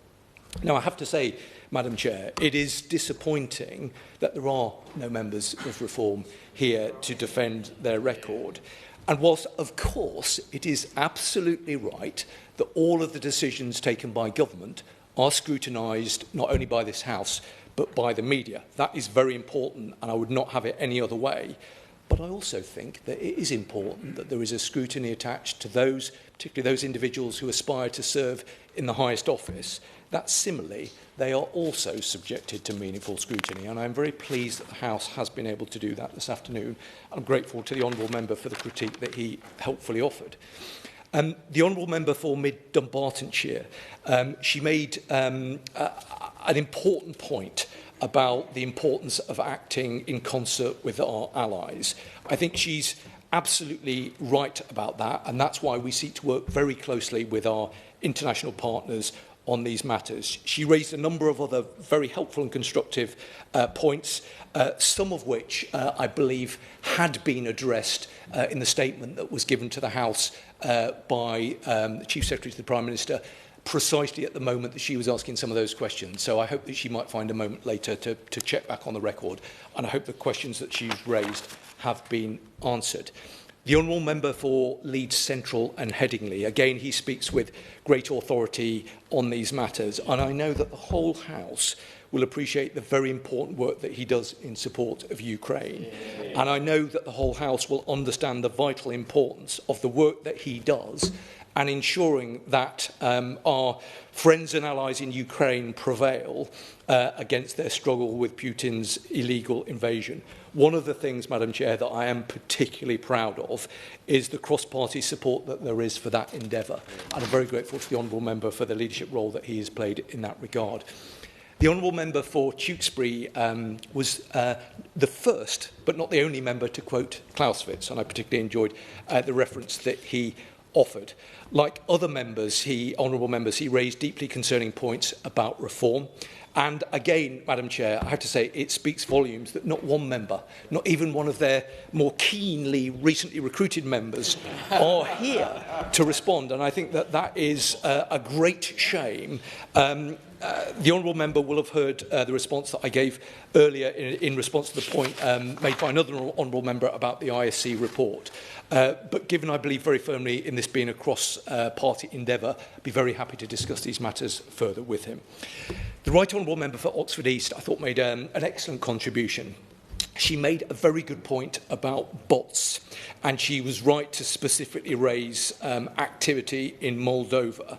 Now, I have to say, Madam Chair, it is disappointing that there are no members of reform here to defend their record. And whilst, of course, it is absolutely right that all of the decisions taken by government are scrutinised not only by this House, but by the media. That is very important, and I would not have it any other way. But I also think that it is important that there is a scrutiny attached to those, particularly those individuals who aspire to serve in the highest office, that similarly they are also subjected to meaningful scrutiny. And I'm very pleased that the House has been able to do that this afternoon. I'm grateful to the Honourable Member for the critique that he helpfully offered. The Honourable Member for Mid-Dumbartonshire, she made an important point about the importance of acting in concert with our allies. I think she's absolutely right about that, and that's why we seek to work very closely with our international partners on these matters. She raised a number of other very helpful and constructive points, some of which I believe had been addressed in the statement that was given to the House by the Chief Secretary to the Prime Minister precisely at the moment that she was asking some of those questions. So I hope that she might find a moment later to check back on the record, and I hope the questions that she's raised have been answered. The Honourable Member for Leeds Central and Headingley, again, he speaks with great authority on these matters, and I know that the whole House will appreciate the very important work that he does in support of Ukraine. And I know that the whole House will understand the vital importance of the work that he does and ensuring that our friends and allies in Ukraine prevail against their struggle with Putin's illegal invasion. One of the things, Madam Chair, that I am particularly proud of is the cross-party support that there is for that endeavour. And I'm very grateful to the Honourable Member for the leadership role that he has played in that regard. The Honourable Member for Tewkesbury was the first, but not the only member to quote Clausewitz, and I particularly enjoyed the reference that he offered. Like other members, honourable members, he raised deeply concerning points about reform. And again, Madam Chair, I have to say it speaks volumes that not one member, not even one of their more keenly recently recruited members, are here to respond. And I think that that is a great shame. The Honourable Member will have heard the response that I gave earlier in response to the point made by another Honourable Member about the ISC report. But given I believe very firmly in this being a cross-party endeavour, I'd be very happy to discuss these matters further with him. The Right Honourable Member for Oxford East, I thought, made an excellent contribution. She made a very good point about bots, and she was right to specifically raise activity in Moldova.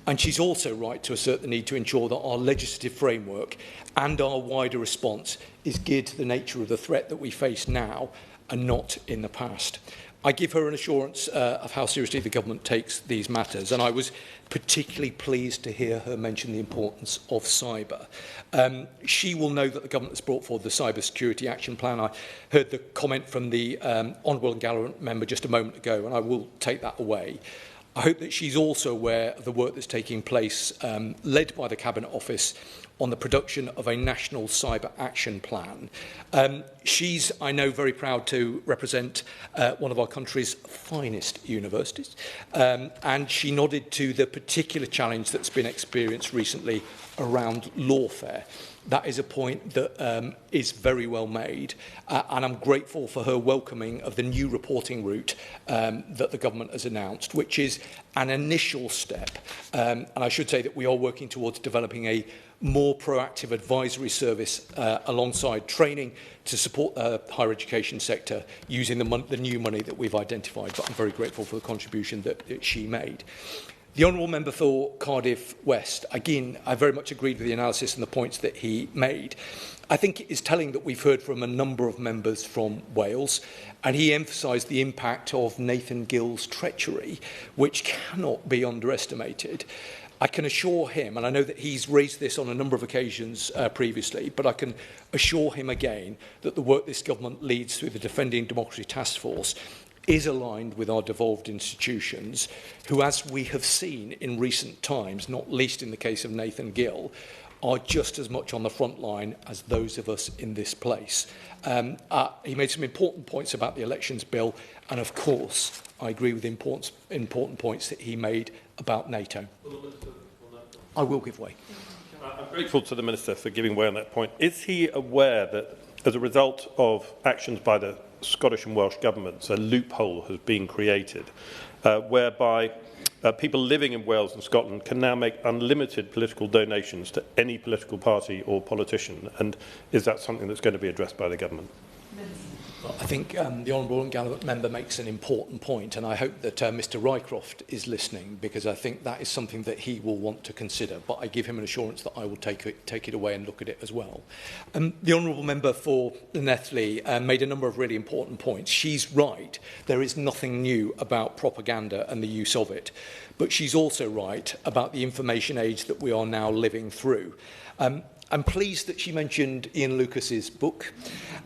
And she's also right to assert the need to ensure that our legislative framework and our wider response is geared to the nature of the threat that we face now and not in the past. I give her an assurance of how seriously the government takes these matters, and I was particularly pleased to hear her mention the importance of cyber. She will know that the government has brought forward the Cyber Security Action Plan. I heard the comment from the Honourable and Gallant member just a moment ago, and I will take that away. I hope that she's also aware of the work that's taking place, led by the Cabinet Office, on the production of a national cyber action plan. She's, I know, very proud to represent one of our country's finest universities, and she nodded to the particular challenge that's been experienced recently around lawfare. That is a point that is very well made, and I'm grateful for her welcoming of the new reporting route that the government has announced, which is an initial step. And I should say that we are working towards developing a more proactive advisory service alongside training to support the higher education sector using the new money that we've identified. But I'm very grateful for the contribution that she made. The Honourable Member for Cardiff West, again, I very much agreed with the analysis and the points that he made. I think it is telling that we've heard from a number of members from Wales, and he emphasised the impact of Nathan Gill's treachery, which cannot be underestimated. I can assure him, and I know that he's raised this on a number of occasions previously, but I can assure him again that the work this government leads through the Defending Democracy Task Force is aligned with our devolved institutions, who, as we have seen in recent times, not least in the case of Nathan Gill, are just as much on the front line as those of us in this place. He made some important points about the Elections Bill, and of course, I agree with the important points that he made about NATO. I will give way. I'm grateful to the Minister for giving way on that point. Is he aware that, as a result of actions by the Scottish and Welsh governments, a loophole has been created whereby people living in Wales and Scotland can now make unlimited political donations to any political party or politician? And is that something that's going to be addressed by the government? Well, I think the Honourable and Gallant member makes an important point, and I hope that Mr Rycroft is listening, because I think that is something that he will want to consider. But I give him an assurance that I will take it away and look at it as well. The Honourable member for Nethley made a number of really important points. She's right. There is nothing new about propaganda and the use of it. But she's also right about the information age that we are now living through. I'm pleased that she mentioned Ian Lucas's book,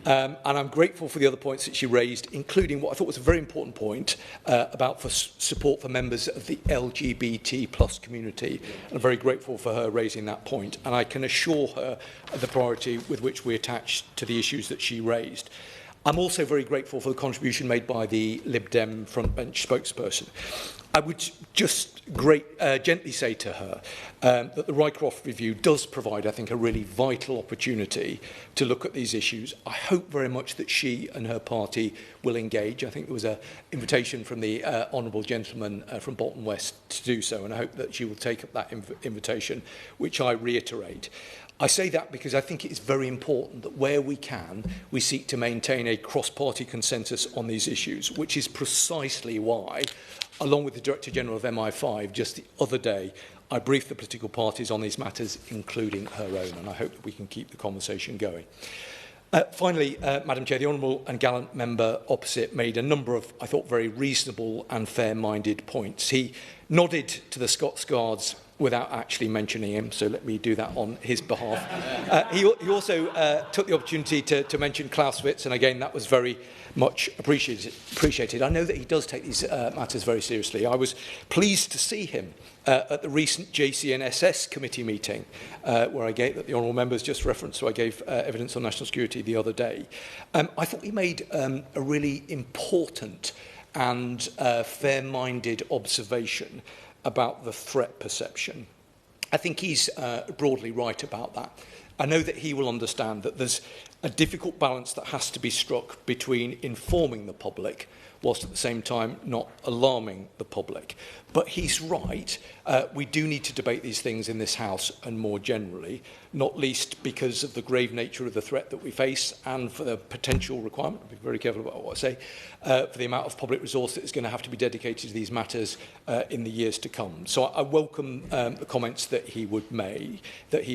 and I'm grateful for the other points that she raised, including what I thought was a very important point about support for members of the LGBT plus community. I'm very grateful for her raising that point, and I can assure her of the priority with which we attach to the issues that she raised. I'm also very grateful for the contribution made by the Lib Dem frontbench spokesperson. I would just gently say to her that the Rycroft review does provide, I think, a really vital opportunity to look at these issues. I hope very much that she and her party will engage. I think there was an invitation from the honourable gentleman from Bolton West to do so, and I hope that she will take up that invitation, which I reiterate. I say that because I think it is very important that where we can, we seek to maintain a cross-party consensus on these issues, which is precisely why, along with the Director General of MI5, just the other day, I briefed the political parties on these matters, including her own, and I hope that we can keep the conversation going. Finally, Madam Chair, the Honourable and Gallant member opposite made a number of, I thought, very reasonable and fair-minded points. He nodded to the Scots Guards without actually mentioning him, so let me do that on his behalf. He also took the opportunity to mention Clausewitz, and again, that was very much appreciated. I know that he does take these matters very seriously. I was pleased to see him at the recent JCNSS committee meeting, where I gave, that the honourable members just referenced, so I gave evidence on national security the other day. I thought he made a really important and fair-minded observation about the threat perception. I think he's broadly right about that. I know that he will understand that there's a difficult balance that has to be struck between informing the public whilst at the same time not alarming the public. But he's right. We do need to debate these things in this House and more generally, not least because of the grave nature of the threat that we face and for the potential requirement, I'll be very careful about what I say, for the amount of public resource that is going to have to be dedicated to these matters in the years to come. So I welcome the comments that he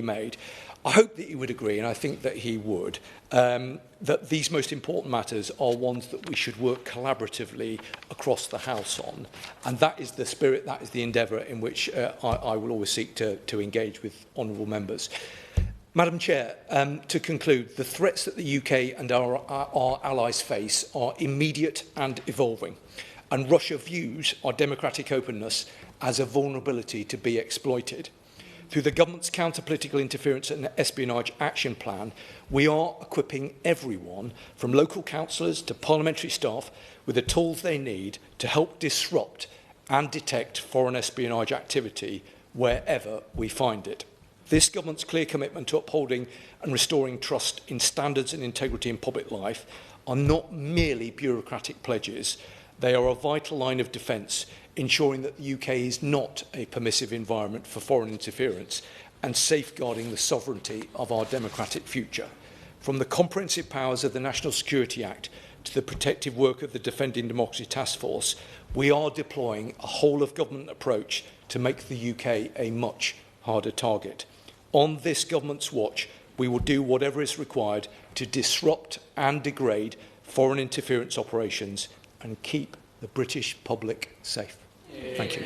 made. I hope that he would agree, and I think that he would, that these most important matters are ones that we should work collaboratively across the House on. And that is the spirit, that is the endeavour in which I will always seek to engage with honourable members. Madam Chair, to conclude, the threats that the UK and our allies face are immediate and evolving. And Russia views our democratic openness as a vulnerability to be exploited. Through the government's counter-political interference and espionage action plan, we are equipping everyone, from local councillors to parliamentary staff, with the tools they need to help disrupt and detect foreign espionage activity wherever we find it. This government's clear commitment to upholding and restoring trust in standards and integrity in public life are not merely bureaucratic pledges. They are a vital line of defence, ensuring that the UK is not a permissive environment for foreign interference and safeguarding the sovereignty of our democratic future. From the comprehensive powers of the National Security Act to the protective work of the Defending Democracy Task Force, we are deploying a whole-of-government approach to make the UK a much harder target. On this government's watch, we will do whatever is required to disrupt and degrade foreign interference operations and keep the British public safe. Thank you.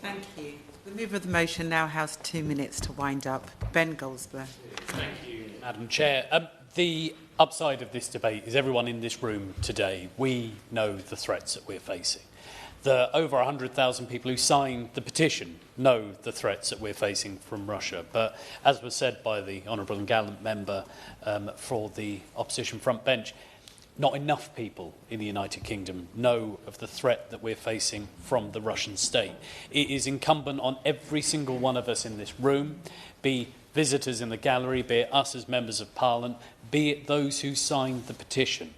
Thank you. The mover of the motion now has 2 minutes to wind up. Ben Goldsborough. Thank you, Madam Chair. The upside of this debate is everyone in this room today, we know the threats that we're facing. The over 100,000 people who signed the petition know the threats that we're facing from Russia. But as was said by the honourable and gallant member for the opposition front bench, not enough people in the United Kingdom know of the threat that we're facing from the Russian state. It is incumbent on every single one of us in this room, be visitors in the gallery, be it us as members of Parliament, be it those who signed the petition,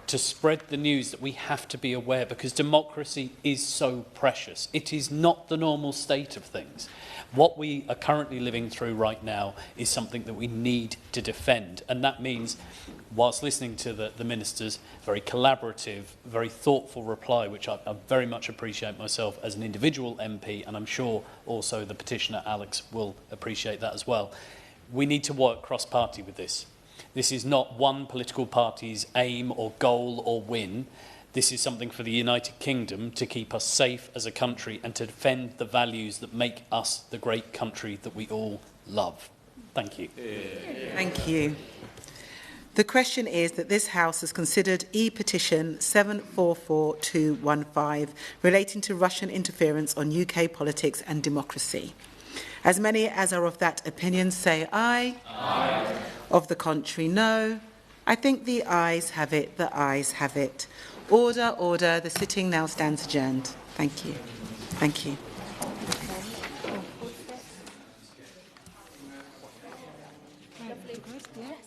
to spread the news that we have to be aware, because democracy is so precious. It is not the normal state of things. What we are currently living through right now is something that we need to defend. And that means, whilst listening to the Minister's very collaborative, very thoughtful reply, which I very much appreciate myself as an individual MP, and I'm sure also the petitioner, Alex, will appreciate that as well. We need to work cross-party with this. This is not one political party's aim or goal or win. This is something for the United Kingdom to keep us safe as a country and to defend the values that make us the great country that we all love. Thank you. Thank you. The question is that this House has considered e-petition 744215 relating to Russian interference on UK politics and democracy. As many as are of that opinion say aye. Aye. Of the contrary, no. I think the ayes have it. The ayes have it. Order, order. The sitting now stands adjourned. Thank you. Thank you.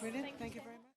Brilliant. Thank you very much.